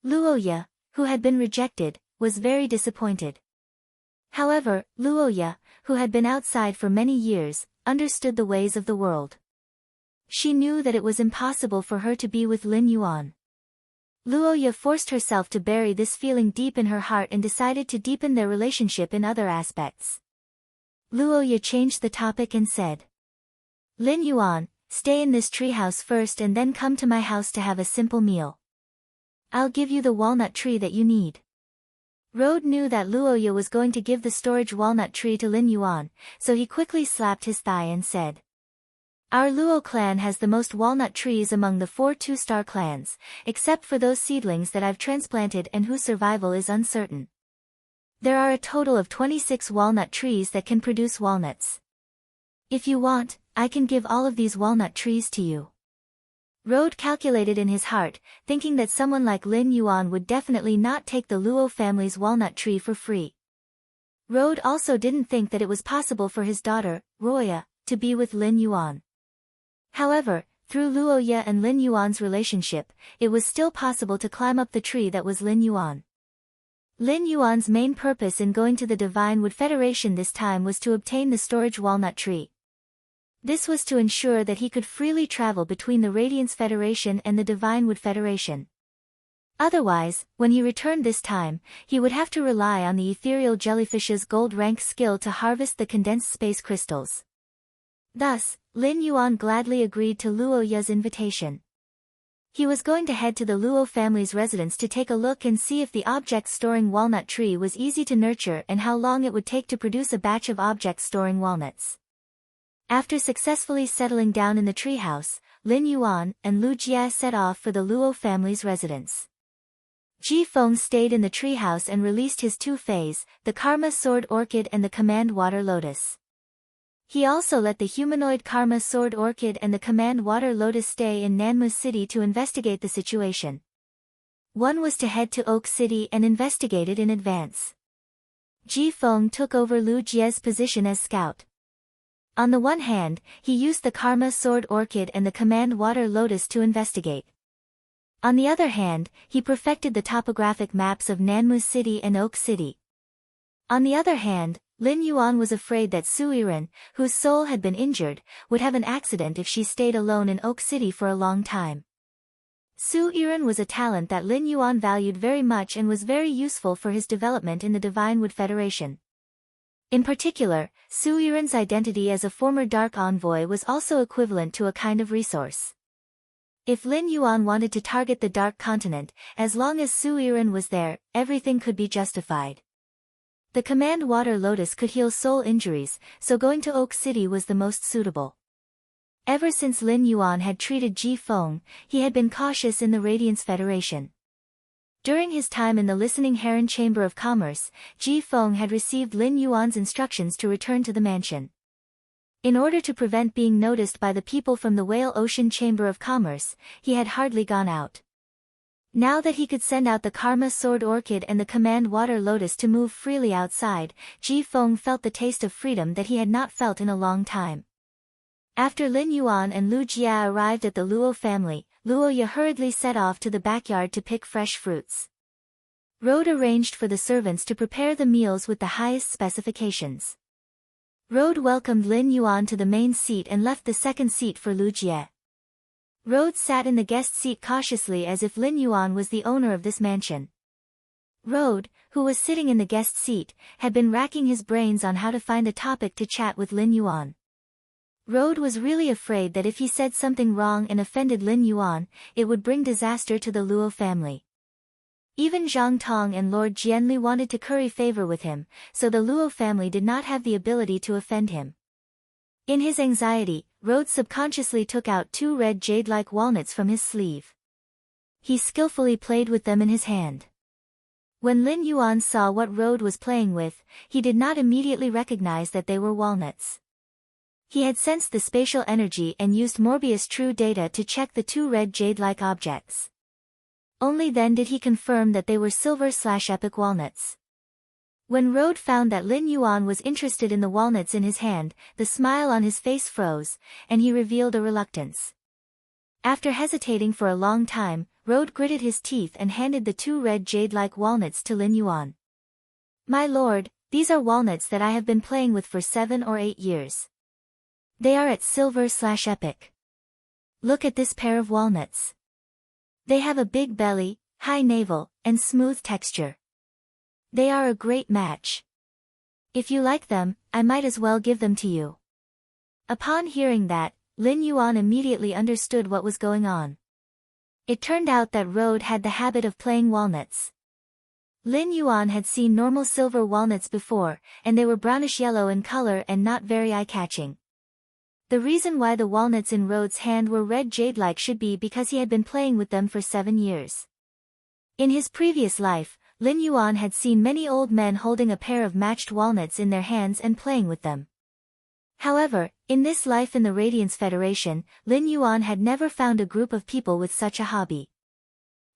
Luoya, who had been rejected, was very disappointed. However, Luoya, who had been outside for many years, understood the ways of the world. She knew that it was impossible for her to be with Lin Yuan. Luoya forced herself to bury this feeling deep in her heart and decided to deepen their relationship in other aspects. Luoya changed the topic and said, Lin Yuan, stay in this treehouse first and then come to my house to have a simple meal. I'll give you the walnut tree that you need. Road knew that Luoya was going to give the storage walnut tree to Lin Yuan, so he quickly slapped his thigh and said, Our Luo clan has the most walnut trees among the 4 two-star clans, except for those seedlings that I've transplanted and whose survival is uncertain. There are a total of 26 walnut trees that can produce walnuts. If you want, I can give all of these walnut trees to you. Road calculated in his heart, thinking that someone like Lin Yuan would definitely not take the Luo family's walnut tree for free. Road also didn't think that it was possible for his daughter, Roya, to be with Lin Yuan. However, Through Luoya and Lin Yuan's relationship, it was still possible to climb up the tree that was Lin Yuan. Lin Yuan's main purpose in going to the Divine Wood Federation this time was to obtain the storage walnut tree. This was to ensure that he could freely travel between the Radiance Federation and the Divine Wood Federation. Otherwise, when he returned this time, he would have to rely on the ethereal jellyfish's gold rank skill to harvest the condensed space crystals. Thus, Lin Yuan gladly agreed to Luo Ya's invitation. He was going to head to the Luo family's residence to take a look and see if the object-storing walnut tree was easy to nurture and how long it would take to produce a batch of object-storing walnuts. After successfully settling down in the treehouse, Lin Yuan and Lu Jie set off for the Luo family's residence. Ji Feng stayed in the treehouse and released his two fays, the Karma Sword Orchid and the Command Water Lotus. He also let the humanoid Karma Sword Orchid and the Command Water Lotus stay in Nanmu City to investigate the situation. One was to head to Oak City and investigate it in advance. Ji Feng took over Lu Jie's position as scout. On the one hand, he used the Karma Sword Orchid and the Command Water Lotus to investigate. On the other hand, he perfected the topographic maps of Nanmu City and Oak City. On the other hand, Lin Yuan was afraid that Su Yiren, whose soul had been injured, would have an accident if she stayed alone in Oak City for a long time. Su Yiren was a talent that Lin Yuan valued very much and was very useful for his development in the Divine Wood Federation. In particular, Su Yiren's identity as a former Dark Envoy was also equivalent to a kind of resource. If Lin Yuan wanted to target the Dark Continent, as long as Su Yiren was there, everything could be justified. The Command Water Lotus could heal soul injuries, so going to Oak City was the most suitable. Ever since Lin Yuan had treated Ji Feng, he had been cautious in the Radiance Federation. During his time in the Listening Heron Chamber of Commerce, Ji Feng had received Lin Yuan's instructions to return to the mansion. In order to prevent being noticed by the people from the Whale Ocean Chamber of Commerce, he had hardly gone out. Now that he could send out the Karma Sword Orchid and the Command Water Lotus to move freely outside, Ji Feng felt the taste of freedom that he had not felt in a long time. After Lin Yuan and Lu Jia arrived at the Luo family, Luo Ye hurriedly set off to the backyard to pick fresh fruits. Road arranged for the servants to prepare the meals with the highest specifications. Road welcomed Lin Yuan to the main seat and left the second seat for Lu Jie. Road sat in the guest seat cautiously as if Lin Yuan was the owner of this mansion. Road, who was sitting in the guest seat, had been racking his brains on how to find a topic to chat with Lin Yuan. Road was really afraid that if he said something wrong and offended Lin Yuan, it would bring disaster to the Luo family. Even Zhang Tong and Lord Jianli wanted to curry favor with him, so the Luo family did not have the ability to offend him. In his anxiety, Road subconsciously took out 2 red jade-like walnuts from his sleeve. He skillfully played with them in his hand. When Lin Yuan saw what Road was playing with, he did not immediately recognize that they were walnuts. He had sensed the spatial energy and used Morbius True Data to check the 2 red jade-like objects. Only then did he confirm that they were silver/epic walnuts. When Road found that Lin Yuan was interested in the walnuts in his hand, the smile on his face froze, and he revealed a reluctance. After hesitating for a long time, Road gritted his teeth and handed the 2 red jade-like walnuts to Lin Yuan. "My lord, these are walnuts that I have been playing with for 7 or 8 years. They are at silver/epic. Look at this pair of walnuts. They have a big belly, high navel, and smooth texture. They are a great match. If you like them, I might as well give them to you." Upon hearing that, Lin Yuan immediately understood what was going on. It turned out that Road had the habit of playing walnuts. Lin Yuan had seen normal silver walnuts before, and they were brownish-yellow in color and not very eye-catching. The reason why the walnuts in Road's hand were red jade-like should be because he had been playing with them for 7 years. In his previous life, Lin Yuan had seen many old men holding a pair of matched walnuts in their hands and playing with them. However, in this life in the Radiance Federation, Lin Yuan had never found a group of people with such a hobby.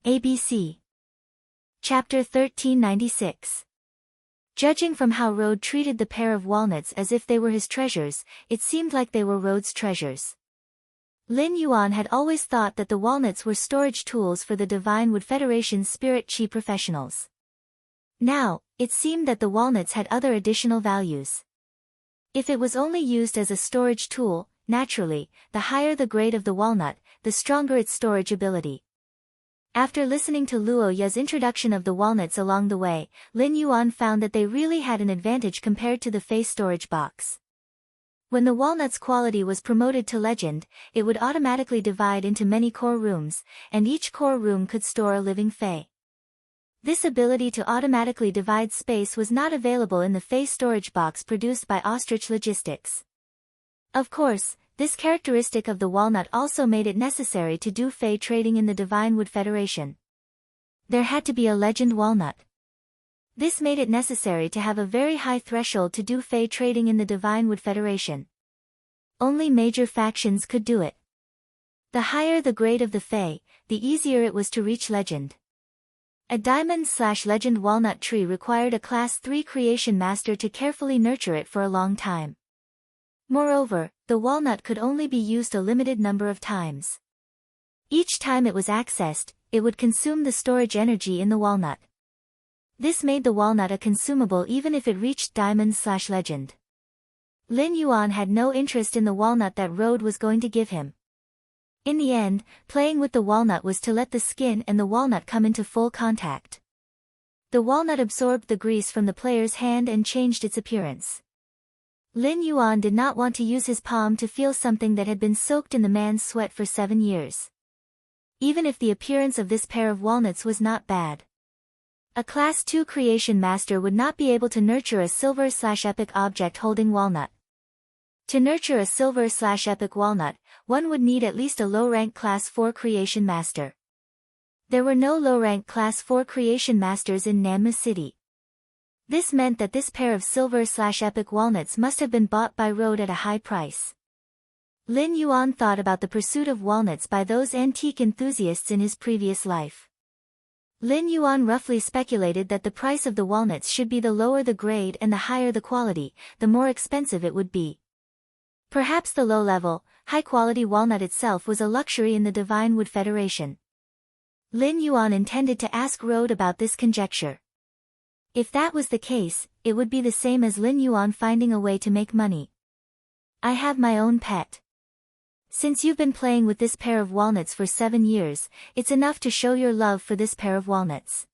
ABC Chapter 1396. Judging from how Road treated the pair of walnuts as if they were his treasures, it seemed like they were Road's treasures. Lin Yuan had always thought that the walnuts were storage tools for the Divine Wood Federation's spirit chi professionals. Now, it seemed that the walnuts had other additional values. If it was only used as a storage tool, naturally, the higher the grade of the walnut, the stronger its storage ability. After listening to Luo Ye's introduction of the walnuts along the way, Lin Yuan found that they really had an advantage compared to the Fey storage box. When the walnut's quality was promoted to legend, it would automatically divide into many core rooms, and each core room could store a living Fey. This ability to automatically divide space was not available in the Fey storage box produced by Ostrich Logistics. Of course, this characteristic of the walnut also made it necessary to do Fey trading in the Divine Wood Federation. There had to be a legend walnut. This made it necessary to have a very high threshold to do Fey trading in the Divine Wood Federation. Only major factions could do it. The higher the grade of the Fey, the easier it was to reach legend. A diamond/legend walnut tree required a Class 3 creation master to carefully nurture it for a long time. Moreover, the walnut could only be used a limited number of times. Each time it was accessed, it would consume the storage energy in the walnut. This made the walnut a consumable even if it reached diamond/legend. Lin Yuan had no interest in the walnut that Road was going to give him. In the end, playing with the walnut was to let the skin and the walnut come into full contact. The walnut absorbed the grease from the player's hand and changed its appearance. Lin Yuan did not want to use his palm to feel something that had been soaked in the man's sweat for 7 years. Even if the appearance of this pair of walnuts was not bad. A Class 2 creation master would not be able to nurture a silver/epic object holding walnut. To nurture a silver/epic walnut, one would need at least a low-rank Class 4 creation master. There were no low-rank Class 4 creation masters in Nanma City. This meant that this pair of silver/epic walnuts must have been bought by Road at a high price. Lin Yuan thought about the pursuit of walnuts by those antique enthusiasts in his previous life. Lin Yuan roughly speculated that the price of the walnuts should be the lower the grade and the higher the quality, the more expensive it would be. Perhaps the low-level, high-quality walnut itself was a luxury in the Divine Wood Federation. Lin Yuan intended to ask Road about this conjecture. If that was the case, it would be the same as Lin Yuan finding a way to make money. I have my own pet. Since you've been playing with this pair of walnuts for 7 years, it's enough to show your love for this pair of walnuts.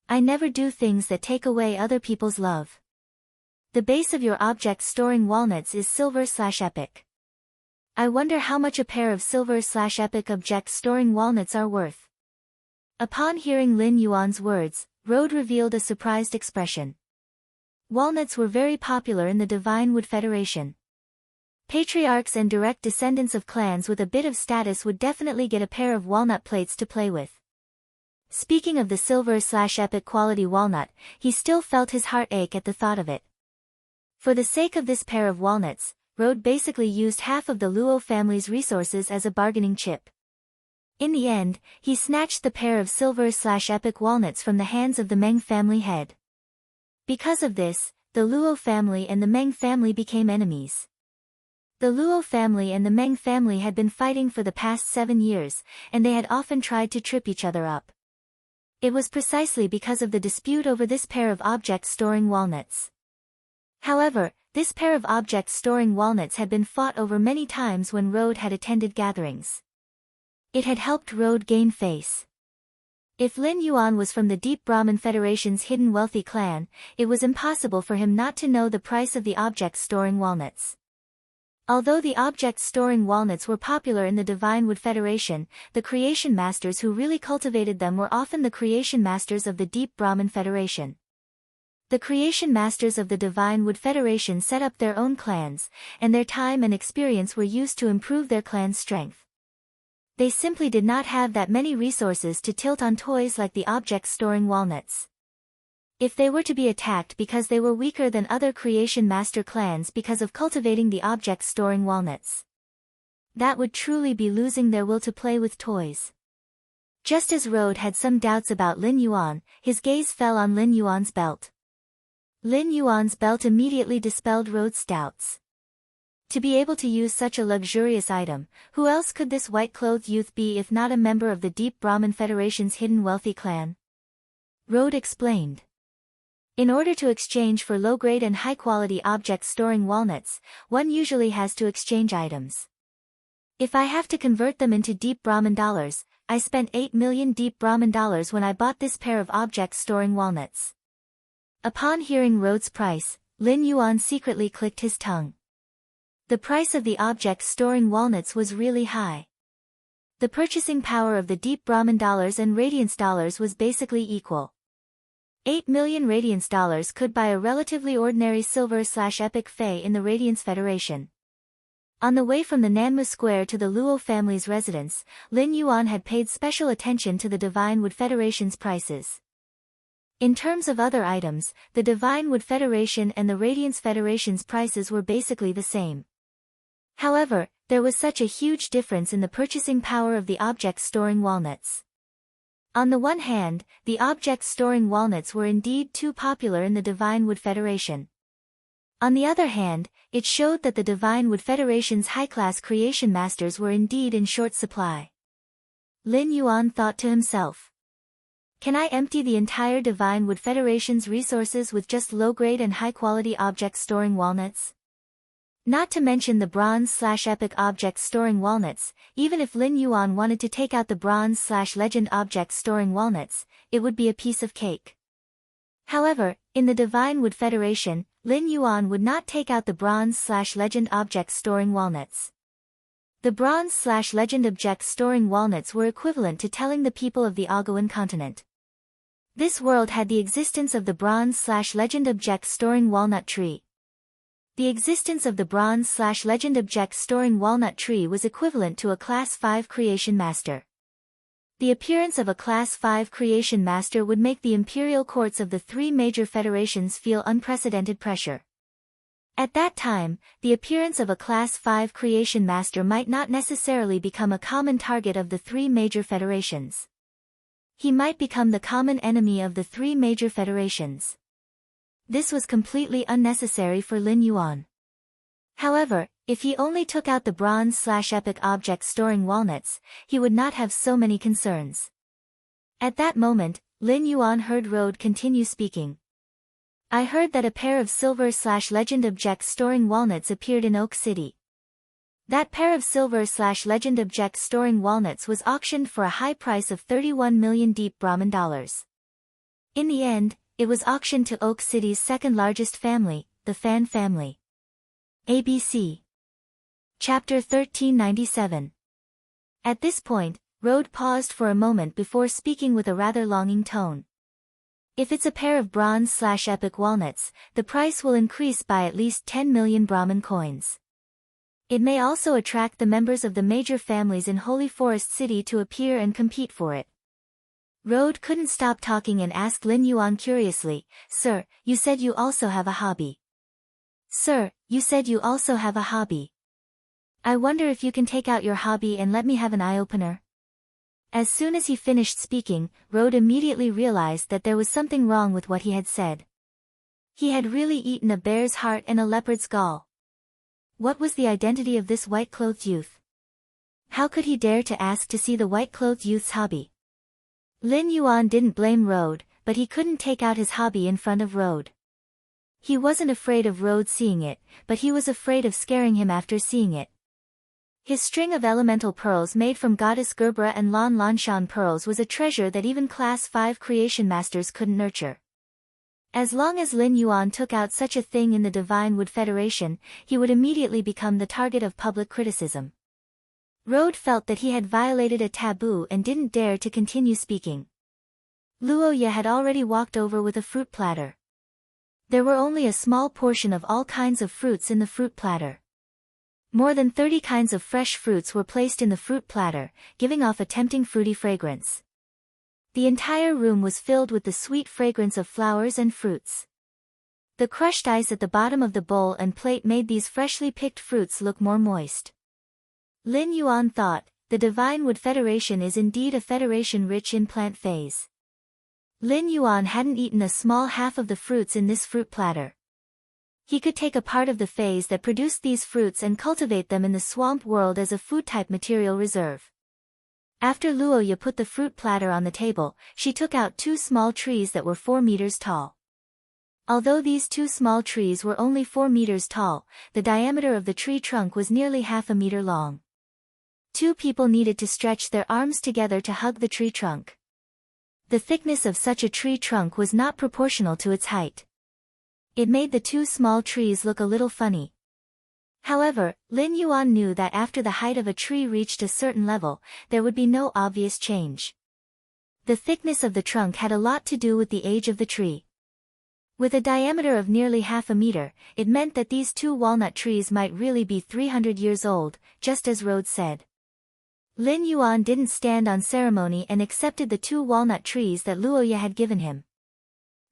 I never do things that take away other people's love. The base of your object storing walnuts is silver/epic. I wonder how much a pair of silver/epic object storing walnuts are worth. Upon hearing Lin Yuan's words, Road revealed a surprised expression. Walnuts were very popular in the Divine Wood Federation. Patriarchs and direct descendants of clans with a bit of status would definitely get a pair of walnut plates to play with. Speaking of the silver/epic quality walnut, he still felt his heart ache at the thought of it. For the sake of this pair of walnuts, Road basically used half of the Luo family's resources as a bargaining chip. In the end, he snatched the pair of silver/epic walnuts from the hands of the Meng family head. Because of this, the Luo family and the Meng family became enemies. The Luo family and the Meng family had been fighting for the past 7 years, and they had often tried to trip each other up. It was precisely because of the dispute over this pair of objects storing walnuts. However, this pair of objects storing walnuts had been fought over many times when Road had attended gatherings. It had helped Road gain face. If Lin Yuan was from the Deep Brahmin Federation's hidden wealthy clan, it was impossible for him not to know the price of the objects storing walnuts. Although the objects storing walnuts were popular in the Divine Wood Federation, the creation masters who really cultivated them were often the creation masters of the Deep Brahmin Federation. The creation masters of the Divine Wood Federation set up their own clans, and their time and experience were used to improve their clan's strength. They simply did not have that many resources to tilt on toys like the objects storing walnuts. If they were to be attacked because they were weaker than other creation master clans because of cultivating the objects storing walnuts, that would truly be losing their will to play with toys. Just as Road had some doubts about Lin Yuan, his gaze fell on Lin Yuan's belt. Lin Yuan's belt immediately dispelled Road's doubts. To be able to use such a luxurious item, who else could this white-clothed youth be if not a member of the Deep Brahmin Federation's hidden wealthy clan? Rode explained. In order to exchange for low-grade and high-quality objects storing walnuts, one usually has to exchange items. If I have to convert them into Deep Brahmin dollars, I spent 8 million Deep Brahmin dollars when I bought this pair of objects storing walnuts. Upon hearing Rode's price, Lin Yuan secretly clicked his tongue. The price of the objects storing walnuts was really high. The purchasing power of the Deep Brahmin dollars and Radiance dollars was basically equal. 8 million Radiance dollars could buy a relatively ordinary silver/epic Fey in the Radiance Federation. On the way from the Nanmu Square to the Luo family's residence, Lin Yuan had paid special attention to the Divine Wood Federation's prices. In terms of other items, the Divine Wood Federation and the Radiance Federation's prices were basically the same. However, there was such a huge difference in the purchasing power of the objects storing walnuts. On the one hand, the objects storing walnuts were indeed too popular in the Divine Wood Federation. On the other hand, it showed that the Divine Wood Federation's high-class creation masters were indeed in short supply. Lin Yuan thought to himself. Can I empty the entire Divine Wood Federation's resources with just low-grade and high-quality objects storing walnuts? Not to mention the bronze/epic objects storing walnuts, even if Lin Yuan wanted to take out the bronze/legend objects storing walnuts, it would be a piece of cake. However, in the Divine Wood Federation, Lin Yuan would not take out the bronze/legend objects storing walnuts. The bronze/legend objects storing walnuts were equivalent to telling the people of the Agawan continent. This world had the existence of the bronze/legend objects storing walnut tree. The existence of the bronze/legend objects storing walnut tree was equivalent to a Class 5 creation master. The appearance of a Class 5 creation master would make the imperial courts of the three major federations feel unprecedented pressure. At that time, the appearance of a Class 5 creation master might not necessarily become a common target of the three major federations. He might become the common enemy of the three major federations. This was completely unnecessary for Lin Yuan. However, if he only took out the bronze/epic objects storing walnuts, he would not have so many concerns. At that moment, Lin Yuan heard Rode continue speaking. I heard that a pair of silver/legend objects storing walnuts appeared in Oak City. That pair of silver/legend objects storing walnuts was auctioned for a high price of 31 million Deep Brahmin dollars. In the end, it was auctioned to Oak City's second largest family, the Fan family. ABC. Chapter 1397. At this point, Rode paused for a moment before speaking with a rather longing tone. If it's a pair of bronze/epic walnuts, the price will increase by at least 10 million Brahmin coins. It may also attract the members of the major families in Holy Forest City to appear and compete for it. Rode couldn't stop talking and asked Lin Yuan curiously, Sir, you said you also have a hobby. Sir, you said you also have a hobby. I wonder if you can take out your hobby and let me have an eye-opener. As soon as he finished speaking, Rode immediately realized that there was something wrong with what he had said. He had really eaten a bear's heart and a leopard's gall. What was the identity of this white-clothed youth? How could he dare to ask to see the white-clothed youth's hobby? Lin Yuan didn't blame Rode, but he couldn't take out his hobby in front of Rode. He wasn't afraid of Rode seeing it, but he was afraid of scaring him after seeing it. His string of elemental pearls made from Goddess Gerbera and Lan Lanshan pearls was a treasure that even Class 5 creation masters couldn't nurture. As long as Lin Yuan took out such a thing in the Divine Wood Federation, he would immediately become the target of public criticism. Rode felt that he had violated a taboo and didn't dare to continue speaking. Luo Ye had already walked over with a fruit platter. There were only a small portion of all kinds of fruits in the fruit platter. More than 30 kinds of fresh fruits were placed in the fruit platter, giving off a tempting fruity fragrance. The entire room was filled with the sweet fragrance of flowers and fruits. The crushed ice at the bottom of the bowl and plate made these freshly picked fruits look more moist. Lin Yuan thought, the Divine Wood Federation is indeed a federation rich in plant phase. Lin Yuan hadn't eaten a small half of the fruits in this fruit platter. He could take a part of the phase that produced these fruits and cultivate them in the swamp world as a food-type material reserve. After Luoya put the fruit platter on the table, she took out 2 small trees that were 4 meters tall. Although these 2 small trees were only 4 meters tall, the diameter of the tree trunk was nearly half a meter long. 2 people needed to stretch their arms together to hug the tree trunk. The thickness of such a tree trunk was not proportional to its height. It made the 2 small trees look a little funny. However, Lin Yuan knew that after the height of a tree reached a certain level, there would be no obvious change. The thickness of the trunk had a lot to do with the age of the tree. With a diameter of nearly half a meter, it meant that these 2 walnut trees might really be 300 years old, just as Rhodes said. Lin Yuan didn't stand on ceremony and accepted the 2 walnut trees that Luoya had given him.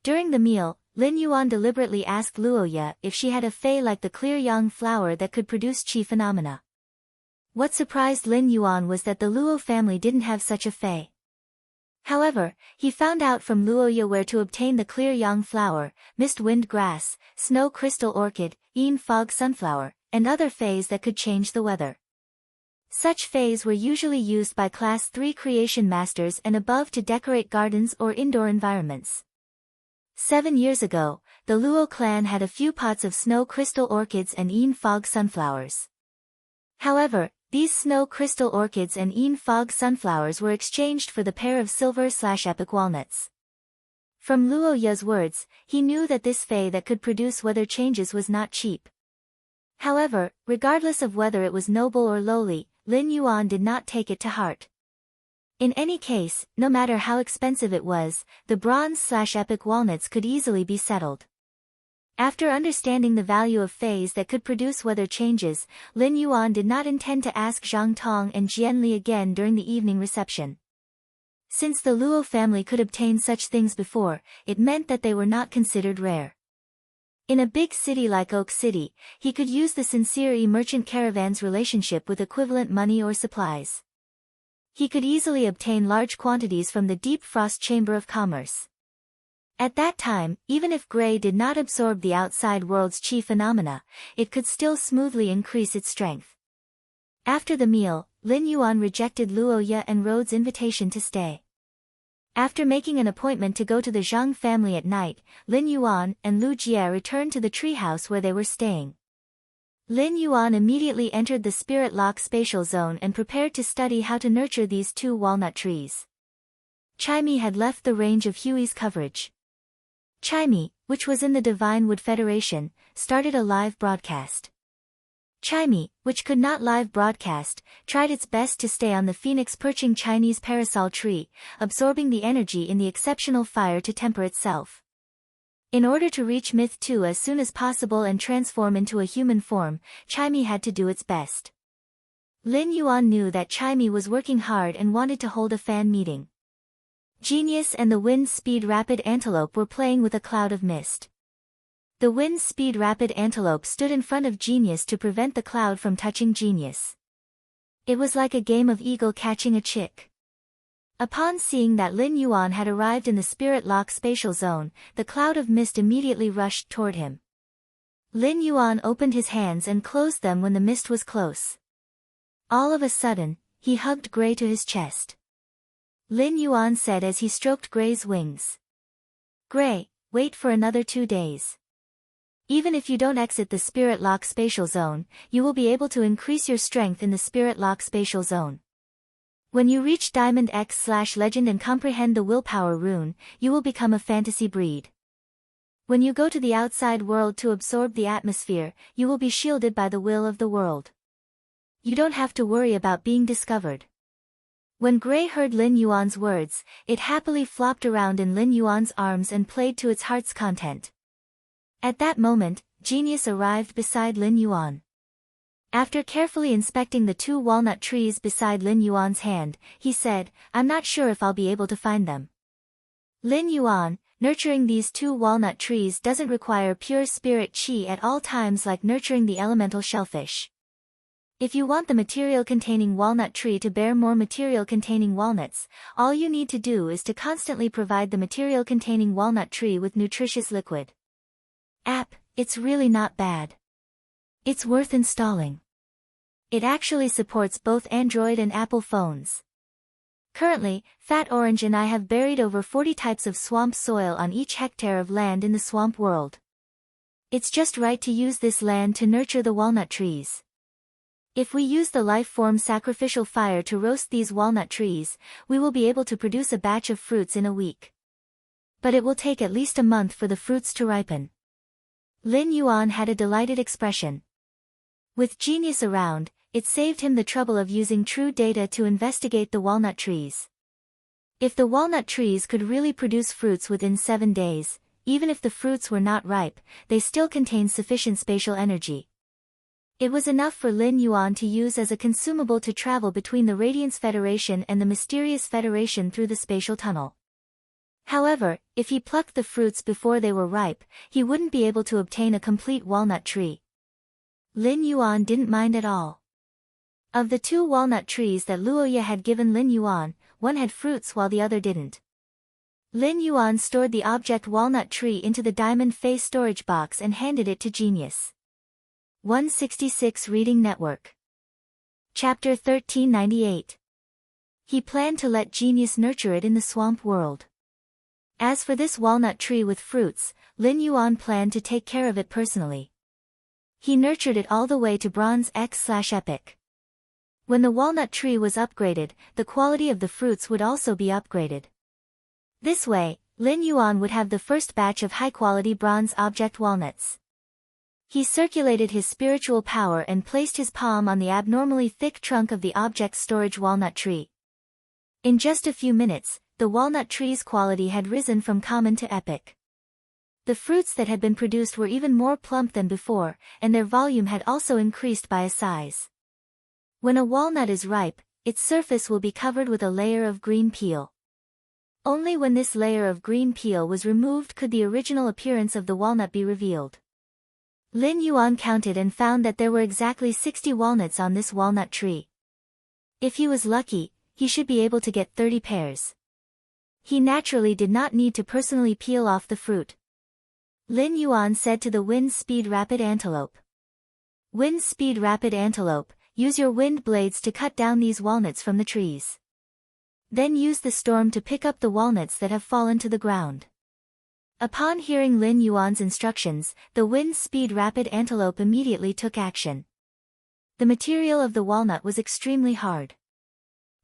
During the meal, Lin Yuan deliberately asked Luoya if she had a fei like the clear yang flower that could produce qi phenomena. What surprised Lin Yuan was that the Luo family didn't have such a fei. However, he found out from Luoya where to obtain the clear yang flower, mist wind grass, snow crystal orchid, yin fog sunflower, and other feis that could change the weather. Such feis were usually used by Class 3 creation masters and above to decorate gardens or indoor environments. 7 years ago, the Luo clan had a few pots of snow crystal orchids and yin fog sunflowers. However, these snow crystal orchids and yin fog sunflowers were exchanged for the pair of silver/epic walnuts. From Luoya's words, he knew that this fei that could produce weather changes was not cheap. However, regardless of whether it was noble or lowly, Lin Yuan did not take it to heart. In any case, no matter how expensive it was, the bronze/epic walnuts could easily be settled. After understanding the value of feis that could produce weather changes, Lin Yuan did not intend to ask Zhang Tong and Jian Li again during the evening reception. Since the Luo family could obtain such things before, it meant that they were not considered rare. In a big city like Oak City, he could use the sincere merchant caravan's relationship with equivalent money or supplies. He could easily obtain large quantities from the Deep Frost Chamber of Commerce. At that time, even if Gray did not absorb the outside world's qi phenomena, it could still smoothly increase its strength. After the meal, Lin Yuan rejected Luoya and Rhodes' invitation to stay. After making an appointment to go to the Zhang family at night, Lin Yuan and Lu Jie returned to the treehouse where they were staying. Lin Yuan immediately entered the Spirit Lock spatial zone and prepared to study how to nurture these 2 walnut trees. Chaimi had left the range of Huey's coverage. Chaimi, which was in the Divine Wood Federation, started a live broadcast. Chaimi, which could not live broadcast, tried its best to stay on the phoenix perching Chinese parasol tree, absorbing the energy in the exceptional fire to temper itself. In order to reach Myth 2 as soon as possible and transform into a human form, Chaimi had to do its best. Lin Yuan knew that Chaimi was working hard and wanted to hold a fan meeting. Genius and the Wind Speed Rapid Antelope were playing with a cloud of mist. The Wind Speed Rapid Antelope stood in front of Genius to prevent the cloud from touching Genius. It was like a game of eagle catching a chick. Upon seeing that Lin Yuan had arrived in the Spirit Lock spatial zone, the cloud of mist immediately rushed toward him. Lin Yuan opened his hands and closed them when the mist was close. All of a sudden, he hugged Gray to his chest. Lin Yuan said as he stroked Gray's wings. "Gray, wait for another 2 days. Even if you don't exit the Spirit Lock spatial zone, you will be able to increase your strength in the Spirit Lock spatial zone. When you reach Diamond X/Legend and comprehend the Willpower rune, you will become a fantasy breed. When you go to the outside world to absorb the atmosphere, you will be shielded by the will of the world. You don't have to worry about being discovered." When Gray heard Lin Yuan's words, it happily flopped around in Lin Yuan's arms and played to its heart's content. At that moment, Genius arrived beside Lin Yuan. After carefully inspecting the 2 walnut trees beside Lin Yuan's hand, he said, "I'm not sure if I'll be able to find them." Lin Yuan, nurturing these 2 walnut trees doesn't require pure spirit qi at all times like nurturing the elemental shellfish. If you want the material-containing walnut tree to bear more material-containing walnuts, all you need to do is to constantly provide the material-containing walnut tree with nutritious liquid. it's really not bad. It's worth installing. It actually supports both Android and Apple phones. Currently, Fat Orange and I have buried over 40 types of swamp soil on each hectare of land in the swamp world. It's just right to use this land to nurture the walnut trees. If we use the life-form sacrificial fire to roast these walnut trees, we will be able to produce a batch of fruits in a week. But it will take at least a month for the fruits to ripen. Lin Yuan had a delighted expression. With genius around, it saved him the trouble of using true data to investigate the walnut trees. If the walnut trees could really produce fruits within 7 days, even if the fruits were not ripe, they still contained sufficient spatial energy. It was enough for Lin Yuan to use as a consumable to travel between the Radiance Federation and the Mysterious Federation through the spatial tunnel. However, if he plucked the fruits before they were ripe, he wouldn't be able to obtain a complete walnut tree. Lin Yuan didn't mind at all. Of the 2 walnut trees that Luoya had given Lin Yuan, one had fruits while the other didn't. Lin Yuan stored the object walnut tree into the diamond face storage box and handed it to Genius. 166 Reading Network. Chapter 1398. He planned to let Genius nurture it in the swamp world. As for this walnut tree with fruits, Lin Yuan planned to take care of it personally. He nurtured it all the way to Bronze X/Epic. When the walnut tree was upgraded, the quality of the fruits would also be upgraded. This way, Lin Yuan would have the first batch of high-quality bronze object walnuts. He circulated his spiritual power and placed his palm on the abnormally thick trunk of the object storage walnut tree. In just a few minutes, the walnut tree's quality had risen from common to epic. The fruits that had been produced were even more plump than before, and their volume had also increased by a size. When a walnut is ripe, its surface will be covered with a layer of green peel. Only when this layer of green peel was removed could the original appearance of the walnut be revealed. Lin Yuan counted and found that there were exactly 60 walnuts on this walnut tree. If he was lucky, he should be able to get 30 pairs. He naturally did not need to personally peel off the fruit. Lin Yuan said to the Wind Speed Rapid Antelope. Wind Speed Rapid Antelope, use your wind blades to cut down these walnuts from the trees. Then use the storm to pick up the walnuts that have fallen to the ground. Upon hearing Lin Yuan's instructions, the Wind Speed Rapid Antelope immediately took action. The material of the walnut was extremely hard.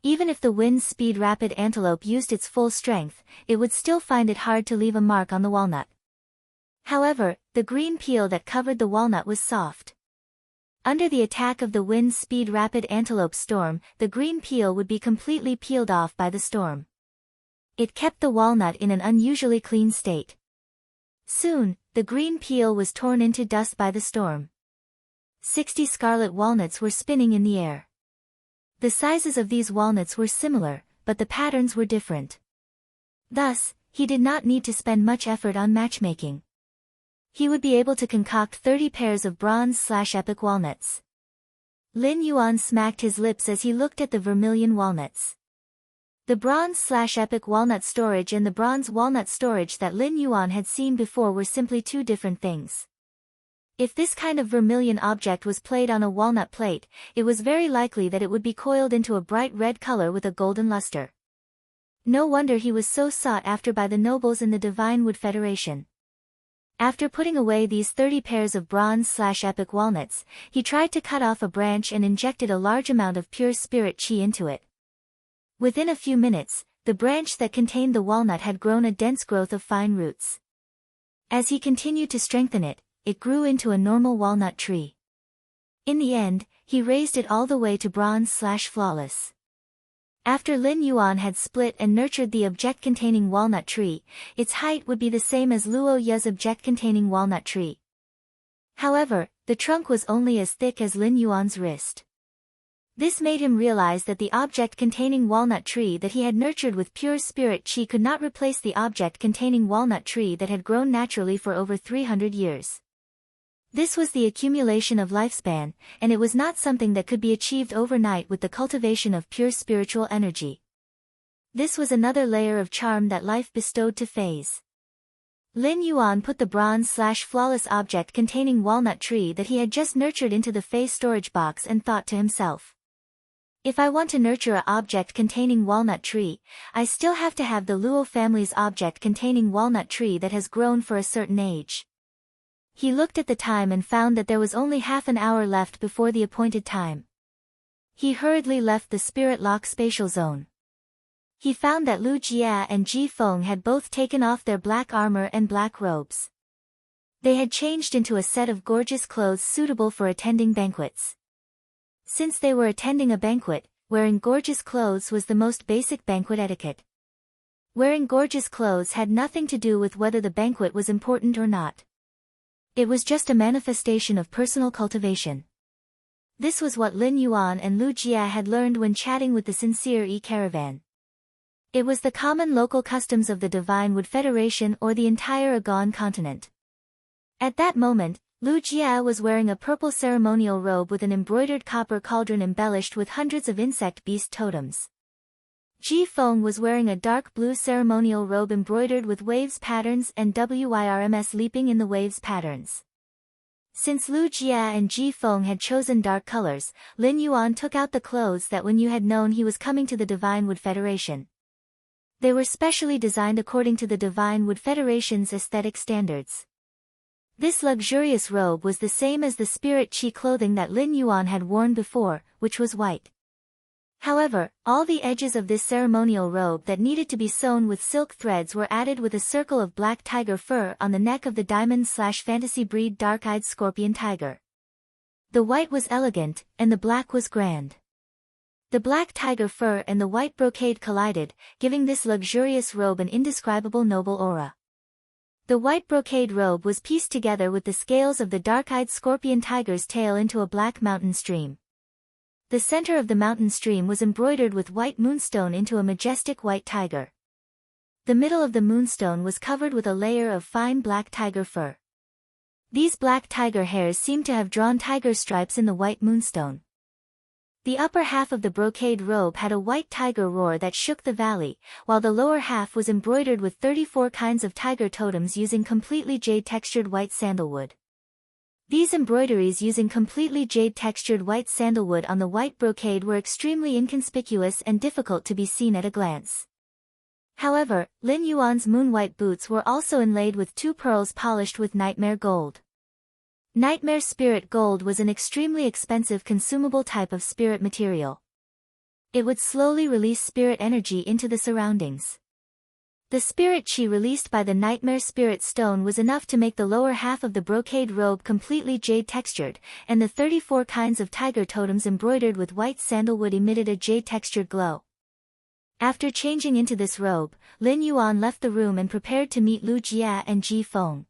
Even if the Wind Speed Rapid Antelope used its full strength, it would still find it hard to leave a mark on the walnut. However, the green peel that covered the walnut was soft. Under the attack of the Wind Speed Rapid Antelope storm, the green peel would be completely peeled off by the storm. It kept the walnut in an unusually clean state. Soon, the green peel was torn into dust by the storm. 60 scarlet walnuts were spinning in the air. The sizes of these walnuts were similar, but the patterns were different. Thus, he did not need to spend much effort on matchmaking. He would be able to concoct 30 pairs of bronze/epic walnuts. Lin Yuan smacked his lips as he looked at the vermilion walnuts. The bronze/epic walnut storage and the bronze walnut storage that Lin Yuan had seen before were simply 2 different things. If this kind of vermilion object was played on a walnut plate, it was very likely that it would be coiled into a bright red color with a golden luster. No wonder he was so sought after by the nobles in the Divine Wood Federation. After putting away these 30 pairs of bronze/epic walnuts, he tried to cut off a branch and injected a large amount of pure spirit chi into it. Within a few minutes, the branch that contained the walnut had grown a dense growth of fine roots. As he continued to strengthen it, it grew into a normal walnut tree. In the end, he raised it all the way to bronze/flawless. After Lin Yuan had split and nurtured the object-containing walnut tree, its height would be the same as Luo Ye's object-containing walnut tree. However, the trunk was only as thick as Lin Yuan's wrist. This made him realize that the object-containing walnut tree that he had nurtured with pure spirit chi could not replace the object-containing walnut tree that had grown naturally for over 300 years. This was the accumulation of lifespan, and it was not something that could be achieved overnight with the cultivation of pure spiritual energy. This was another layer of charm that life bestowed to Phase. Lin Yuan put the bronze/flawless object containing walnut tree that he had just nurtured into the Fey storage box and thought to himself. If I want to nurture a object containing walnut tree, I still have to have the Luo family's object containing walnut tree that has grown for a certain age. He looked at the time and found that there was only half an hour left before the appointed time. He hurriedly left the spirit lock spatial zone. He found that Lu Jia and Ji Feng had both taken off their black armor and black robes. They had changed into a set of gorgeous clothes suitable for attending banquets. Since they were attending a banquet, wearing gorgeous clothes was the most basic banquet etiquette. Wearing gorgeous clothes had nothing to do with whether the banquet was important or not. It was just a manifestation of personal cultivation. This was what Lin Yuan and Lu Jia had learned when chatting with the Sincere E-Caravan. It was the common local customs of the Divine Wood Federation or the entire Agon continent. At that moment, Lu Jia was wearing a purple ceremonial robe with an embroidered copper cauldron embellished with hundreds of insect beast totems. Ji Feng was wearing a dark blue ceremonial robe embroidered with waves patterns and WYRMS leaping in the waves patterns. Since Lu Jia and Ji Feng had chosen dark colors, Lin Yuan took out the clothes that when you had known he was coming to the Divine Wood Federation. They were specially designed according to the Divine Wood Federation's aesthetic standards. This luxurious robe was the same as the spirit chi clothing that Lin Yuan had worn before, which was white. However, all the edges of this ceremonial robe that needed to be sewn with silk threads were added with a circle of black tiger fur on the neck of the diamond/fantasy breed dark-eyed scorpion tiger. The white was elegant, and the black was grand. The black tiger fur and the white brocade collided, giving this luxurious robe an indescribable noble aura. The white brocade robe was pieced together with the scales of the dark-eyed scorpion tiger's tail into a black mountain stream. The center of the mountain stream was embroidered with white moonstone into a majestic white tiger. The middle of the moonstone was covered with a layer of fine black tiger fur. These black tiger hairs seemed to have drawn tiger stripes in the white moonstone. The upper half of the brocade robe had a white tiger roar that shook the valley, while the lower half was embroidered with 34 kinds of tiger totems using completely jade-textured white sandalwood. These embroideries using completely jade-textured white sandalwood on the white brocade were extremely inconspicuous and difficult to be seen at a glance. However, Lin Yuan's moon-white boots were also inlaid with 2 pearls polished with nightmare gold. Nightmare spirit gold was an extremely expensive consumable type of spirit material. It would slowly release spirit energy into the surroundings. The spirit chi released by the nightmare spirit stone was enough to make the lower half of the brocade robe completely jade-textured, and the 34 kinds of tiger totems embroidered with white sandalwood emitted a jade-textured glow. After changing into this robe, Lin Yuan left the room and prepared to meet Lu Jia and Ji Feng.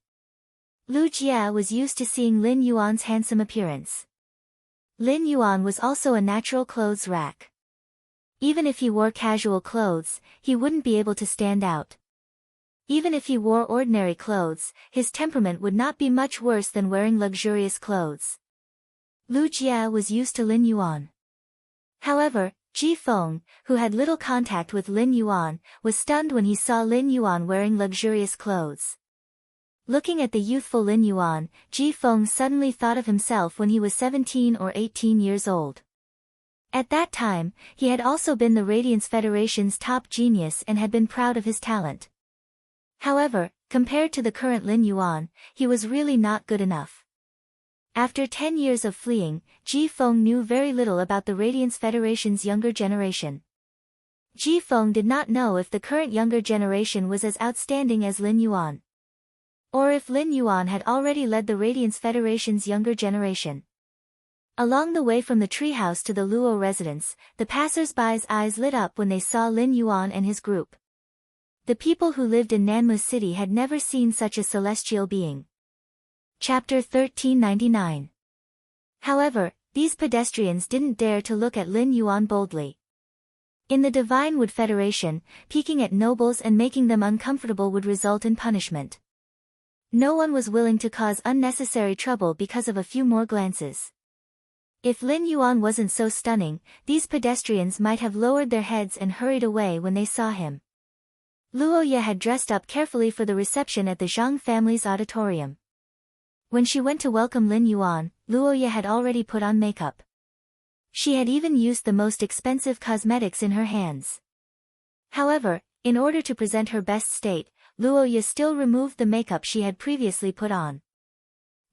Lu Jia was used to seeing Lin Yuan's handsome appearance. Lin Yuan was also a natural clothes rack. Even if he wore casual clothes, he wouldn't be able to stand out. Even if he wore ordinary clothes, his temperament would not be much worse than wearing luxurious clothes. Lu Jia was used to Lin Yuan. However, Ji Feng, who had little contact with Lin Yuan, was stunned when he saw Lin Yuan wearing luxurious clothes. Looking at the youthful Lin Yuan, Ji Feng suddenly thought of himself when he was 17 or 18 years old. At that time, he had also been the Radiance Federation's top genius and had been proud of his talent. However, compared to the current Lin Yuan, he was really not good enough. After 10 years of fleeing, Ji Feng knew very little about the Radiance Federation's younger generation. Ji Feng did not know if the current younger generation was as outstanding as Lin Yuan, or if Lin Yuan had already led the Radiance Federation's younger generation. Along the way from the treehouse to the Luo residence, the passers-by's eyes lit up when they saw Lin Yuan and his group. The people who lived in Nanmu City had never seen such a celestial being. Chapter 1399. However, these pedestrians didn't dare to look at Lin Yuan boldly. In the Divine Wood Federation, peeking at nobles and making them uncomfortable would result in punishment. No one was willing to cause unnecessary trouble because of a few more glances. If Lin Yuan wasn't so stunning, these pedestrians might have lowered their heads and hurried away when they saw him. Luoya had dressed up carefully for the reception at the Zhang family's auditorium. When she went to welcome Lin Yuan, Luoya had already put on makeup. She had even used the most expensive cosmetics in her hands. However, in order to present her best state, Luoya still removed the makeup she had previously put on.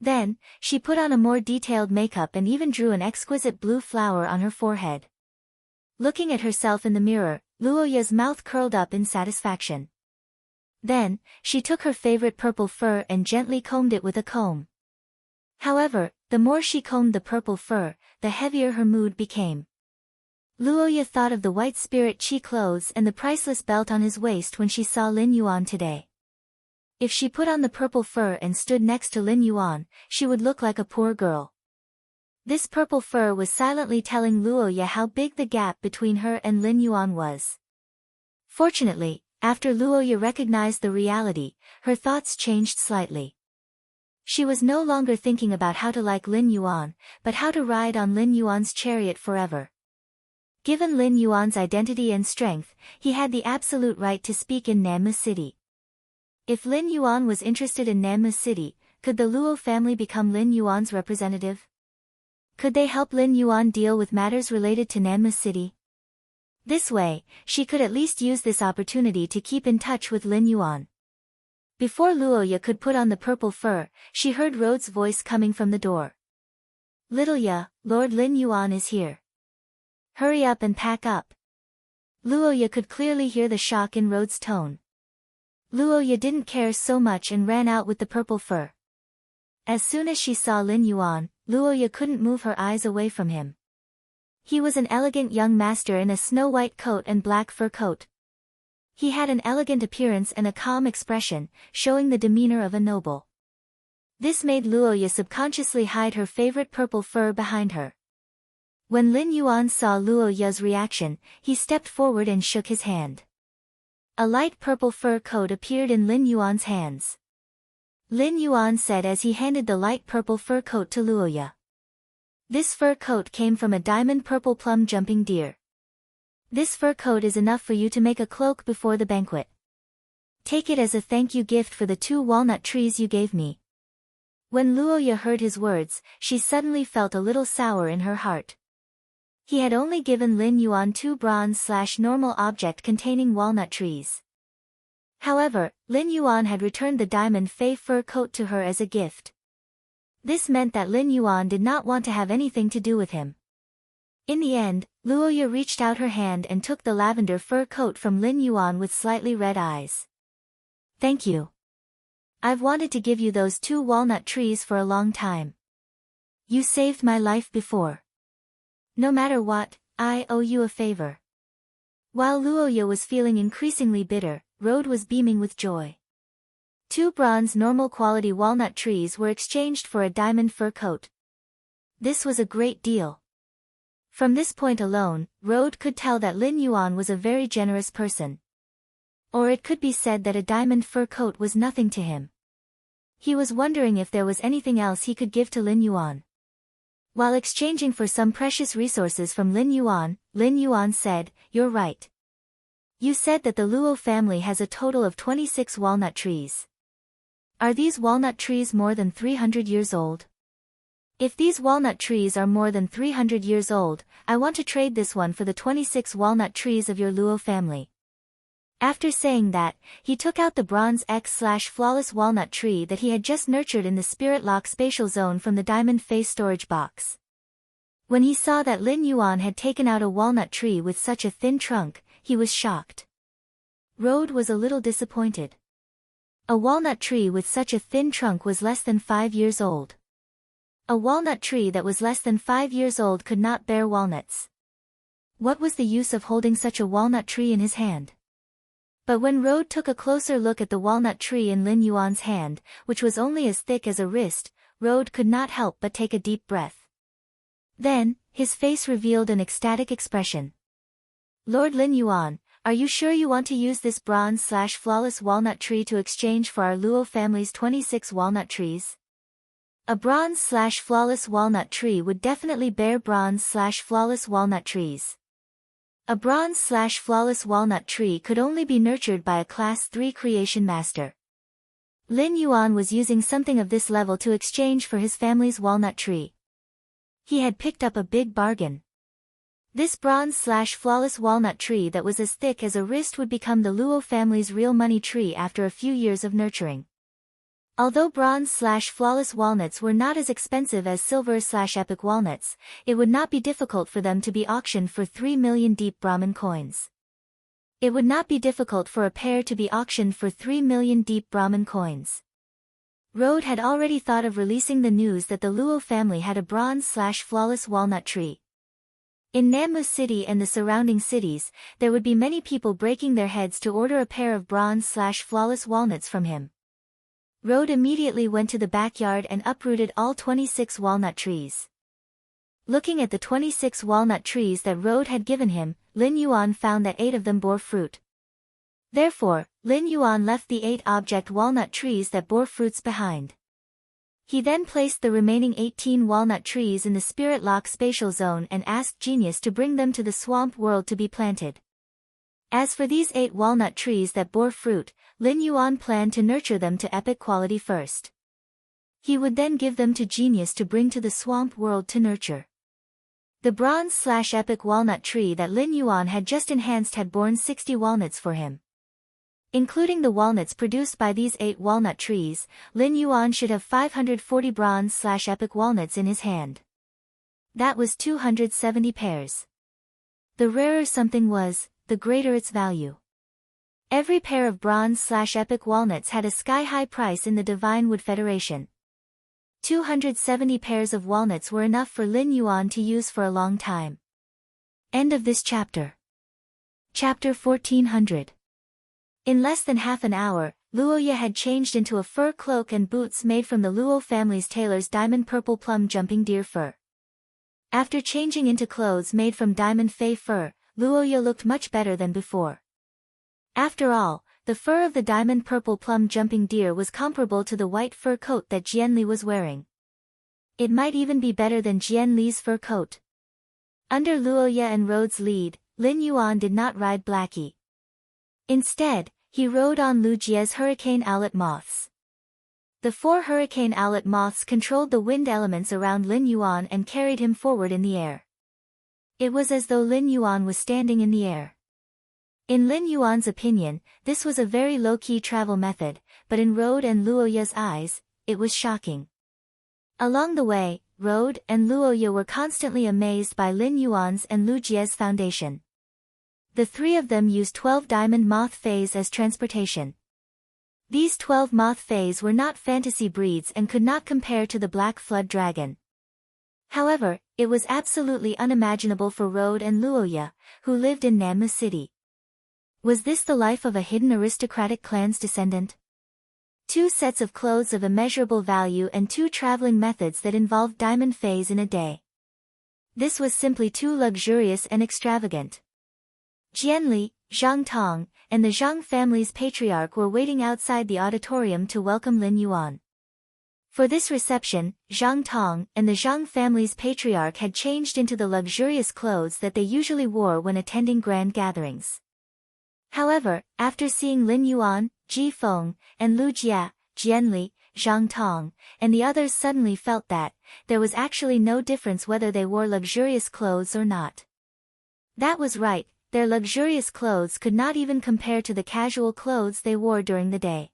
Then, she put on a more detailed makeup and even drew an exquisite blue flower on her forehead. Looking at herself in the mirror, Luoya's mouth curled up in satisfaction. Then, she took her favorite purple fur and gently combed it with a comb. However, the more she combed the purple fur, the heavier her mood became. Luoya thought of the white spirit chi clothes and the priceless belt on his waist when she saw Lin Yuan today. If she put on the purple fur and stood next to Lin Yuan, she would look like a poor girl. This purple fur was silently telling Luoya how big the gap between her and Lin Yuan was. Fortunately, after Luoya recognized the reality, her thoughts changed slightly. She was no longer thinking about how to like Lin Yuan, but how to ride on Lin Yuan's chariot forever. Given Lin Yuan's identity and strength, he had the absolute right to speak in Nanmu City. If Lin Yuan was interested in Nanmu City, could the Luo family become Lin Yuan's representative? Could they help Lin Yuan deal with matters related to Nanmu City? This way, she could at least use this opportunity to keep in touch with Lin Yuan. Before Luoya could put on the purple fur, she heard Road's voice coming from the door. "Little Ya, Lord Lin Yuan is here. Hurry up and pack up." Luoya could clearly hear the shock in Road's tone. Luoya didn't care so much and ran out with the purple fur. As soon as she saw Lin Yuan, Luoya couldn't move her eyes away from him. He was an elegant young master in a snow-white coat and black fur coat. He had an elegant appearance and a calm expression, showing the demeanor of a noble. This made Luoya subconsciously hide her favorite purple fur behind her. When Lin Yuan saw Luoya's reaction, he stepped forward and shook his hand. A light purple fur coat appeared in Lin Yuan's hands. Lin Yuan said as he handed the light purple fur coat to Luoya. "This fur coat came from a diamond purple plum jumping deer. This fur coat is enough for you to make a cloak before the banquet. Take it as a thank you gift for the 2 walnut trees you gave me." When Luoya heard his words, she suddenly felt a little sour in her heart. He had only given Lin Yuan 2 bronze/normal object containing walnut trees. However, Lin Yuan had returned the diamond fey fur coat to her as a gift. This meant that Lin Yuan did not want to have anything to do with him. In the end, Luoya reached out her hand and took the lavender fur coat from Lin Yuan with slightly red eyes. "Thank you. I've wanted to give you those 2 walnut trees for a long time. You saved my life before. No matter what, I owe you a favor." While Luoya was feeling increasingly bitter, Road was beaming with joy. 2 bronze normal quality walnut trees were exchanged for a diamond fur coat. This was a great deal. From this point alone, Road could tell that Lin Yuan was a very generous person. Or it could be said that a diamond fur coat was nothing to him. He was wondering if there was anything else he could give to Lin Yuan. While exchanging for some precious resources from Lin Yuan said, "You're right. You said that the Luo family has a total of 26 walnut trees. Are these walnut trees more than 300 years old? If these walnut trees are more than 300 years old, I want to trade this one for the 26 walnut trees of your Luo family." After saying that, he took out the bronze X/flawless walnut tree that he had just nurtured in the Spirit Lock spatial zone from the diamond face storage box. When he saw that Lin Yuan had taken out a walnut tree with such a thin trunk, he was shocked. Road was a little disappointed. A walnut tree with such a thin trunk was less than 5 years old. A walnut tree that was less than 5 years old could not bear walnuts. What was the use of holding such a walnut tree in his hand? But when Road took a closer look at the walnut tree in Lin Yuan's hand, which was only as thick as a wrist, Road could not help but take a deep breath. Then, his face revealed an ecstatic expression. "Lord Lin Yuan, are you sure you want to use this bronze/flawless walnut tree to exchange for our Luo family's 26 walnut trees? A bronze/flawless walnut tree would definitely bear bronze/flawless walnut trees. A bronze/flawless walnut tree could only be nurtured by a Class 3 creation master. Lin Yuan was using something of this level to exchange for his family's walnut tree. He had picked up a big bargain. This bronze/flawless walnut tree that was as thick as a wrist would become the Luo family's real money tree after a few years of nurturing. Although bronze/flawless walnuts were not as expensive as silver/epic walnuts, it would not be difficult for them to be auctioned for 3 million deep Brahmin coins. It would not be difficult for a pair to be auctioned for 3 million deep Brahmin coins. Road had already thought of releasing the news that the Luo family had a bronze/flawless walnut tree. In Nammu City and the surrounding cities, there would be many people breaking their heads to order a pair of bronze/flawless walnuts from him. Road immediately went to the backyard and uprooted all 26 walnut trees. Looking at the 26 walnut trees that Road had given him, Lin Yuan found that 8 of them bore fruit. Therefore, Lin Yuan left the 8 object walnut trees that bore fruits behind. He then placed the remaining 18 walnut trees in the Spirit Lock spatial zone and asked Genius to bring them to the swamp world to be planted. As for these 8 walnut trees that bore fruit, Lin Yuan planned to nurture them to epic quality first. He would then give them to Genius to bring to the swamp world to nurture. The bronze/epic walnut tree that Lin Yuan had just enhanced had borne 60 walnuts for him. Including the walnuts produced by these 8 walnut trees, Lin Yuan should have 540 bronze/epic walnuts in his hand. That was 270 pairs. The rarer something was, the greater its value. Every pair of bronze/epic walnuts had a sky-high price in the Divine Wood Federation. 270 pairs of walnuts were enough for Lin Yuan to use for a long time. End of this chapter. Chapter 1400. In less than half an hour, Luoya had changed into a fur cloak and boots made from the Luo family's tailor's diamond purple plum jumping deer fur. After changing into clothes made from diamond fei fur, Luoya looked much better than before. After all, the fur of the diamond purple plum jumping deer was comparable to the white fur coat that Jianli was wearing. It might even be better than Jianli's fur coat. Under Luoya and Road's lead, Lin Yuan did not ride Blackie. Instead, he rode on Lu Jie's hurricane owlet moths. The 4 hurricane owlet moths controlled the wind elements around Lin Yuan and carried him forward in the air. It was as though Lin Yuan was standing in the air. In Lin Yuan's opinion, this was a very low-key travel method, but in Road and Luoya's eyes, it was shocking. Along the way, Road and Luoya were constantly amazed by Lin Yuan's and Lu Jie's foundation. The 3 of them used 12 diamond moth fays as transportation. These 12 moth fays were not fantasy breeds and could not compare to the Black Flood Dragon. However, it was absolutely unimaginable for Road and Luoya, who lived in Nammu City. Was this the life of a hidden aristocratic clan's descendant? 2 sets of clothes of immeasurable value and 2 traveling methods that involved diamond fays in a day. This was simply too luxurious and extravagant. Jianli, Zhang Tong, and the Zhang family's patriarch were waiting outside the auditorium to welcome Lin Yuan. For this reception, Zhang Tong and the Zhang family's patriarch had changed into the luxurious clothes that they usually wore when attending grand gatherings. However, after seeing Lin Yuan, Ji Feng, and Lu Jia, Jianli, Zhang Tong, and the others suddenly felt that there was actually no difference whether they wore luxurious clothes or not. That was right, their luxurious clothes could not even compare to the casual clothes they wore during the day.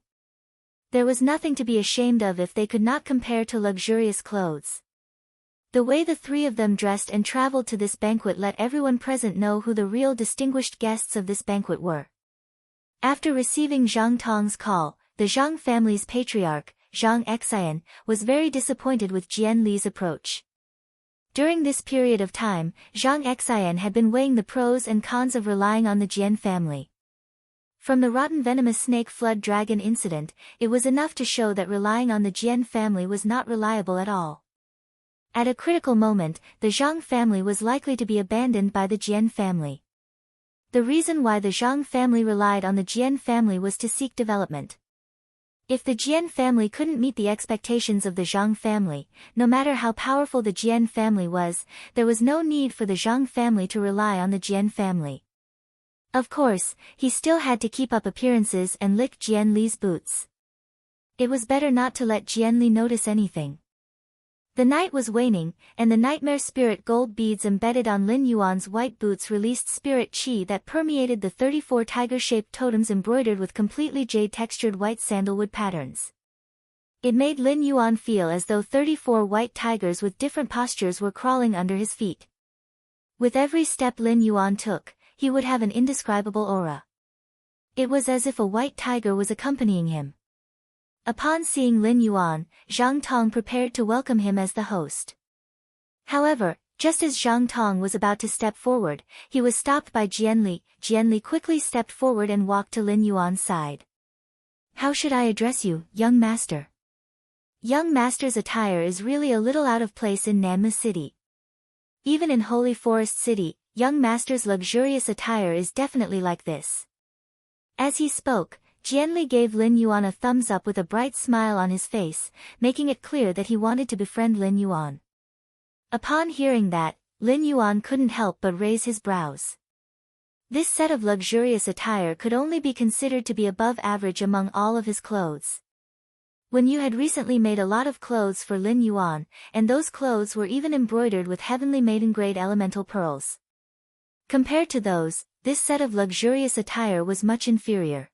There was nothing to be ashamed of if they could not compare to luxurious clothes. The way the 3 of them dressed and traveled to this banquet let everyone present know who the real distinguished guests of this banquet were. After receiving Zhang Tong's call, the Zhang family's patriarch, Zhang Xian, was very disappointed with Jian Li's approach. During this period of time, Zhang Xian had been weighing the pros and cons of relying on the Jian family. From the rotten venomous snake flood dragon incident, it was enough to show that relying on the Jian family was not reliable at all. At a critical moment, the Zhang family was likely to be abandoned by the Jian family. The reason why the Zhang family relied on the Jian family was to seek development. If the Jian family couldn't meet the expectations of the Zhang family, no matter how powerful the Jian family was, there was no need for the Zhang family to rely on the Jian family. Of course, he still had to keep up appearances and lick Jian Li's boots. It was better not to let Jian Li notice anything. The night was waning, and the nightmare spirit gold beads embedded on Lin Yuan's white boots released spirit qi that permeated the 34 tiger-shaped totems embroidered with completely jade-textured white sandalwood patterns. It made Lin Yuan feel as though 34 white tigers with different postures were crawling under his feet. With every step Lin Yuan took, he would have an indescribable aura. It was as if a white tiger was accompanying him. Upon seeing Lin Yuan, Zhang Tong prepared to welcome him as the host. However, just as Zhang Tong was about to step forward, he was stopped by Jian Li. Jian Li quickly stepped forward and walked to Lin Yuan's side. "How should I address you, young master?" Young master's attire is really a little out of place in Nanma City. Even in Holy Forest City, young master's luxurious attire is definitely like this. As he spoke, Jian Li gave Lin Yuan a thumbs up with a bright smile on his face, making it clear that he wanted to befriend Lin Yuan. Upon hearing that, Lin Yuan couldn't help but raise his brows. This set of luxurious attire could only be considered to be above average among all of his clothes. When you had recently made a lot of clothes for Lin Yuan, and those clothes were even embroidered with heavenly maiden-grade elemental pearls. Compared to those, this set of luxurious attire was much inferior.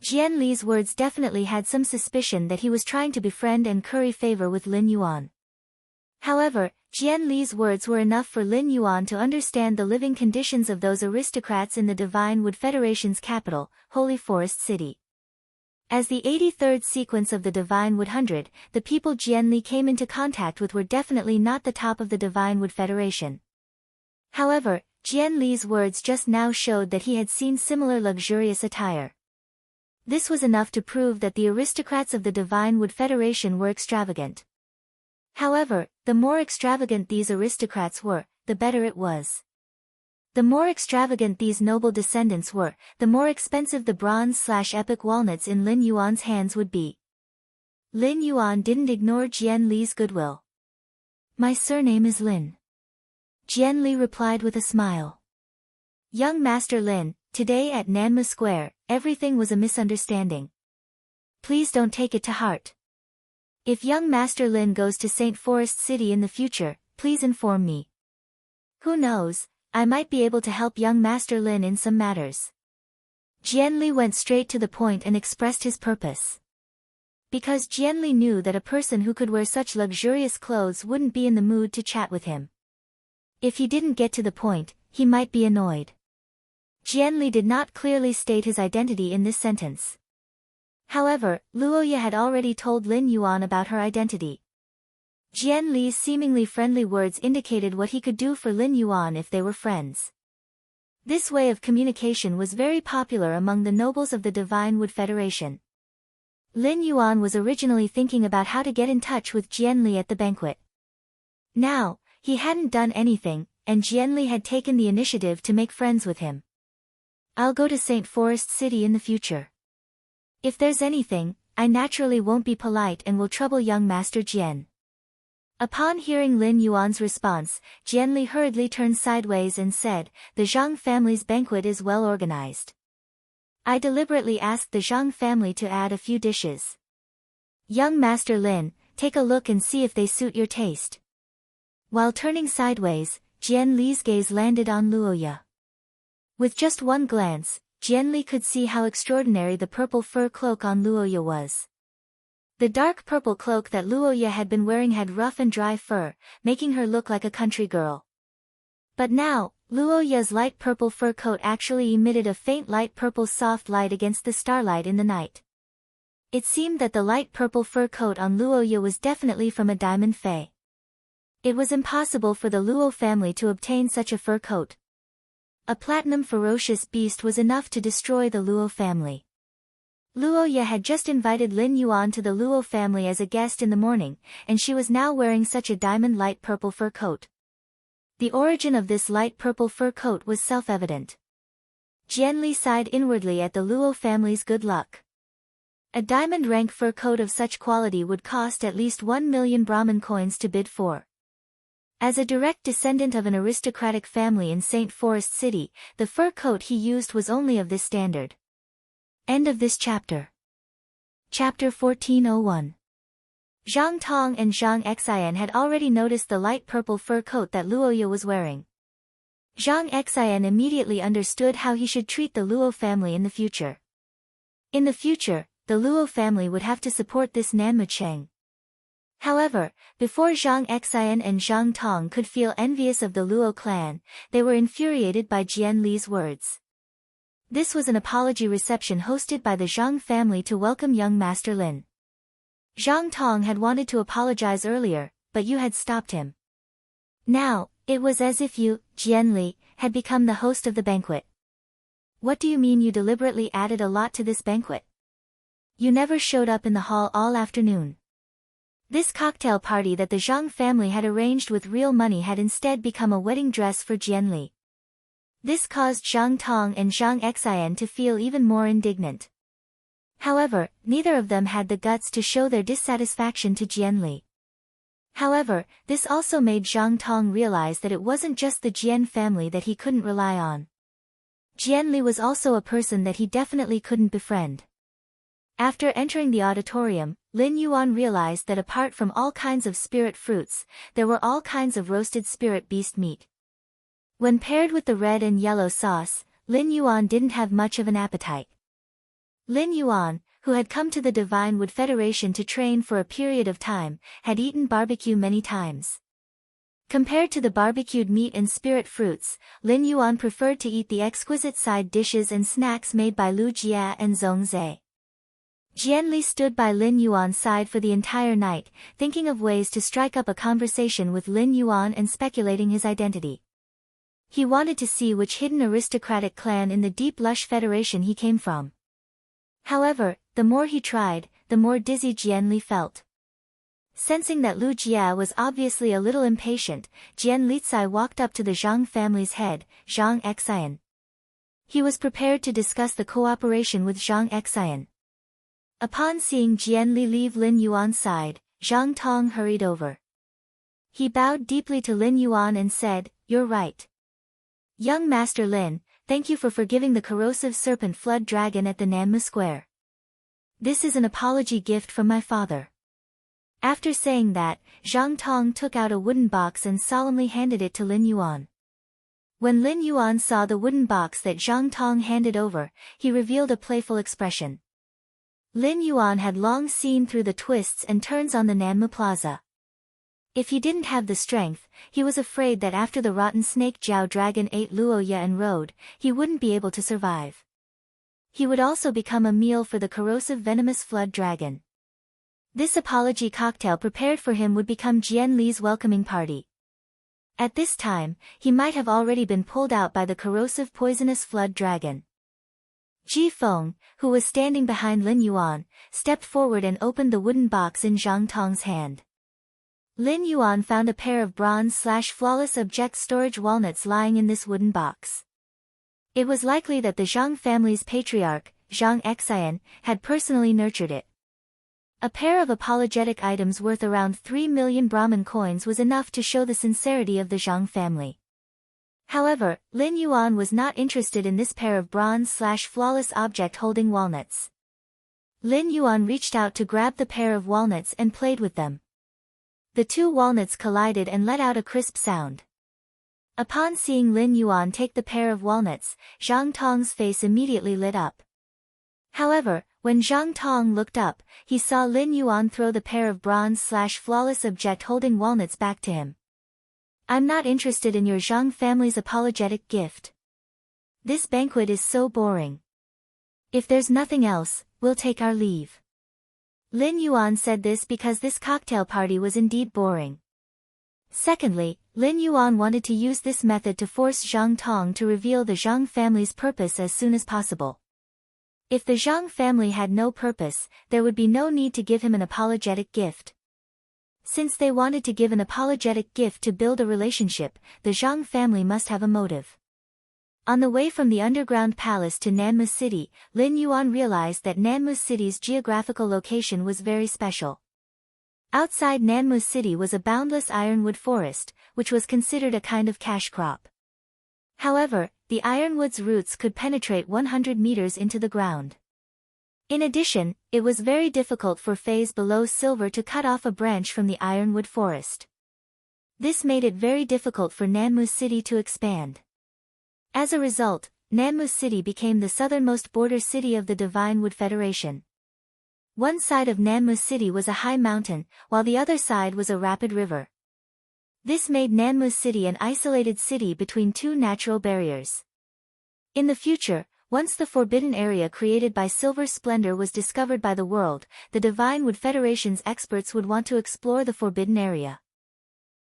Jian Li's words definitely had some suspicion that he was trying to befriend and curry favor with Lin Yuan. However, Jian Li's words were enough for Lin Yuan to understand the living conditions of those aristocrats in the Divine Wood Federation's capital, Holy Forest City. As the 83rd sequence of the Divine Wood 100, the people Jian Li came into contact with were definitely not the top of the Divine Wood Federation. However, Jian Li's words just now showed that he had seen similar luxurious attire. This was enough to prove that the aristocrats of the Divine Wood Federation were extravagant. However, the more extravagant these aristocrats were, the better it was. The more extravagant these noble descendants were, the more expensive the bronze/epic walnuts in Lin Yuan's hands would be. Lin Yuan didn't ignore Jian Li's goodwill. "My surname is Lin." Jian Li replied with a smile. "Young Master Lin, today at Nanma Square, everything was a misunderstanding. Please don't take it to heart. If young Master Lin goes to St. Forest City in the future, please inform me. Who knows, I might be able to help young Master Lin in some matters." Jian Li went straight to the point and expressed his purpose. Because Jian Li knew that a person who could wear such luxurious clothes wouldn't be in the mood to chat with him. If he didn't get to the point, he might be annoyed. Jian Li did not clearly state his identity in this sentence. However, Luoya had already told Lin Yuan about her identity. Jian Li's seemingly friendly words indicated what he could do for Lin Yuan if they were friends. This way of communication was very popular among the nobles of the Divine Wood Federation. Lin Yuan was originally thinking about how to get in touch with Jian Li at the banquet. Now, he hadn't done anything, and Jian Li had taken the initiative to make friends with him. "I'll go to St. Forest City in the future. If there's anything, I naturally won't be polite and will trouble young Master Jian." Upon hearing Lin Yuan's response, Jian Li hurriedly turned sideways and said, "The Zhang family's banquet is well organized. I deliberately asked the Zhang family to add a few dishes. Young Master Lin, take a look and see if they suit your taste." While turning sideways, Jian Li's gaze landed on Luoya. With just one glance, Jian Li could see how extraordinary the purple fur cloak on Luoya was. The dark purple cloak that Luoya had been wearing had rough and dry fur, making her look like a country girl. But now, Luoya's light purple fur coat actually emitted a faint light purple soft light against the starlight in the night. It seemed that the light purple fur coat on Luoya was definitely from a diamond fae. It was impossible for the Luo family to obtain such a fur coat. A platinum ferocious beast was enough to destroy the Luo family. Luoya had just invited Lin Yuan to the Luo family as a guest in the morning, and she was now wearing such a diamond light purple fur coat. The origin of this light purple fur coat was self-evident. Jian Li sighed inwardly at the Luo family's good luck. A diamond rank fur coat of such quality would cost at least 1 million Brahmin coins to bid for. As a direct descendant of an aristocratic family in St. Forest City, the fur coat he used was only of this standard. End of this chapter. Chapter 1401. Zhang Tong and Zhang Xian had already noticed the light purple fur coat that Luoya was wearing. Zhang Xian immediately understood how he should treat the Luo family in the future. In the future, the Luo family would have to support this Nanmu Cheng. However, before Zhang Xian and Zhang Tong could feel envious of the Luo clan, they were infuriated by Jian Li's words. This was an apology reception hosted by the Zhang family to welcome young Master Lin. Zhang Tong had wanted to apologize earlier, but you had stopped him. Now, it was as if you, Jian Li, had become the host of the banquet. What do you mean you deliberately added a lot to this banquet? You never showed up in the hall all afternoon. This cocktail party that the Zhang family had arranged with real money had instead become a wedding dress for Jian Li. This caused Zhang Tong and Zhang Xian to feel even more indignant. However, neither of them had the guts to show their dissatisfaction to Jian Li. However, this also made Zhang Tong realize that it wasn't just the Jian family that he couldn't rely on. Jian Li was also a person that he definitely couldn't befriend. After entering the auditorium, Lin Yuan realized that apart from all kinds of spirit fruits, there were all kinds of roasted spirit beast meat. When paired with the red and yellow sauce, Lin Yuan didn't have much of an appetite. Lin Yuan, who had come to the Divine Wood Federation to train for a period of time, had eaten barbecue many times. Compared to the barbecued meat and spirit fruits, Lin Yuan preferred to eat the exquisite side dishes and snacks made by Lu Jia and Zhong Zhe. Jian Li stood by Lin Yuan's side for the entire night, thinking of ways to strike up a conversation with Lin Yuan and speculating his identity. He wanted to see which hidden aristocratic clan in the deep lush federation he came from. However, the more he tried, the more dizzy Jian Li felt. Sensing that Lu Jia was obviously a little impatient, Jian Lizai walked up to the Zhang family's head, Zhang Xian. He was prepared to discuss the cooperation with Zhang Xian. Upon seeing Jian Li leave Lin Yuan's side, Zhang Tong hurried over. He bowed deeply to Lin Yuan and said, "You're right. Young Master Lin, thank you for forgiving the corrosive serpent flood dragon at the Nanmu Square. This is an apology gift from my father." After saying that, Zhang Tong took out a wooden box and solemnly handed it to Lin Yuan. When Lin Yuan saw the wooden box that Zhang Tong handed over, he revealed a playful expression. Lin Yuan had long seen through the twists and turns on the Nanmu Plaza. If he didn't have the strength, he was afraid that after the rotten snake Jiao dragon ate Luoya and rode, he wouldn't be able to survive. He would also become a meal for the corrosive venomous flood dragon. This apology cocktail prepared for him would become Jian Li's welcoming party. At this time, he might have already been pulled out by the corrosive poisonous flood dragon. Ji Feng, who was standing behind Lin Yuan, stepped forward and opened the wooden box in Zhang Tong's hand. Lin Yuan found a pair of bronze/flawless object storage walnuts lying in this wooden box. It was likely that the Zhang family's patriarch, Zhang Xian, had personally nurtured it. A pair of apologetic items worth around 3 million Brahmin coins was enough to show the sincerity of the Zhang family. However, Lin Yuan was not interested in this pair of bronze/flawless object-holding walnuts. Lin Yuan reached out to grab the pair of walnuts and played with them. The two walnuts collided and let out a crisp sound. Upon seeing Lin Yuan take the pair of walnuts, Zhang Tong's face immediately lit up. However, when Zhang Tong looked up, he saw Lin Yuan throw the pair of bronze/flawless object-holding walnuts back to him. "I'm not interested in your Zhang family's apologetic gift. This banquet is so boring. If there's nothing else, we'll take our leave." Lin Yuan said this because this cocktail party was indeed boring. Secondly, Lin Yuan wanted to use this method to force Zhang Tong to reveal the Zhang family's purpose as soon as possible. If the Zhang family had no purpose, there would be no need to give him an apologetic gift. Since they wanted to give an apologetic gift to build a relationship, the Zhang family must have a motive. On the way from the underground palace to Nanmu City, Lin Yuan realized that Nanmu City's geographical location was very special. Outside Nanmu City was a boundless ironwood forest, which was considered a kind of cash crop. However, the ironwood's roots could penetrate 100 meters into the ground. In addition, it was very difficult for phase below silver to cut off a branch from the ironwood forest. This made it very difficult for Nanmu City to expand. As a result, Nanmu City became the southernmost border city of the Divine Wood Federation. One side of Nanmu City was a high mountain, while the other side was a rapid river. This made Nanmu City an isolated city between two natural barriers. In the future, once the forbidden area created by Silver Splendor was discovered by the world, the Divine Wood Federation's experts would want to explore the forbidden area.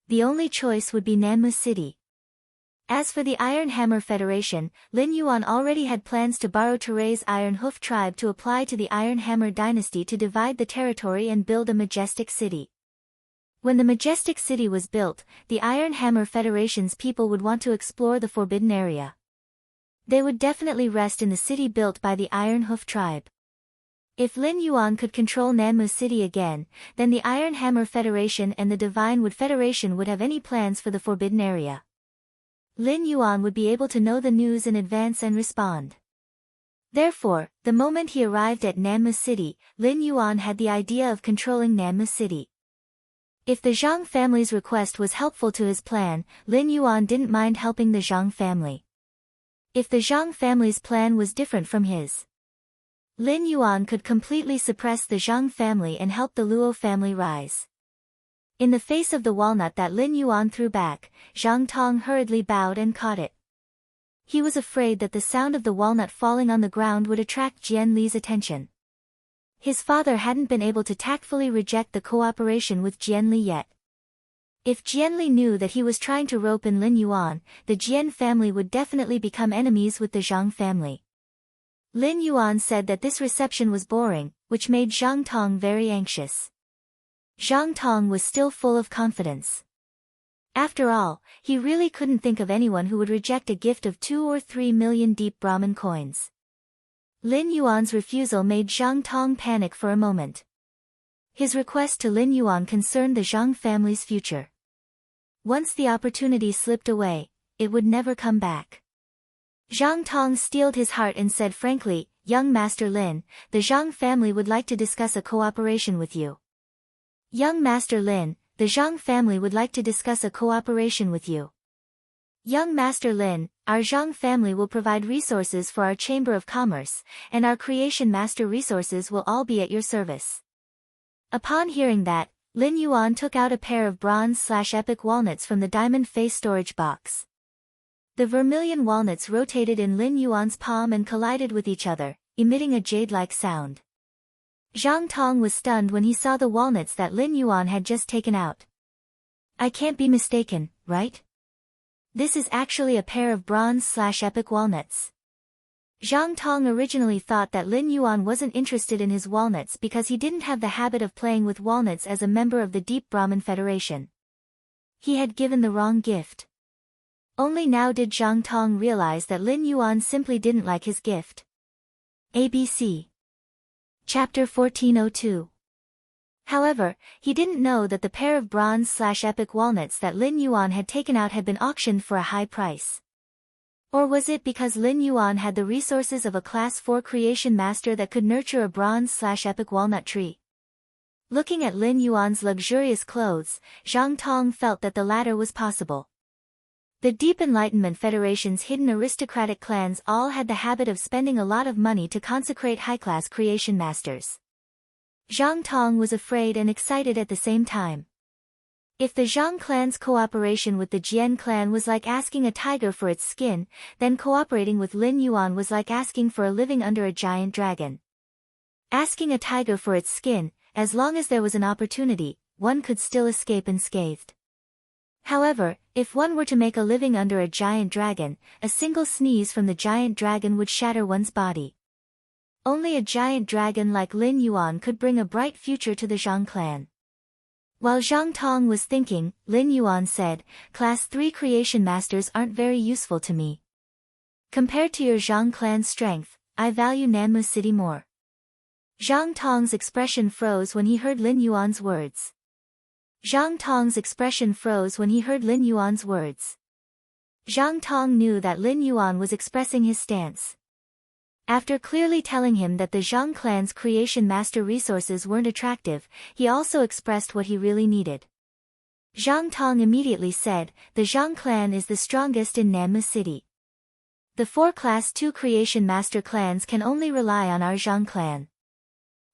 The only choice would be Nanmu City. As for the Iron Hammer Federation, Lin Yuan already had plans to borrow Teray's Iron Hoof tribe to apply to the Iron Hammer dynasty to divide the territory and build a majestic city. When the majestic city was built, the Iron Hammer Federation's people would want to explore the forbidden area. They would definitely rest in the city built by the Iron Hoof tribe. If Lin Yuan could control Nanmu City again, then the Iron Hammer Federation and the Divine Wood Federation would have any plans for the forbidden area. Lin Yuan would be able to know the news in advance and respond. Therefore, the moment he arrived at Nanmu City, Lin Yuan had the idea of controlling Nanmu City. If the Zhang family's request was helpful to his plan, Lin Yuan didn't mind helping the Zhang family. If the Zhang family's plan was different from his, Lin Yuan could completely suppress the Zhang family and help the Luo family rise. In the face of the walnut that Lin Yuan threw back, Zhang Tong hurriedly bowed and caught it. He was afraid that the sound of the walnut falling on the ground would attract Jian Li's attention. His father hadn't been able to tactfully reject the cooperation with Jian Li yet. If Jian Li knew that he was trying to rope in Lin Yuan, the Jian family would definitely become enemies with the Zhang family. Lin Yuan said that this reception was boring, which made Zhang Tong very anxious. Zhang Tong was still full of confidence. After all, he really couldn't think of anyone who would reject a gift of 2 or 3 million deep Brahmin coins. Lin Yuan's refusal made Zhang Tong panic for a moment. His request to Lin Yuan concerned the Zhang family's future. Once the opportunity slipped away, it would never come back. Zhang Tong steeled his heart and said frankly, "Young Master Lin, the Zhang family would like to discuss a cooperation with you." Young Master Lin, the Zhang family would like to discuss a cooperation with you. Young Master Lin, our Zhang family will provide resources for our Chamber of Commerce, and our Creation Master resources will all be at your service. Upon hearing that, Lin Yuan took out a pair of bronze/epic walnuts from the diamond face storage box. The vermilion walnuts rotated in Lin Yuan's palm and collided with each other, emitting a jade-like sound. Zhang Tong was stunned when he saw the walnuts that Lin Yuan had just taken out. "I can't be mistaken, right? This is actually a pair of bronze/epic walnuts." Zhang Tong originally thought that Lin Yuan wasn't interested in his walnuts because he didn't have the habit of playing with walnuts as a member of the Deep Brahmin Federation. He had given the wrong gift. Only now did Zhang Tong realize that Lin Yuan simply didn't like his gift. ABC Chapter 1402. However, he didn't know that the pair of bronze/epic walnuts that Lin Yuan had taken out had been auctioned for a high price. Or was it because Lin Yuan had the resources of a Class 4 creation master that could nurture a bronze/epic walnut tree? Looking at Lin Yuan's luxurious clothes, Zhang Tong felt that the latter was possible. The Deep Enlightenment Federation's hidden aristocratic clans all had the habit of spending a lot of money to consecrate high-class creation masters. Zhang Tong was afraid and excited at the same time. If the Zhang clan's cooperation with the Jian clan was like asking a tiger for its skin, then cooperating with Lin Yuan was like asking for a living under a giant dragon. Asking a tiger for its skin, as long as there was an opportunity, one could still escape unscathed. However, if one were to make a living under a giant dragon, a single sneeze from the giant dragon would shatter one's body. Only a giant dragon like Lin Yuan could bring a bright future to the Zhang clan. While Zhang Tong was thinking, Lin Yuan said, "Class 3 creation masters aren't very useful to me. Compared to your Zhang clan's strength, I value Nanmu City more. Zhang Tong's expression froze when he heard Lin Yuan's words. Zhang Tong's expression froze when he heard Lin Yuan's words. Zhang Tong knew that Lin Yuan was expressing his stance. After clearly telling him that the Zhang clan's creation master resources weren't attractive, he also expressed what he really needed. Zhang Tong immediately said, the Zhang clan is the strongest in Nanmu City. The 4 Class 2 creation master clans can only rely on our Zhang clan.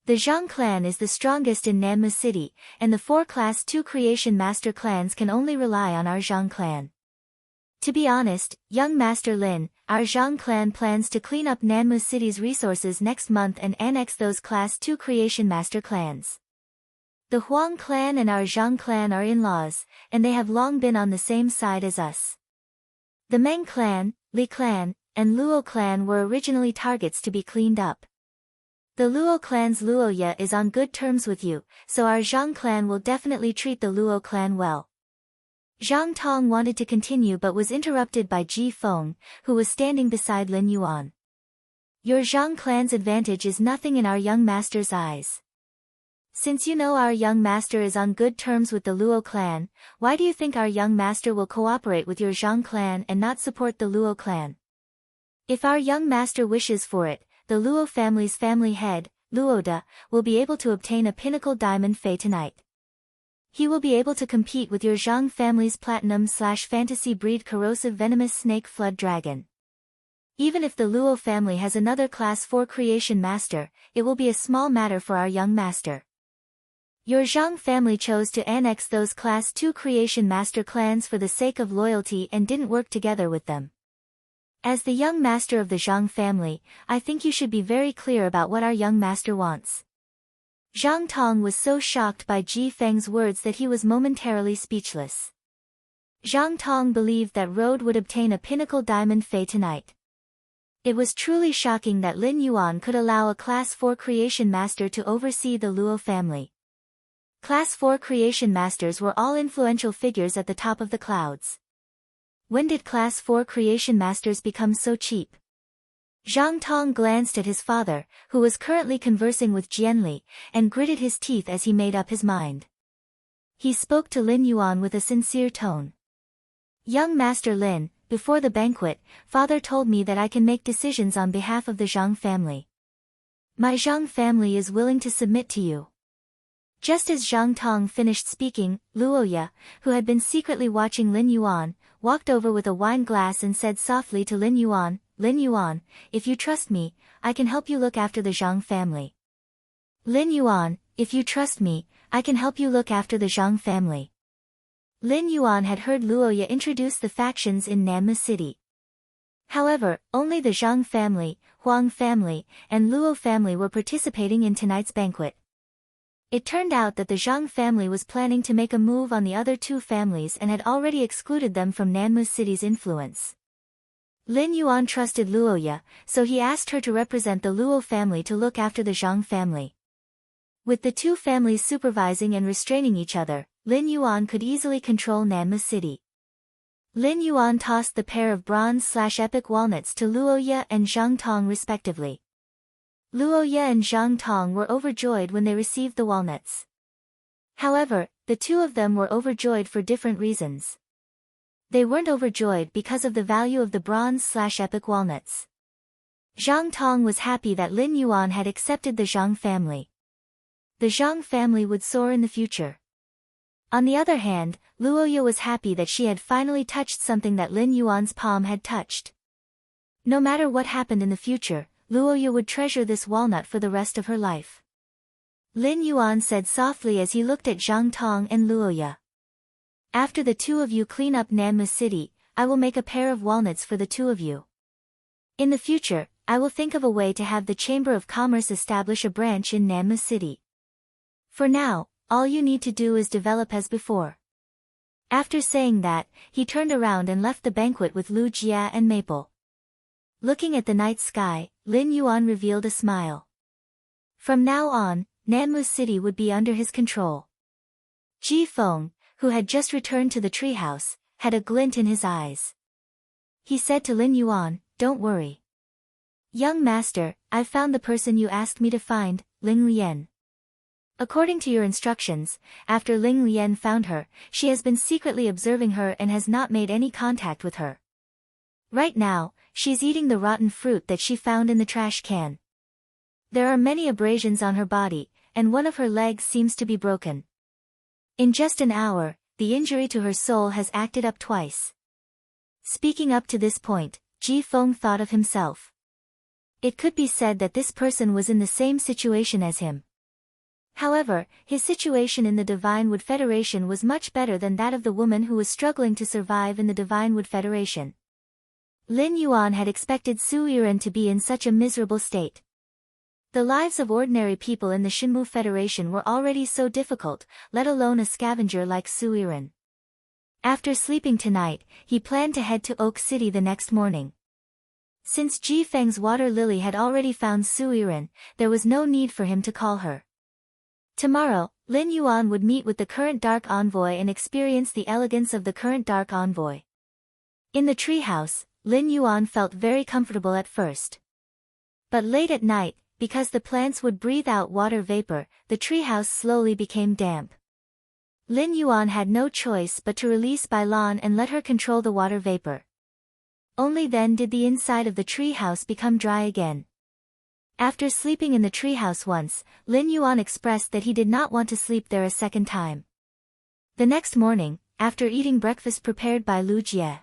The Zhang clan is the strongest in Nanmu City, and the 4 Class 2 creation master clans can only rely on our Zhang clan. To be honest, young Master Lin, our Zhang clan plans to clean up Nanmu City's resources next month and annex those Class 2 creation master clans. The Huang clan and our Zhang clan are in-laws, and they have long been on the same side as us. The Meng clan, Li clan, and Luo clan were originally targets to be cleaned up. The Luo clan's Luoya is on good terms with you, so our Zhang clan will definitely treat the Luo clan well. Zhang Tong wanted to continue but was interrupted by Ji Feng, who was standing beside Lin Yuan. Your Zhang clan's advantage is nothing in our young master's eyes. Since you know our young master is on good terms with the Luo clan, why do you think our young master will cooperate with your Zhang clan and not support the Luo clan? If our young master wishes for it, the Luo family's family head, Luoda, will be able to obtain a pinnacle diamond fei tonight. He will be able to compete with your Zhang family's platinum/fantasy breed corrosive venomous snake flood dragon. Even if the Luo family has another Class 4 creation master, it will be a small matter for our young master. Your Zhang family chose to annex those Class 2 creation master clans for the sake of loyalty and didn't work together with them. As the young master of the Zhang family, I think you should be very clear about what our young master wants. Zhang Tong was so shocked by Ji Feng's words that he was momentarily speechless. Zhang Tong believed that Road would obtain a pinnacle diamond fei tonight. It was truly shocking that Lin Yuan could allow a Class 4 creation master to oversee the Luo family. Class 4 creation masters were all influential figures at the top of the clouds. When did Class 4 creation masters become so cheap? Zhang Tong glanced at his father, who was currently conversing with Jianli, and gritted his teeth as he made up his mind. He spoke to Lin Yuan with a sincere tone. Young Master Lin, before the banquet, father told me that I can make decisions on behalf of the Zhang family. My Zhang family is willing to submit to you. Just as Zhang Tong finished speaking, Luoya, who had been secretly watching Lin Yuan, walked over with a wine glass and said softly to Lin Yuan, if you trust me, I can help you look after the Zhang family. Lin Yuan, if you trust me, I can help you look after the Zhang family. Lin Yuan had heard Luoya introduce the factions in Nanmu City. However, only the Zhang family, Huang family, and Luo family were participating in tonight's banquet. It turned out that the Zhang family was planning to make a move on the other 2 families and had already excluded them from Nanmu City's influence. Lin Yuan trusted Luoya, so he asked her to represent the Luo family to look after the Zhang family. With the 2 families supervising and restraining each other, Lin Yuan could easily control Nanmu City. Lin Yuan tossed the pair of bronze/epic walnuts to Luoya and Zhang Tong respectively. Luoya and Zhang Tong were overjoyed when they received the walnuts. However, the 2 of them were overjoyed for different reasons. They weren't overjoyed because of the value of the bronze/epic walnuts. Zhang Tong was happy that Lin Yuan had accepted the Zhang family. The Zhang family would soar in the future. On the other hand, Luoya was happy that she had finally touched something that Lin Yuan's palm had touched. No matter what happened in the future, Luoya would treasure this walnut for the rest of her life. Lin Yuan said softly as he looked at Zhang Tong and Luoya. After the 2 of you clean up Nanmu City, I will make a pair of walnuts for the 2 of you. In the future, I will think of a way to have the Chamber of Commerce establish a branch in Nanmu City. For now, all you need to do is develop as before. After saying that, he turned around and left the banquet with Lu Jia and Maple. Looking at the night sky, Lin Yuan revealed a smile. From now on, Nanmu City would be under his control. Ji Feng, who had just returned to the treehouse, had a glint in his eyes. He said to Lin Yuan, don't worry. Young master, I've found the person you asked me to find, Ling Lian. According to your instructions, after Ling Lian found her, she has been secretly observing her and has not made any contact with her. Right now, she's eating the rotten fruit that she found in the trash can. There are many abrasions on her body, and one of her legs seems to be broken. In just an hour, the injury to her soul has acted up twice. Speaking up to this point, Ji Feng thought of himself. It could be said that this person was in the same situation as him. However, his situation in the Divine Wood Federation was much better than that of the woman who was struggling to survive in the Divine Wood Federation. Lin Yuan had expected Su Yiren to be in such a miserable state. The lives of ordinary people in the Shinmu Federation were already so difficult, let alone a scavenger like Su Yiren. After sleeping tonight, he planned to head to Oak City the next morning. Since Ji Feng's water lily had already found Su Yiren, there was no need for him to call her. Tomorrow, Lin Yuan would meet with the current Dark Envoy and experience the elegance of the current Dark Envoy. In the treehouse, Lin Yuan felt very comfortable at first. But late at night, because the plants would breathe out water vapor, the treehouse slowly became damp. Lin Yuan had no choice but to release Bailan and let her control the water vapor. Only then did the inside of the treehouse become dry again. After sleeping in the treehouse once, Lin Yuan expressed that he did not want to sleep there a second time. The next morning, after eating breakfast prepared by Lu Jie,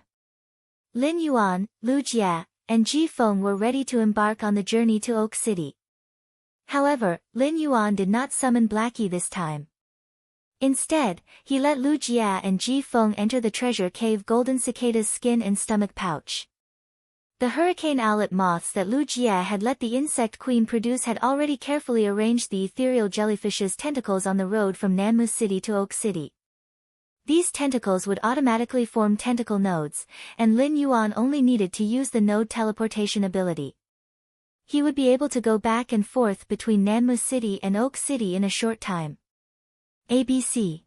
Lin Yuan, Lu Jie, and Ji Feng were ready to embark on the journey to Oak City. However, Lin Yuan did not summon Blackie this time. Instead, he let Lu Jie and Ji Feng enter the treasure cave Golden Cicada's skin and stomach pouch. The hurricane owlet moths that Lu Jie had let the insect queen produce had already carefully arranged the ethereal jellyfish's tentacles on the road from Nanmu City to Oak City. These tentacles would automatically form tentacle nodes, and Lin Yuan only needed to use the node teleportation ability. He would be able to go back and forth between Nanmu City and Oak City in a short time. ABC